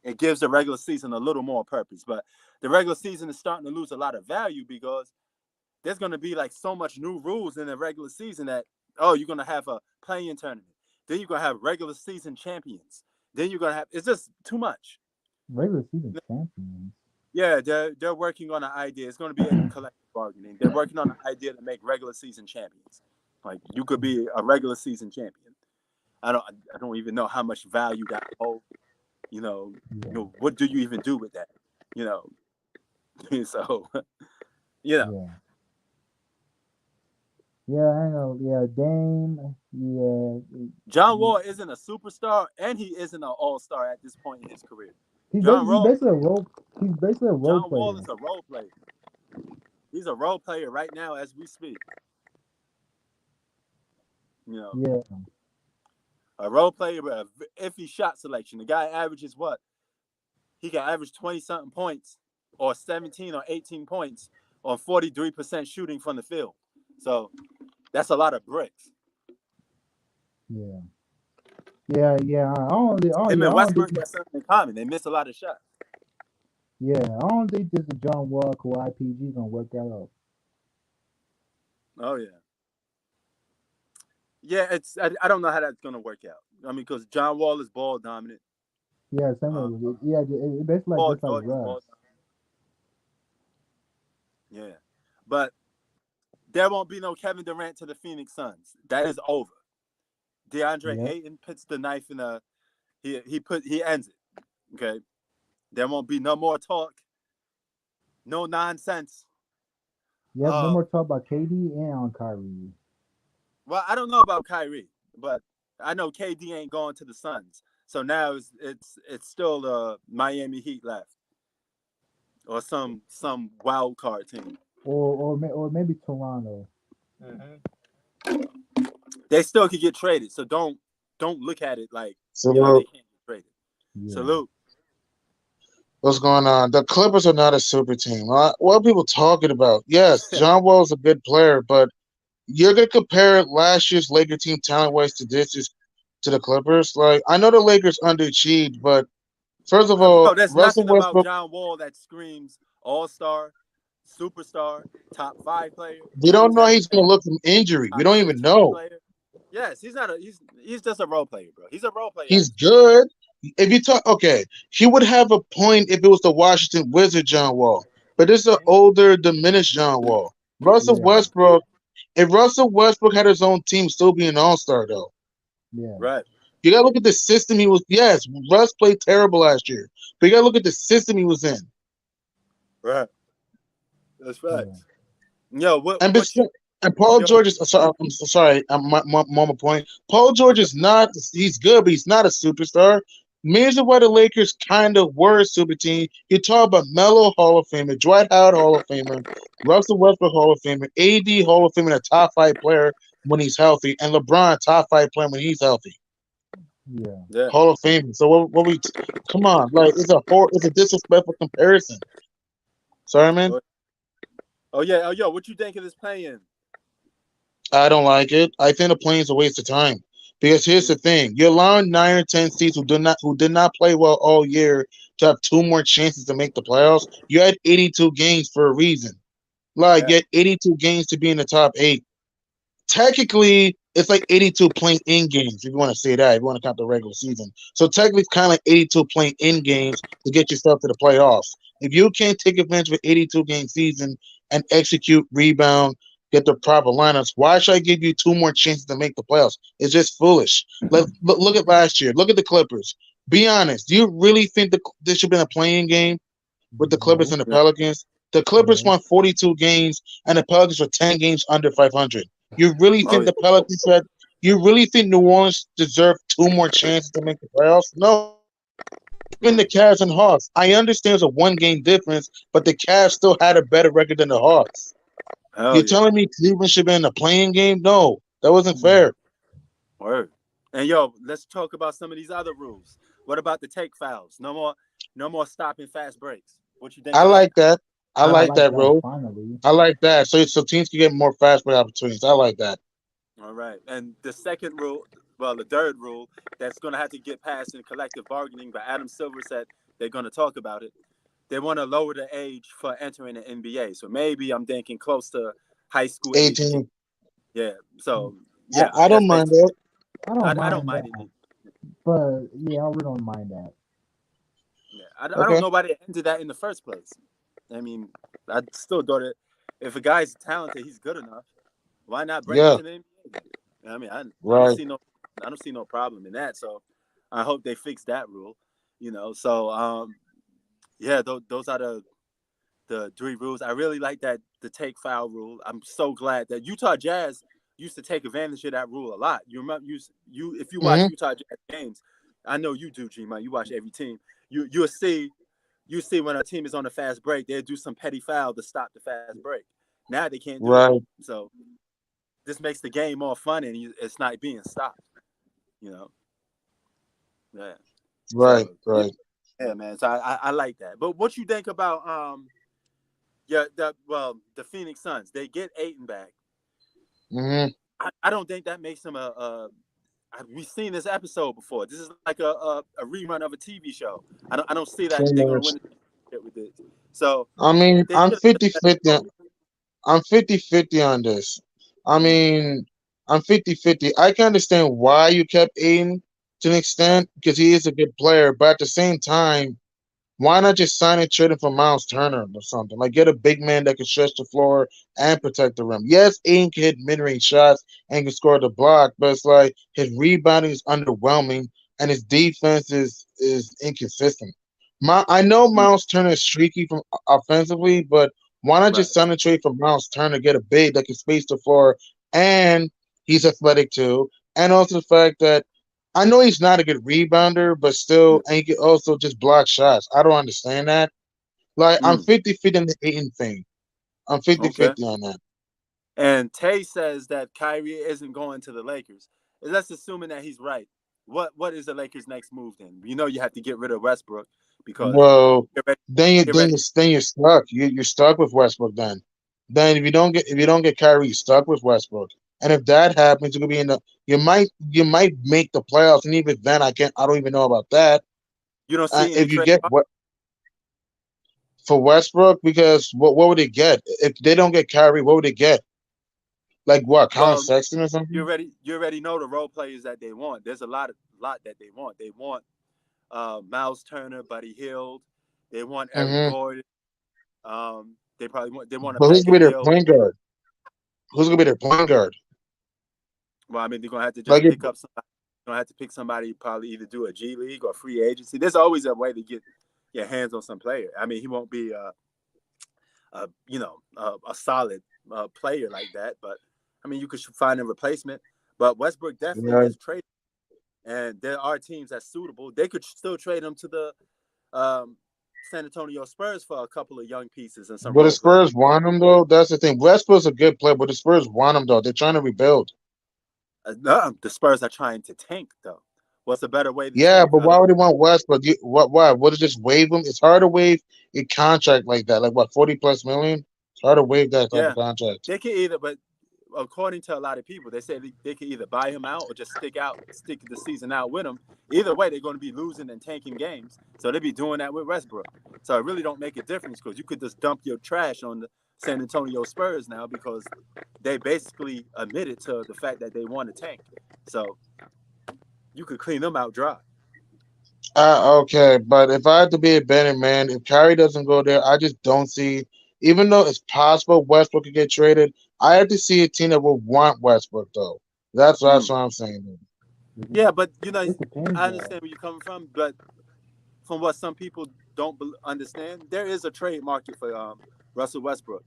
A: It gives the regular season a little more purpose, but the regular season is starting to lose a lot of value because there's going to be like so much new rules in the regular season that, you're going to have a play-in tournament. Then you're going to have regular season champions. Then you're going to have, it's just too much.
E: Regular season champions?
A: Yeah, they're working on an idea. It's going to be a collective bargaining. They're working on an idea to make regular season champions. Like you could be a regular season champion. I don't even know how much value that holds. What do you even do with that? So,
E: Yeah, I know. Yeah, Dame. Yeah.
A: John Wall isn't a superstar, and he isn't an all-star at this point in his career. John
E: he's
A: Wall.
E: basically a role. He's basically a role
A: John
E: player.
A: Wall is a role player. He's a role player right now as we speak. You know,
E: Yeah,
A: a role player with a iffy shot selection. The guy averages what? He can average 20 something points or 17 or 18 points on 43% shooting from the field. So that's a lot of bricks.
E: yeah, yeah.
A: Him
E: I
A: and
E: don't think,
A: Westbrook got something in common. They miss a lot of shots.
E: yeah, I don't think this John Wall Kawhi PG gonna work out.
A: Oh yeah. Yeah, I don't know how that's gonna work out. I mean, because John Wall is ball dominant.
E: Yeah, same
A: Uh,
E: way. Yeah, it basically
A: Paul
E: just like
A: George is
E: Russ.
A: ball dominant. Yeah. But there won't be no Kevin Durant to the Phoenix Suns. That is over. Deandre
E: Yep.
A: Ayton puts the knife in a he ends it. Okay. There won't be no more talk. No nonsense.
E: Yep. No more talk about KD and on Kyrie.
A: Well, I don't know about Kyrie, but I know KD ain't going to the Suns. So now it's still Miami Heat left. Or some wild card team.
E: Or maybe Toronto.
A: They still could get traded. So don't look at it like they
F: Salute.
A: can't get traded.
E: Yeah.
A: Salute.
F: What's going on? The Clippers are not a super team. What are people talking about? Yes, John Wall is a good player, but you're gonna compare last year's Laker team talent-wise to the Clippers. Like, I know the Lakers underachieved, but first of all,
A: Bro, there's
F: Russell
A: nothing about
F: Westbrook.
A: John Wall that screams all-star, superstar, top 5 player,
F: We don't
A: finals
F: know how he's gonna
A: MVP,
F: look from injury. We
A: top
F: don't
A: 10
F: even
A: team
F: know.
A: player. Yes, he's just a role player, bro. He's a role player.
F: He's good. If you talk, okay, he would have a point if it was the Washington Wizard John Wall, but this is an older, diminished John Wall. Russell
E: Yeah.
F: Westbrook. If Russell Westbrook had his own team, still be an all-star though.
E: Yeah.
A: Right.
F: You gotta look at the system he was. Yes, Russ played terrible last year, but you gotta look at the system he was in.
A: Right. That's right.
E: Yeah.
A: Yo,
F: And
A: what you
F: Paul
A: yo,
F: George is. Sorry, I'm so sorry. My point. Paul George is not. He's good, but he's not a superstar. Major why the Lakers kind of were a super team. You talk about Melo Hall of Famer, Dwight Howard Hall of Famer, Russell Westbrook Hall of Famer, AD Hall of Famer, and a top 5 player when he's healthy, and LeBron top 5 player when he's healthy.
E: Yeah.
A: yeah.
F: Hall of Fame. So what we come on, like it's a disrespectful comparison. Sorry, man.
A: Oh yeah. Oh yo, what you think of this play-in?
F: I don't like it. I think the playing's a waste of time. Because here's the thing: you're allowing 9 or 10 seeds who did not play well all year to have 2 more chances to make the playoffs. You had 82 games for a reason. Like
A: Yeah.
F: you had 82 games to be in the top 8. Technically, it's like 82 playing in games, if you want to say that, if you want to count the regular season. So technically, it's kind of like 82 playing in games to get yourself to the playoffs. If you can't take advantage of an 82 game season and execute, rebound, get the proper lineups, why should I give you 2 more chances to make the playoffs? It's just foolish. Look at last year. Look at the Clippers. Be honest. Do you really think this should have been a playing game with the Clippers
E: No.
F: and the Pelicans? The Clippers
E: No.
F: won 42 games, and the Pelicans were 10 games under 500. You really
A: Oh
F: think
A: yeah.
F: the Pelicans had? You really think New Orleans deserved 2 more chances to make the playoffs? No. Even the Cavs and Hawks. I understand it's a 1 game difference, but the Cavs still had a better record than the Hawks.
A: Hell
F: You're
A: yeah.
F: telling me Cleveland should be in a playing game? No, that wasn't fair.
A: Word. And yo, let's talk about some of these other rules. What about the take fouls? No more stopping fast breaks. What you think
F: I
A: of that?
F: like that. I
E: Yeah, I
F: like
E: like
F: that
E: that.
F: rule.
E: Finally.
F: I like that. So teams can get more fast break opportunities. I like that.
A: All right. And the second rule, well, the third rule that's going to have to get passed in collective bargaining, but Adam Silver said they're going to talk about it. They want to lower the age for entering the NBA. So maybe I'm thinking close to high school age.
F: 18.
A: Yeah. So,
F: I,
A: yeah,
F: I
A: that's
F: don't mind
A: basically
F: that.
E: I don't
A: I don't
E: mind
A: mind
E: that,
A: it.
E: but yeah, I really don't mind that.
A: Yeah. I don't
F: Okay.
A: know why they entered that in the first place. I mean, I still thought it. If a guy's talented, he's good enough. Why not bring him
F: Yeah.
A: to the NBA?
F: Right.
A: I don't see no problem in that. So I hope they fix that rule. So yeah, those are the 3 rules. I really like that the take foul rule. I'm so glad that Utah Jazz used to take advantage of that rule a lot. You remember you if you watch
F: Hmm.
A: Utah Jazz games, I know you do, G man. You watch every team. You see when a team is on a fast break, they'll do some petty foul to stop the fast break. Now they can't do that.
F: Right,
A: So this makes the game more fun, and it's not being stopped. You know, yeah.
F: right,
A: So yeah,
F: right.
A: yeah, man. So I like that. But what you think about yeah, the Phoenix Suns? They get Ayton back.
F: Hmm.
A: I don't think that makes them we've seen this episode before. This is like a rerun of a TV show. I don't see that
F: Pretty
A: they're gonna
F: much.
A: win it with this. So
F: I mean,
A: they should have done that
F: 50-50.
A: early.
F: I'm 50-50 on this. I
A: Mm,
F: mean, I'm 50-50. I can understand why you kept Aiden to an
A: right.
F: extent because he is a good player, but at the same time, why not just sign and trade him for Miles Turner or something? Like get a big man that can stretch the floor and protect the rim. Yes, Aiden can hit mid-range shots and can score the block, but it's like his rebounding is underwhelming and his defense is inconsistent. I know
A: Mm,
F: Miles Turner is streaky from offensively, but why not just
A: right.
F: sign and trade for Miles Turner, get a big that can space the floor, and he's athletic too, and also the fact that I know he's not a good rebounder, but
A: Mm,
F: still, and he can also just block shots. I don't understand that. Like, I'm
A: mm,
F: 50-50 on the Aiden thing. I'm
A: okay.
F: 50-50 on that.
A: And Tay says that Kyrie isn't going to the Lakers. And let's assuming that he's right. What is the Lakers' next move then? You know you have to get rid of Westbrook because
F: Well,
A: get ready,
F: then you
A: get
F: then
A: ready.
F: you then you're stuck. You're stuck with Westbrook then. Then if you don't get Kyrie, you're stuck with Westbrook. And if that happens, you're gonna be in the you might make the playoffs, and even then I don't even know about that.
A: You don't see any
F: If you
A: trade.
F: get what for Westbrook, because what would they get if they don't get Kyrie? What would they get? Like what? Colin
A: Well,
F: Sexton or
A: you
F: something?
A: already you already know the role players that they want. There's a lot that they want. They want Miles Turner, Buddy Hield. They want Eric
F: Hmm.
A: Gordon. They want a
F: But who's gonna
A: package
F: be their
A: deal.
F: point guard? Who's gonna be their point guard?
A: Well, I mean, they're gonna have to
F: Like
A: just pick up somebody. They're gonna have to pick somebody. Probably either do a G League or free agency. There's always a way to get your hands on some player. I mean, he won't be a solid player like that, but I mean, you could find a replacement. But Westbrook definitely
F: right.
A: gets traded, and there are teams that's suitable. They could still trade him to the um, San Antonio Spurs for a couple of young pieces and some
F: But the
A: role players.
F: Spurs want him though. That's the thing. Westbrook's a good player, but the Spurs want him though. They're trying to rebuild.
A: No, the Spurs are trying to tank though. What's a better way to
F: Yeah,
A: tank?
F: but why would they want Westbrook? What? Why? Would it just waive him? It's hard to waive a contract like that. Like what? 40+ million. It's hard to waive that type of
A: Yeah,
F: contract.
A: they can either, but according to a lot of people, they say they can either buy him out or just stick the season out with him. Either way, they're going to be losing and tanking games, so they be doing that with Westbrook. So it really don't make a difference because you could just dump your trash on the San Antonio Spurs now because they basically admitted to the fact that they want to tank. So you could clean them out dry.
F: Okay, but if I had to be a betting man, if Kyrie doesn't go there, I just don't see. Even though it's possible Westbrook could get traded, I have to see a team that will want Westbrook though. That's
A: Mm.
F: what I'm saying.
A: Yeah, but
E: It depends
A: I
E: though.
A: understand where you're coming from, but from what some people don't understand, there is a trade market for Russell Westbrook.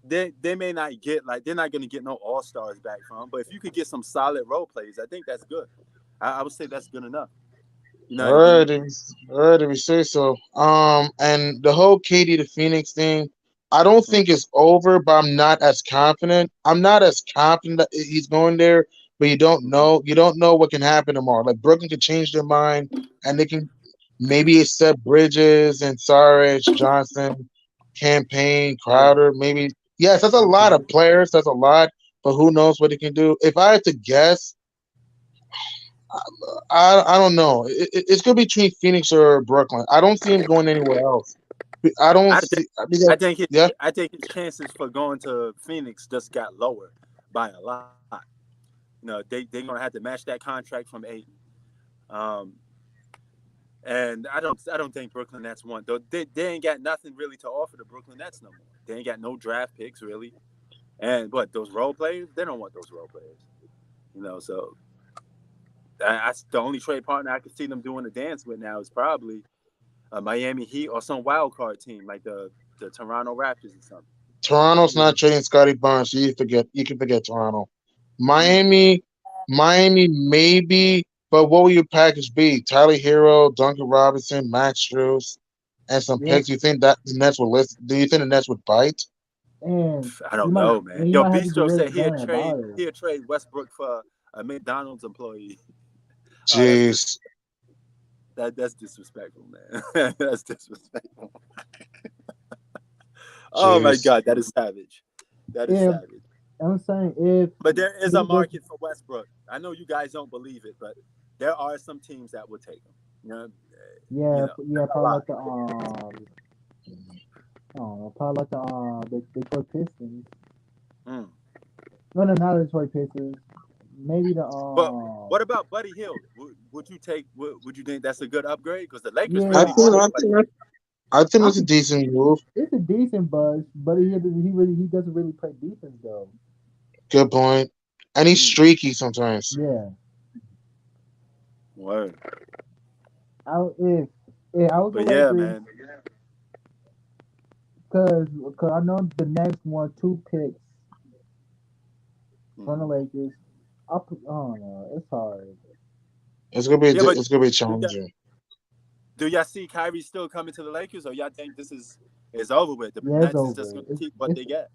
A: They may not get like they're not going to get no all stars back from, but if you could get some solid role plays, I think that's good. I would say that's good enough. You know,
F: All
A: and
F: right,
A: then
F: all right, if you say so. And the whole KD to Phoenix thing, I don't
A: mm,
F: think it's over, but I'm not as confident. I'm not as confident that he's going there, but you don't
A: mhm.
F: know. You don't know what can happen tomorrow. Like Brooklyn could change their mind, and they can maybe accept Bridges and Saric, Johnson, Campaign, Crowder. Maybe yes, that's a lot of players. That's a lot, but who knows what he can do? If I had to guess. I don't know. It's gonna be between Phoenix or Brooklyn. I don't see him going anywhere else. I don't
A: I think
F: see because yeah,
A: I think his chances for going to Phoenix just got lower by a lot. You know, they're gonna have to match that contract from Ayton. Um, and I don't think Brooklyn Nets want though. They ain't got nothing really to offer the Brooklyn Nets no more. They ain't got no draft picks really. And what those role players? They don't want those role players. So the only trade partner I could see them doing a dance with now is probably a Miami Heat or some wild card team like the Toronto Raptors or something.
F: Toronto's
E: Yeah.
F: not trading Scotty Barnes. So you can forget Toronto.
A: Mm,
F: Miami, Miami maybe, But what will your package be? Tyler Hero, Duncan Robinson, Max Strus, and some
E: Yeah,
F: picks. You think that the Nets will list? Do you think the Nets would bite?
E: and
A: I
E: you
A: don't
E: might
A: know, man.
E: and you
A: Yo,
E: might have to get
A: Bistro
E: rid
A: said
E: of Bam Adebayo.
A: he'd trade Westbrook for a McDonald's employee. Oh,
F: Jeez,
A: that's disrespectful, man. That's disrespectful. Oh my
F: jeez.
A: God, that is savage. That is
E: If
A: savage.
E: I'm saying if
A: But there is a
E: he goes,
A: market for Westbrook. I know you guys don't believe it, but there are some teams that will take him.
E: yeah, yeah,
A: A
E: probably
A: lot.
E: like the I don't know, probably like the Detroit Pistons.
A: Mm.
E: No, no, not the Detroit Pistons. Maybe the
A: But what about Buddy Hield? Would you take? Would you think that's a good upgrade? Because the Lakers
E: yeah,
F: I
A: really
F: think
A: wanted
F: I
A: Buddy
F: think
A: Hield.
F: I think
E: I
F: that's a
E: could.
F: decent move.
E: It's a decent buzz, but he doesn't really play defense though.
F: Good point. And he's
A: Mm.
F: streaky sometimes.
E: Yeah,
A: Word.
E: if I was the
A: But yeah,
E: Lakers,
A: man.
E: cause I know the Nets won 2 picks from the
A: Mhm.
E: Lakers. I don't know. It's hard.
A: Yeah, but
F: It's gonna be
A: do y'all,
F: challenging.
A: do y'all see Kyrie still coming to the Lakers, or y'all think this is over with? The
E: Yeah, it's
A: Nets is just
E: over.
A: going to keep what they get.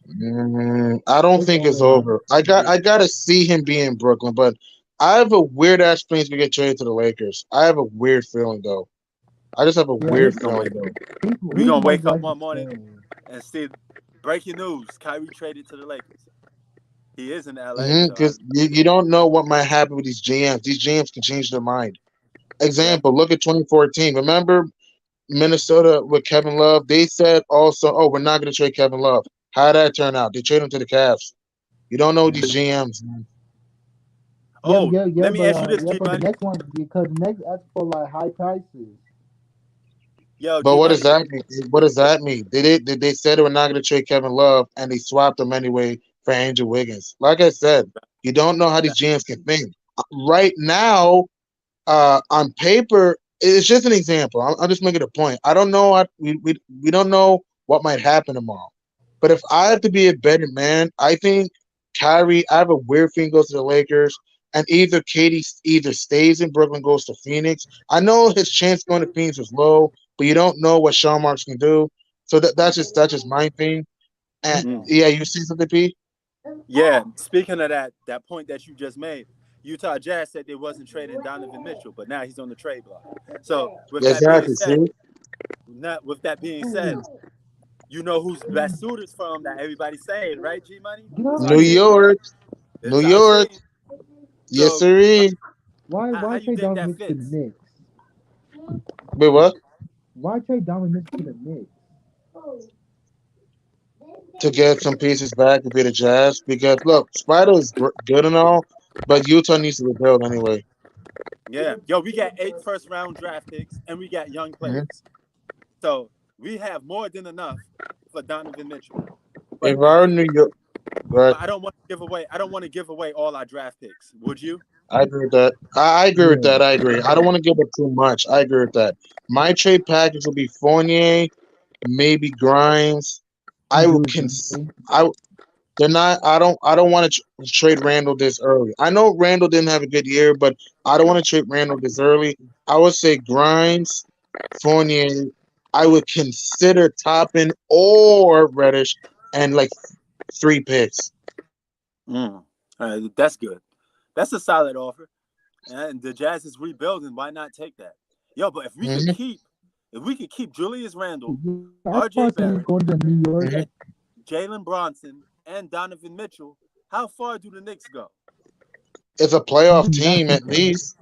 F: I don't
E: It's
F: think it's
E: over.
F: over. I gotta see him be in Brooklyn, but I have a weird ass feeling to get traded to the Lakers. I have a weird feeling though. I just have a
E: Yeah,
F: weird
A: We gonna
F: feeling
A: wake
F: though.
A: we
E: he's
A: gonna
E: most
A: wake up
E: likely
A: one morning
E: staying.
A: and see breaking news: Kyrie traded to the Lakers. He is in LA, so
F: Because you don't know what might happen with these GMs. These GMs can change their mind.
A: yeah.
F: Example, look at 2014. Remember Minnesota with Kevin Love? They said also, oh, we're not going to trade Kevin Love. How did that turn out? They traded him to the Cavs. You don't know these GMs, man.
E: Yeah,
A: Oh, let me ask you this,
E: yeah,
A: G
E: but the
A: Money.
E: next one because the next ask for like high prices.
A: Yo,
F: But
A: G
F: what does
A: Money.
F: that mean? What does that mean? They said they were not going to trade Kevin Love, and they swapped him anyway for Andrew Wiggins. Like I said, you don't know how these GMs can think. Right now, on paper, it's just an example. I'm just making a point. I don't know what we don't know what might happen tomorrow. But if I
A: Right.
F: have to be a betting man, I think Kyrie. I have a weird feeling goes to the Lakers, and either Katie either stays in Brooklyn, goes to Phoenix. I know his chance going to Phoenix is low, but you don't know what Sean Marks can do. So that's just my thing. And
A: Mm.
F: yeah, you see something, P?
A: Yeah. Speaking of that point that you just made, Utah Jazz said they wasn't trading Donovan Mitchell, but now he's on the trade block. So
F: Exactly. See,
A: with that being said, you know who's best suitors for him that everybody's saying, right? G Money,
E: Get
A: it's
E: out
F: New
A: our
E: here!
A: team.
F: York, New
A: It's our
F: York.
A: team.
F: Yes,
A: So
F: sir.
A: how
E: Why
A: you
E: trade
A: think
E: Donovan
A: that
E: Mitchell to the
A: fits?
E: Knicks?
F: Wait, what?
E: Why trade Donovan Mitchell to the Knicks?
F: To get some pieces back to be the Jazz because look, Spider is good and all, but Utah needs to rebuild anyway.
A: Yeah. Yo, we got 8 first-round draft picks and we got young
F: Mhm.
A: players. So we have more than enough for Donovan Mitchell. But
F: If I were New York, but
A: I don't want to give away. I don't want to give away all our draft picks. Would you?
F: I agree with that. I agree with
E: Yeah,
F: that. I agree. I don't want to give it too much. I agree with that. My trade package will be Fournier, maybe Grimes. I
E: and
F: will
E: Drew
F: cons.
E: Holiday.
F: I they're not. I don't. I don't want to trade Randall this early. I know Randall didn't have a good year, but I don't want to trade Randall this early. I would say Grimes, Fournier. I would consider Toppin or Reddish, and like 3 picks.
A: Mm. That's good. That's a solid offer. And the Jazz is rebuilding. Why not take that? Yo, but
F: Hmm
A: if we could keep Julius Randle,
E: Yeah, I
A: R.J.
E: probably think he's
A: Barrett,
E: going to New York.
F: hmm
A: and Jalen Bronson and Donovan Mitchell, how far do the Knicks go?
F: It's a playoff team
E: Nothing.
F: at least.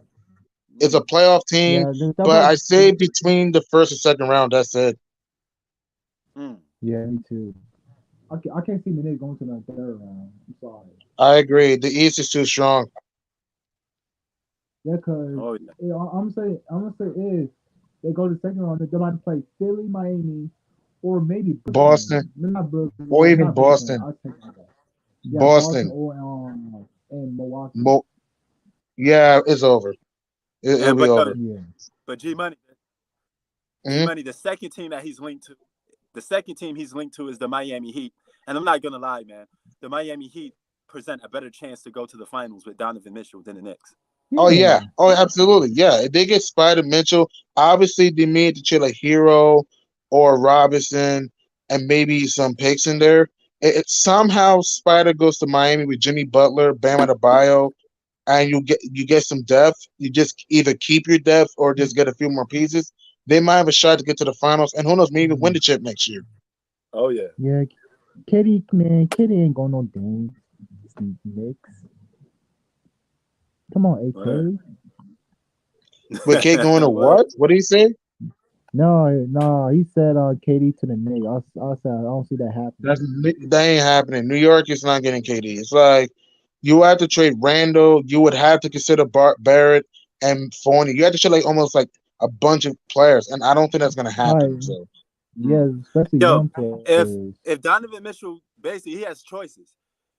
F: It's a
A: Mm.
F: playoff team,
E: Yeah, the stuff
F: but
E: like
F: I say between the first and second round. That's it.
A: Mm.
E: yeah, me too. I can't see the Knicks going to the third round. I'm sorry.
F: I agree. The East is too strong.
E: Yeah, cause
A: Oh yeah.
E: I'm gonna say if they go to the second round, they might play Philly, Miami, or maybe
F: Boston
E: Brooklyn. No, not Brooklyn.
F: or
E: Yeah,
F: even
E: not Brooklyn.
F: Boston.
E: I'll take that. Yeah, Boston
F: Boston.
E: or and Milwaukee.
F: Mo- yeah, it's over. It'll
A: And
F: be over.
E: Yeah.
A: but G
F: Hmm
A: Money, the second team he's linked to is the Miami Heat. And I'm not gonna lie, man, the Miami Heat present a better chance to go to the finals with Donovan Mitchell than the Knicks.
F: Oh yeah.
E: Yeah.
F: Oh, absolutely. Yeah. If they get Spider Mitchell, obviously they need to trade a Hero or Robinson and maybe some picks in there. Somehow Spider goes to Miami with Jimmy Butler, Bam Adebayo, and you get some depth. You just either keep your depth or just get a few more pieces. They might have a shot to get to the finals, and who knows, maybe even win the chip next year.
A: Oh yeah.
E: Yeah. Kitty, man, Kitty ain't going no dance. Knicks. Come on,
A: Word.
E: AK.
F: With K going to
A: Word.
F: what? What do you say?
E: No, no, he said KD to the Knicks. I said I don't see that happening.
F: That ain't happening. New York is not getting KD. It's like you have to trade Randall. You would have to consider Barrett and Fournier. You have to trade like almost like a bunch of players, and I don't think that's gonna
E: Like,
F: happen. So
A: Mm.
E: yeah, especially
A: Yo,
E: young
A: if
E: players.
A: if Donovan Mitchell basically he has choices.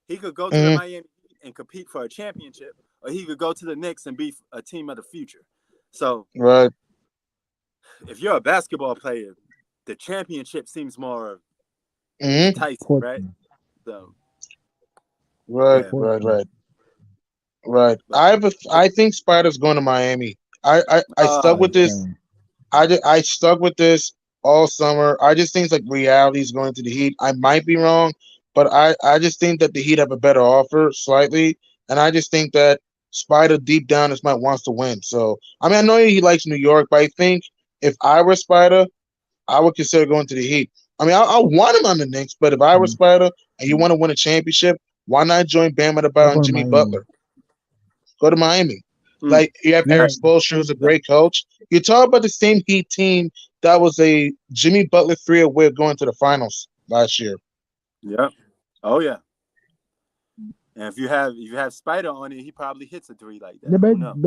A: He could go to the
F: mhm,
A: Miami Heat and compete for a championship, or he could go to the Knicks and be a team of the future. So
F: right,
A: if you're a basketball player, the championship seems more
F: hmm
A: enticing, right?
E: Important.
A: So
F: right,
A: yeah,
F: right,
E: Important.
F: right, right.
A: but
F: I think Spider's going to Miami. I stuck with
E: Like,
F: this.
E: same.
F: I stuck with this all summer. I just think it's like reality is going to the Heat. I might be wrong, but I just think that the Heat have a better offer slightly, and I just think that Spider deep down just might wants to win. So I mean, I know he likes New York, but I think if I were Spider, I would consider going to the Heat. I mean, I want him on the Knicks, but if I were
E: Mm.
F: Spider and you want to win a championship, why not join Bam
E: I'm
F: Adebayo and
E: going to
F: Jimmy
E: Miami.
F: Butler? Go to Miami.
A: mm,
F: Like you have
E: Yeah,
F: Eric Spoelstra, who's a
A: yeah,
F: great coach. You talk about the same Heat team that was a Jimmy Butler three away of going to the finals last year.
A: yeah, oh yeah. And if you have Spider on it, he probably hits a three like
E: the
A: that. Who knows?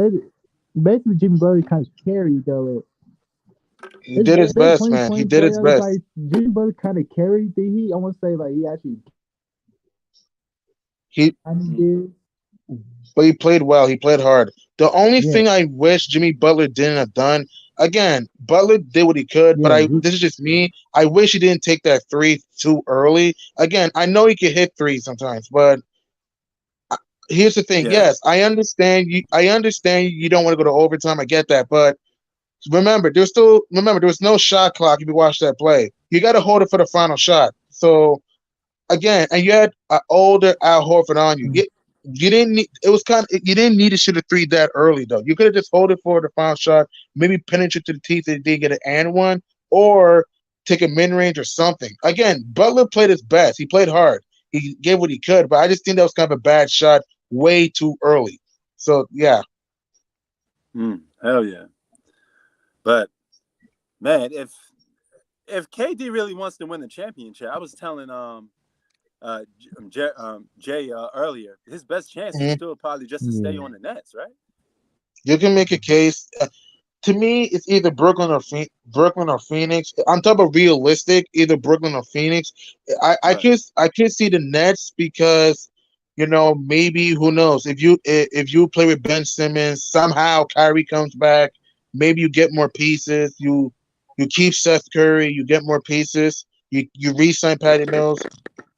E: basically Jimmy Butler kind of carried though.
F: He
E: It's
F: did his
E: they
F: best, man. He
E: 2020
F: did his
E: playoffs.
F: best.
E: Like Jimmy Butler kind of carried the Heat. I want to say like he actually
F: He
E: kind of
A: Mm,
E: did.
F: but he played well. He played hard. The only
E: Yeah,
F: thing I wish Jimmy Butler didn't have done, again, Butler did what he could, but
E: yeah,
F: I this is just me. I wish he didn't take that three too early. Again, I know he can hit three sometimes, but here's the thing.
A: yeah,
F: Yes, I understand you. I understand you don't want to go to overtime. I get that, but remember there was no shot clock if you watch that play. You got to hold it for the final shot. So again, and you had an older Al Horford on you. You didn't need. It was kind of you didn't need to shoot a three that early though. You could have just hold it for the final shot, maybe penetrate to the teeth if they get an and one, or take a mid range or something. Again, Butler played his best. He played hard. He gave what he could, but I just think that was kind of a bad shot way too early. So yeah,
A: hell yeah. But man, if KD really wants to win the championship, I was telling Jay earlier, his best chance is
F: mhm,
A: still probably just to stay
E: yeah.
A: on the Nets, right?
F: you can make a case. To me, it's either Brooklyn or Phoenix. I'm talking about realistic, either Brooklyn or Phoenix.
A: Right.
F: I could see the Nets because maybe who knows if you play with Ben Simmons somehow Kyrie comes back, maybe you get more pieces. You keep Seth Curry, you get more pieces. You re-sign Patty Mills,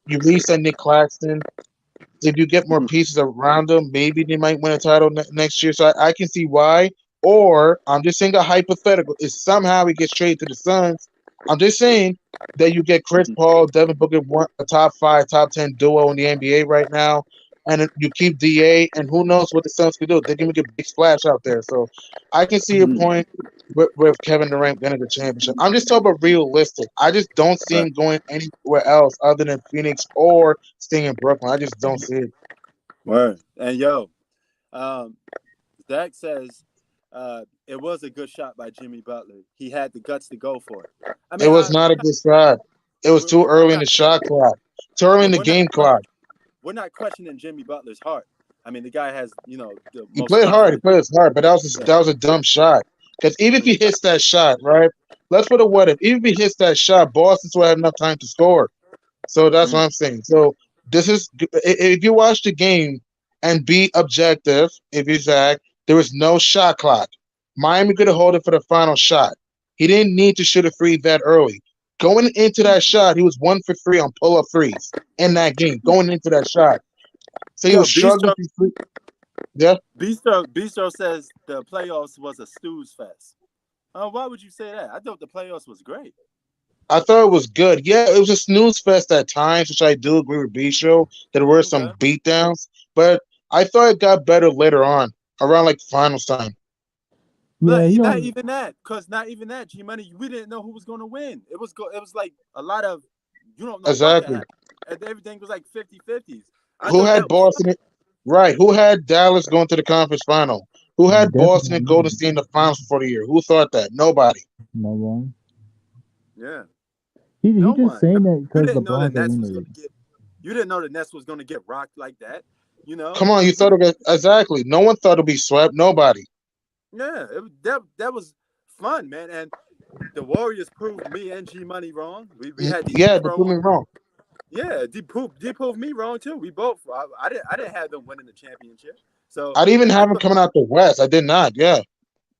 F: you re-sign Nick Claxton. If you get more
A: Mm,
F: pieces around them, maybe they might win a title next year. So I can see why. Or I'm just saying a hypothetical. If somehow he gets traded to the Suns, I'm just saying that you get Chris
A: mhm,
F: Paul, Devin Booker, a top five, top 10 duo in the NBA right now, and then you keep Da, and who knows what the Suns can do? They can make a big splash out there. So I can see a
A: mhm.
F: point with Kevin Durant winning the championship. I'm just talking about realistic. I just don't see
A: Right.
F: him going anywhere else other than Phoenix or staying in Brooklyn. I just don't see it.
A: Word. And yo, um, Zach says it was a good shot by Jimmy Butler. He had the guts to go for it. I
F: It
A: mean,
F: was not a good shot. It was too
A: we're
F: early in
A: not
F: the shot clock. Too early
A: yeah,
F: in the game clock.
A: we're not questioning Jimmy Butler's heart. I mean, the guy has the
F: He
A: most
F: played hard. He
A: confident.
F: played his hard, but
A: Yeah,
F: that was a dumb shot. Because even if he hits that shot, right? Let's put a what if. Even if he hits that shot, Boston still have enough time to score. So that's what
A: mm,
F: I'm saying. So this is if you watch the game and be objective, if you Zach, there was no shot clock. Miami could have hold it for the final shot. He didn't need to shoot a three that early. Going into that shot, he was 1 for 3 on pull up threes in that game. Going into that shot, so he
A: yo,
F: was struggling through three. Yeah,
A: Bistro says the playoffs was a snooze fest. Why would you say that? I thought the playoffs was great.
F: I thought it was good. Yeah, it was a snooze fest at times, which I do agree with Bistro. There were some
A: Okay.
F: beatdowns, but I thought it got better later on, around like finals time.
E: Yeah, he
A: Not
E: only
A: even that, cause not even that. G Money, we didn't know who was gonna win. It was like a lot of you don't know what could
F: Exactly.
A: happen. And everything was like 50-50s. I
F: Who
A: thought
F: had
A: that was
F: Boston? Right. Who had Dallas going to the conference final? Who had Boston and Golden
E: definitely
F: State in the finals for the year? Who thought that? Nobody.
E: no one.
A: yeah.
E: He
A: No
E: just
A: one. No,
E: saying that
A: you
E: because
A: didn't know the
E: LeBron's a
A: Nets was
E: winner.
A: gonna get. You didn't know the Nets was gonna get rocked like that. You know.
F: Come on, you thought it was exactly. No one thought it'd be swept. Nobody.
A: Yeah. That was fun, man. And the Warriors proved me and G Money wrong. We had the
F: Yeah,
A: East
F: don't
A: Pro
F: put me
A: one.
F: wrong.
A: Yeah, they proved me wrong too. We both. I didn't have them winning the championship. So
F: I didn't even
A: I
F: have him
A: thought.
F: coming out the West. I did not. Yeah.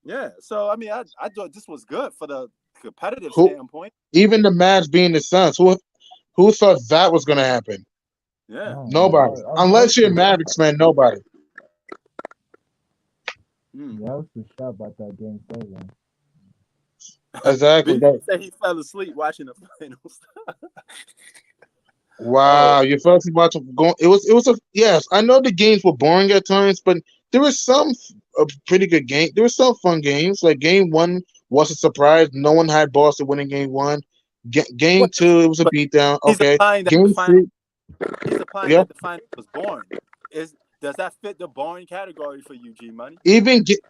A: Yeah. So I mean, I thought this was good for the competitive
F: Who?
A: standpoint.
F: Even the Mavs being the Suns. Who thought that was going to happen?
A: Yeah.
E: Oh,
F: Nobody.
E: I was
F: Unless you're a Mavericks fan, nobody.
A: Mm.
E: yeah, I was for sure about that game 7.
F: Exactly.
A: BJ said he fell asleep watching the finals.
F: Wow,
A: Oh,
F: you first watch going. It was a yes. I know the games were boring at times, but there was some pretty good game. There were some fun games. Like game one was a surprise. No one had Boston winning game one. Game
A: what?
F: two, it was a
A: But
F: beatdown.
A: he's
F: Okay,
A: implying that the
F: game
A: final.
F: three,
A: He's implying
F: yeah.
A: that the final was boring. Is does that fit the boring category for you, G Money?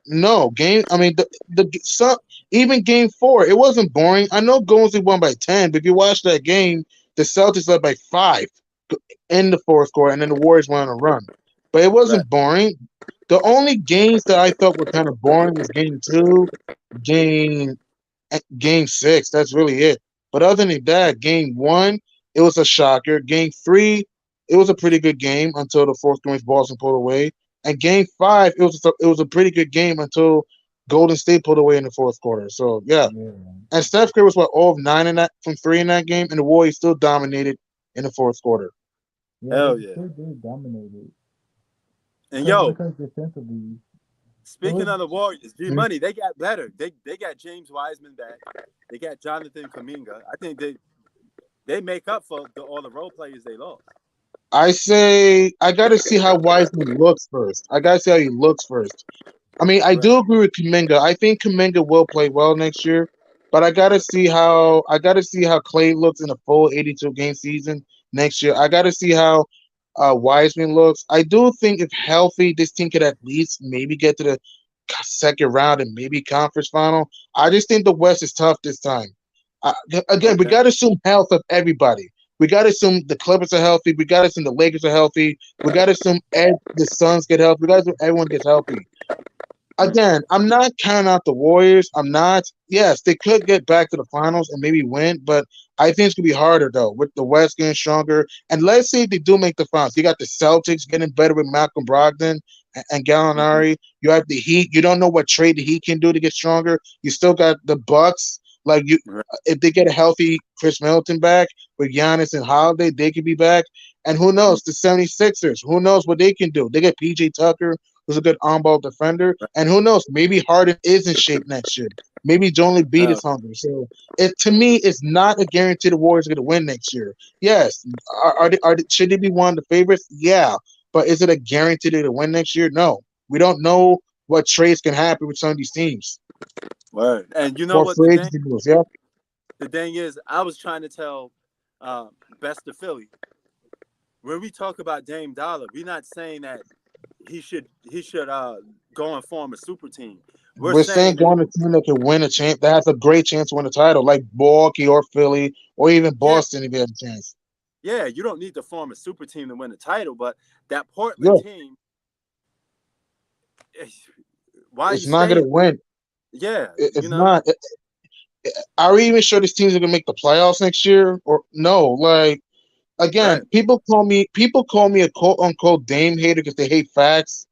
F: No game. I mean the some even game four, it wasn't boring. I know Golden State won by 10, but if you watch that game, the Celtics led by 5 in the fourth quarter, and then the Warriors went on a run. But it
A: Right.
F: wasn't boring. The only games that I thought were kind of boring was game two, game game six. That's really it. But other than that, game one, it was a shocker. Game three, it was a pretty good game until the fourth game Boston pulled away. And game five, it was a pretty good game until Golden State pulled away in the fourth quarter. So yeah.
E: Yeah,
F: And Steph Curry was what 0 of 9 in that from three in that game, and the Warriors still dominated in the fourth quarter.
E: yeah, they
A: Hell yeah.
E: still did dominate it
A: And yo,
E: because defensively it
A: speaking
E: was.
A: of the Warriors, G
F: Mhm.
A: Money, they got better. They got James Wiseman back. They got Jonathan Kaminga. I think they make up for all the role players they lost.
F: I say I got to see how Wiseman looks first. I got to see how he looks first. I mean, I
A: Right.
F: do agree with Kaminga. I think Kaminga will play well next year, but I gotta see how Clay looks in a full 82 game season next year. I gotta see how Wiseman looks. I do think if healthy, this team could at least maybe get to the second round and maybe conference final. I just think the West is tough this time. Uh, Again, we
A: Okay.
F: got to assume health of everybody. We got to assume the Clippers are healthy. We got to assume the Lakers are healthy. We got to assume the Suns get healthy. We got to assume everyone gets healthy.
A: Mm.
F: Again, I'm not counting out the Warriors. I'm not. Yes, they could get back to the finals and maybe win, but I think it's gonna be harder though with the West getting stronger. And let's say they do make the finals. You got the Celtics getting better with Malcolm Brogdon and
A: Mm-hmm.
F: Gallinari. You have the Heat. You don't know what trade the Heat can do to get stronger. You still got the Bucks. Like you,
A: Right.
F: if they get a healthy Chris Middleton back with Giannis and Holiday, they could be back. And who
A: Mm.
F: knows, the 76ers, who knows what they can do? They get PJ Tucker, who's a good on-ball defender.
A: Right.
F: And who knows, maybe Harden is in shape next year. Maybe Joel Embiid
A: Oh,
F: is hungry. So it to me, it's not a guarantee the Warriors are going to win next year. Yes, should they be one of the favorites? Yeah, but is it a guarantee they're going to win next year? No, we don't know what trades can happen with some of these teams
A: word. And you know
F: or
A: what
F: free agency moves. Yeah,
A: the thing is, I was trying to tell Best of Philly when we talk about Dame Dollar, we're not saying that he should go and form a super team. We're
F: we're saying
A: saying that
F: going to a team that can win a chance, that has a great chance to win a title, like Milwaukee or Philly or even
A: yeah,
F: Boston if you have a chance.
A: yeah, you don't need to form a super team to win a title, but that
F: Yeah,
A: Portland team, eh, why are
F: it's
A: you
F: not going
A: staying?
F: to win.
A: Yeah,
F: It's not. Are we even sure this team's gonna make the playoffs next year? Or no? Like again,
A: right,
F: people call me a quote unquote Dame hater because they hate facts.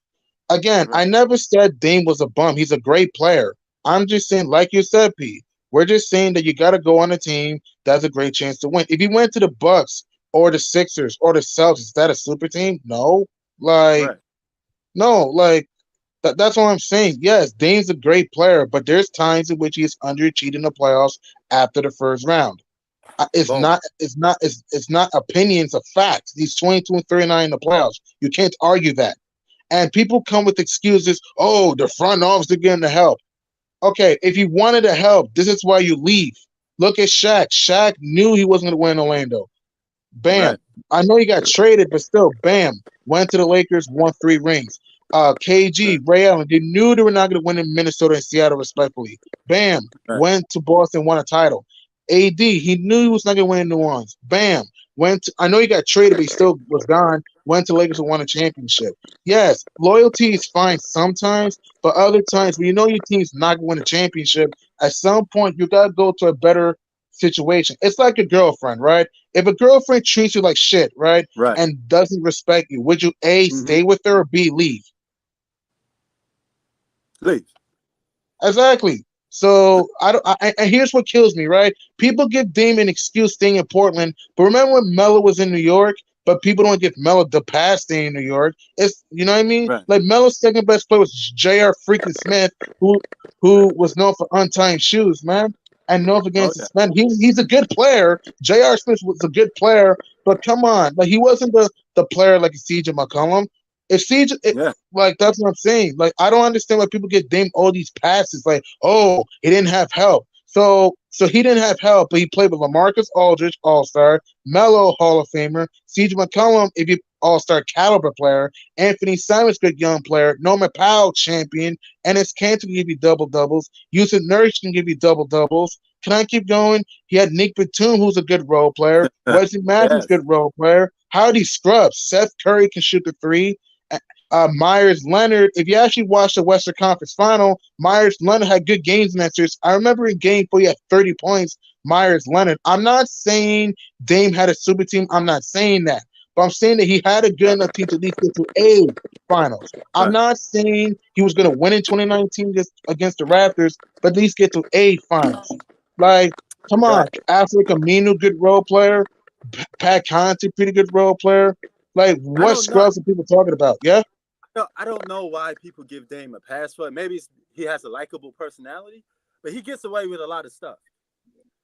F: Again,
A: right,
F: I never said Dame was a bum. He's a great player. I'm just saying, like you said, P. We're just saying that you got to go on a team that's a great chance to win. If you went to the Bucks or the Sixers or the Celtics, is that a super team? No. Like
A: right.
F: No, like that's what I'm saying. Yes, Dame's a great player, but there's times in which he's underachieved in the playoffs after the first round. It's
A: Boom.
F: not. It's not opinions of facts. He's 22 and 39 in the playoffs. You can't argue that. And people come with excuses. Oh, the front office are getting the help. Okay, if you wanted to help, this is why you leave. Look at Shaq. Shaq knew he wasn't going to win in Orlando. Bam.
A: Right.
F: I know he got traded, but still, bam. Went to the Lakers, won 3 rings. KG,
A: Right.
F: Ray Allen, they knew they were not going to win in Minnesota and Seattle, respectfully. Bam.
A: Right.
F: Went to Boston, won a title. AD, he knew he was not going to win in New Orleans. Bam. I know he got traded, but he still was gone. Went to Lakers and won a championship. Yes, loyalty is fine sometimes, but other times when you know your team's not going to win a championship, at some point you got to go to a better situation. It's like a girlfriend, right? If a girlfriend treats you like shit, right,
A: Right.
F: and doesn't respect you, would you A,
A: Mm-hmm.
F: stay with her, or B, leave?
A: Leave.
F: Exactly. So I don't. And here's what kills me, right? People give Dame an excuse staying in Portland, but remember when Melo was in New York? But people don't give Melo the pass staying in New York. It's you know what I mean?
A: Right.
F: Like Melo's second best player was J.R. freaking Smith, who was known for untying shoes, man, and known for getting
A: Oh yeah.
F: suspended. He's a good player. J.R. Smith was a good player, but come on, like he wasn't the player like CJ McCollum. If CJ,
A: Yeah.
F: like that's what I'm saying. Like I don't understand why people get Dame all these passes. Like, oh, he didn't have help. So he didn't have help, but he played with LaMarcus Aldridge, All Star, Melo, Hall of Famer, CJ McCollum, if you All Star caliber player, Anthony Simons, good young player, Norman Powell, champion, Ennis Cantor can give you double doubles, Yusuf Nurse can give you double doubles. Can I keep going? He had Nick Batum, who's a good role player, Wesley Matthews,
A: Yes.
F: good role player, Howdy Scrubs, Seth Curry can shoot the three. Myers Leonard, if you actually watch the Western Conference Final, Myers Leonard had good games in that series. I remember in game 4, he had 30 points. Myers Leonard. I'm not saying Dame had a super team. I'm not saying that. But I'm saying that he had a good
A: Yeah.
F: enough team to at least get to a finals. I'm
A: Right.
F: not saying he was going to win in 2019 against the Raptors, but at least get to a finals. Like, come on.
A: Right.
F: Alfred Camino, good role player. Pat Conte, pretty good role player. Like,
A: I
F: what
A: don't know.
F: scrubs are people talking about? Yeah?
A: No, I don't know why people give Dame a pass for it. Maybe he has a likable personality, but he gets away with a lot of stuff.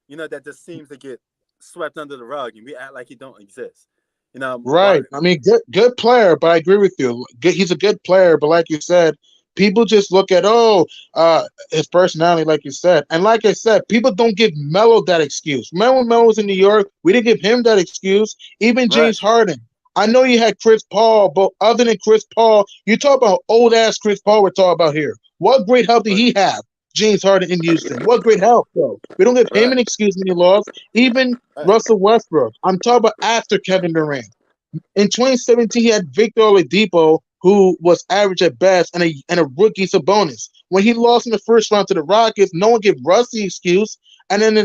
A: That just seems to get swept under the rug, and we act like he don't exist. But
F: Right. I mean, good player, but I agree with you. He's a good player, but like you said, people just look at his personality, like you said, and like I said, people don't give Melo that excuse. Remember when Melo was in New York? We didn't give him that excuse. Even
A: right,
F: James Harden. I know you had Chris Paul, but other than Chris Paul, you talk about old ass Chris Paul. We're talking about here. What great help did
A: right,
F: he have? James Harden in Houston. What great help, though. We don't give him
A: right,
F: an excuse when he lost. Even
A: right,
F: Russell Westbrook. I'm talking about after Kevin Durant. In 2017, he had Victor Oladipo, who was average at best, and a rookie Sabonis. When he lost in the first round to the Rockets, no one gave Russ the excuse. And then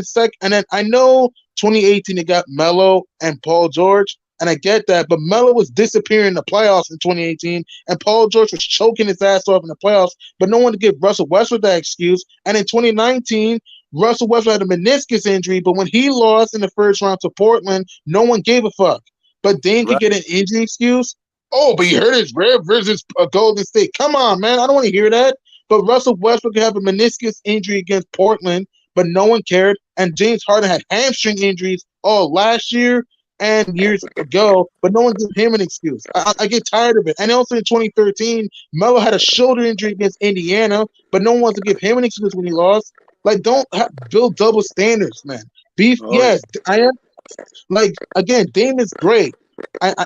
F: I know 2018 they got Melo and Paul George, and I get that, but Melo was disappearing in the playoffs in 2018, and Paul George was choking his ass off in the playoffs, but no one to give Russell Westbrook that excuse. And in 2019, Russell Westbrook had a meniscus injury, but when he lost in the first round to Portland, no one gave a fuck. But Dame could
A: right.
F: get an injury excuse. Oh, but he hurt his rib versus Golden State. Come on, man. I don't want to hear that. But Russell Westbrook could have a meniscus injury against Portland, but no one cared. And James Harden had hamstring injuries all last year and years ago, but no one gave him an excuse. I get tired of it. And also in 2013, Melo had a shoulder injury against Indiana, but no one wants to give him an excuse when he lost. Like, don't build double standards, man. Beef,
A: Oh yeah,
F: yes, I am like again, Dame is great.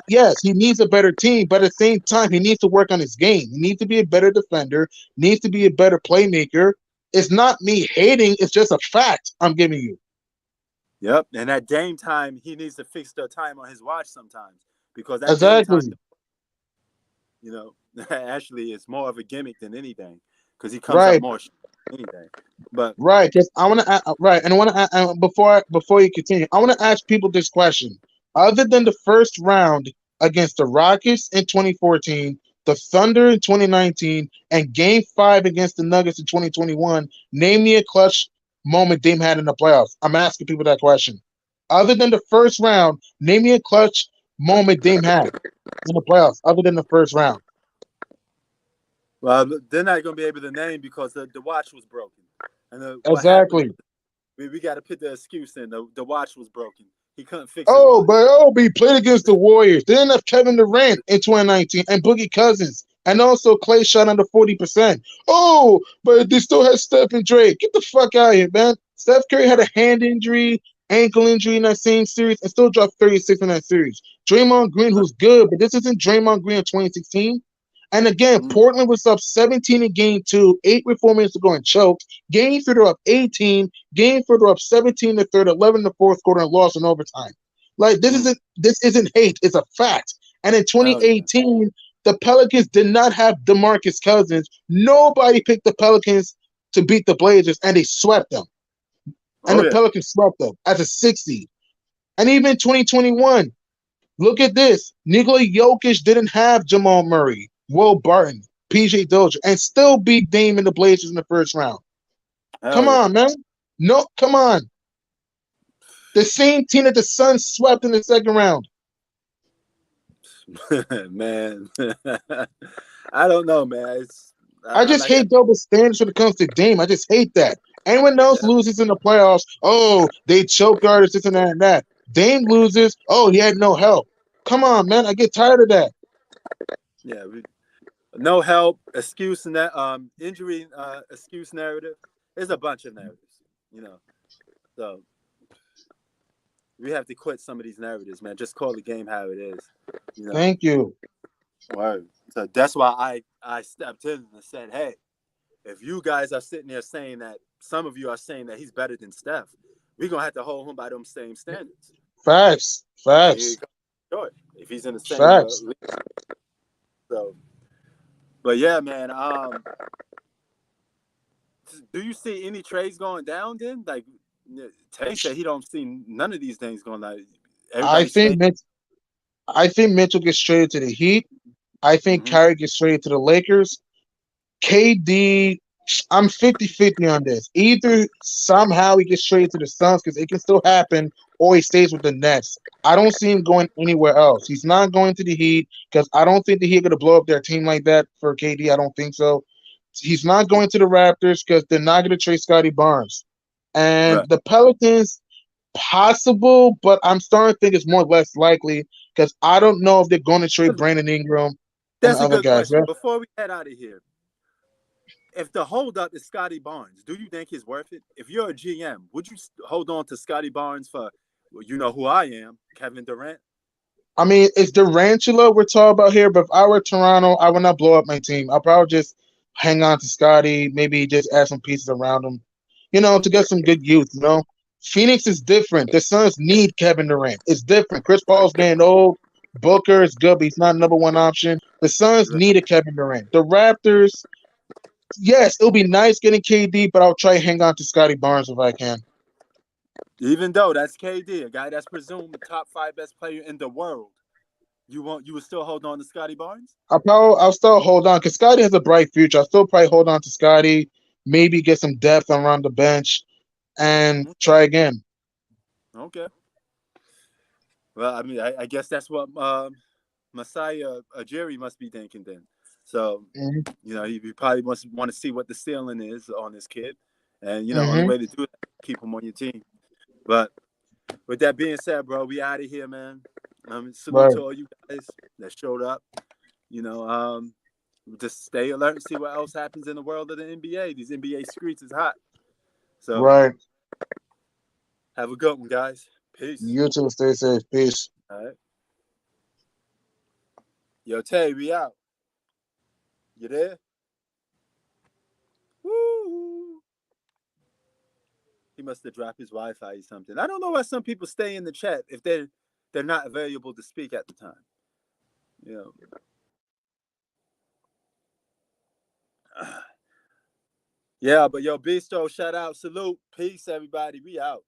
F: Yes, he needs a better team, but at the same time, he needs to work on his game. He needs to be a better defender, needs to be a better playmaker. It's not me hating, it's just a fact I'm giving you.
A: yep. And at game time, he needs to fix the time on his watch sometimes because that game time,
F: Exactly.
A: actually is more of a gimmick than anything because he comes up
F: Right.
A: more than anything. But
F: Right. Because I want to right, and I want to before you continue, I want to ask people this question. Other than the first round against the Rockets in 2014, the Thunder in 2019, and Game 5 against the Nuggets in 2021, name me a clutch moment Dame had in the playoffs. I'm asking people that question. Other than the first round, name me a clutch moment Dame had in the playoffs. Other than the first round.
A: Well, they're not gonna be able to name because the watch was broken, and what happened?
F: Exactly.
A: We got to put the excuse in. The watch was broken. He couldn't fix his
F: Oh,
A: watch.
F: but he played against the Warriors. They didn't have Kevin Durant in 2019 and Boogie Cousins. And also Clay shot under 40%. Oh, but they still had Steph and Drake. Get the fuck out of here, man. Steph Curry had a hand injury, ankle injury in that same series, and still dropped 36 in that series. Draymond Green, who's good, but this isn't Draymond Green in 2016. And again, Portland was up 17 in game two, 8 with 4 minutes to go and choked. Game three, they're up 18. Game four, they're up 17 in the third, 11 in the fourth quarter, and lost in overtime. Like this isn't hate, it's a fact. And in
A: Oh, yeah.
F: 2018, the Pelicans did not have DeMarcus Cousins. Nobody picked the Pelicans to beat the Blazers, and they swept them. And
A: Oh,
F: the
A: yeah.
F: Pelicans swept them as a 6 seed. And even 2021, look at this. Nikola Jokic didn't have Jamal Murray, Will Barton, PJ Dozier, and still beat Dame and the Blazers in the first round.
A: Hell
F: Come
A: yeah.
F: on, man. No, come on. The same team that the Suns swept in the second round.
A: Man, I don't know, man.
F: I just
A: Like I,
F: hate double standards when it comes to Dame. I just hate that. Anyone else
A: yeah,
F: loses in the playoffs, oh, they choke artists, this and that and that. Dame loses, oh, he had no help. Come on, man. I get tired of that.
A: yeah. No help, excuse, and that injury, excuse narrative. There's a bunch of narratives, you know. So we have to quit some of these narratives, man. Just call the game how it is, you know.
F: Thank you.
A: Word. So that's why I stepped in and said, hey, if you guys are sitting there saying that, some of you are saying that he's better than Steph, we're gonna have to hold him by them same standards.
F: Facts.
A: And here he
F: Facts.
A: comes short if he's in the same
F: Facts.
A: league. So, but yeah, man. Do you see any trades going down? Then, like Tay said, he don't see none of these things going. Like
F: I
A: everybody stay.
F: think Mitch, I think Mitchell gets traded to the Heat. I think
A: Mm-hmm.
F: Kyrie gets traded to the Lakers. KD, I'm 50-50 on this. Either somehow he gets traded to the Suns because it can still happen, or he stays with the Nets. I don't see him going anywhere else. He's not going to the Heat because I don't think the Heat are going to blow up their team like that for KD. I don't think so. He's not going to the Raptors because they're not going to trade Scotty Barnes. And
A: Right.
F: the Pelicans, possible, but I'm starting to think it's more less likely because I don't know if they're going to trade Brandon Ingram and
A: That's
F: the
A: a
F: other
A: good
F: guys.
A: question.
F: Right?
A: Before we head out of here, if the holdup is Scotty Barnes, do you think he's worth it? If you're a GM, would you hold on to Scotty Barnes for, well, you know who I am, Kevin Durant?
F: I mean, it's Durantula we're talking about here, but if I were Toronto, I would not blow up my team. I'll probably just hang on to Scotty, maybe just add some pieces around him, to get some good youth. Phoenix is different. The Suns need Kevin Durant. It's different. Chris Paul's getting old. Booker is good, but he's not number one option. The Suns need a Kevin Durant. The Raptors, yes, it'll be nice getting KD, but I'll try to hang on to Scotty Barnes if I can.
A: Even though that's KD, a guy that's presumed the top 5 best player in the world, you would still hold on to Scotty Barnes?
F: I'll still hold on because Scotty has a bright future. I'll still probably hold on to Scotty, maybe get some depth around the bench, and try again.
A: Okay. Well, I mean, I guess that's what Messiah Jerry must be thinking then. So, he probably want to see what the ceiling is on this kid, and only way to do that, keep him on your team. But with that being said, bro, we out of here, man. Salute to all you guys that showed up. Just stay alert and see what else happens in the world of the NBA. These NBA streets is hot. So, have a good one, guys. Peace.
F: You too. Stay safe. Peace.
A: All right. Yo, Tay, we out. You there? Woo! He must have dropped his Wi-Fi or something. I don't know why some people stay in the chat if they're not available to speak at the time. Yeah, but yo, Bistro, shout out, salute, peace, everybody. We out.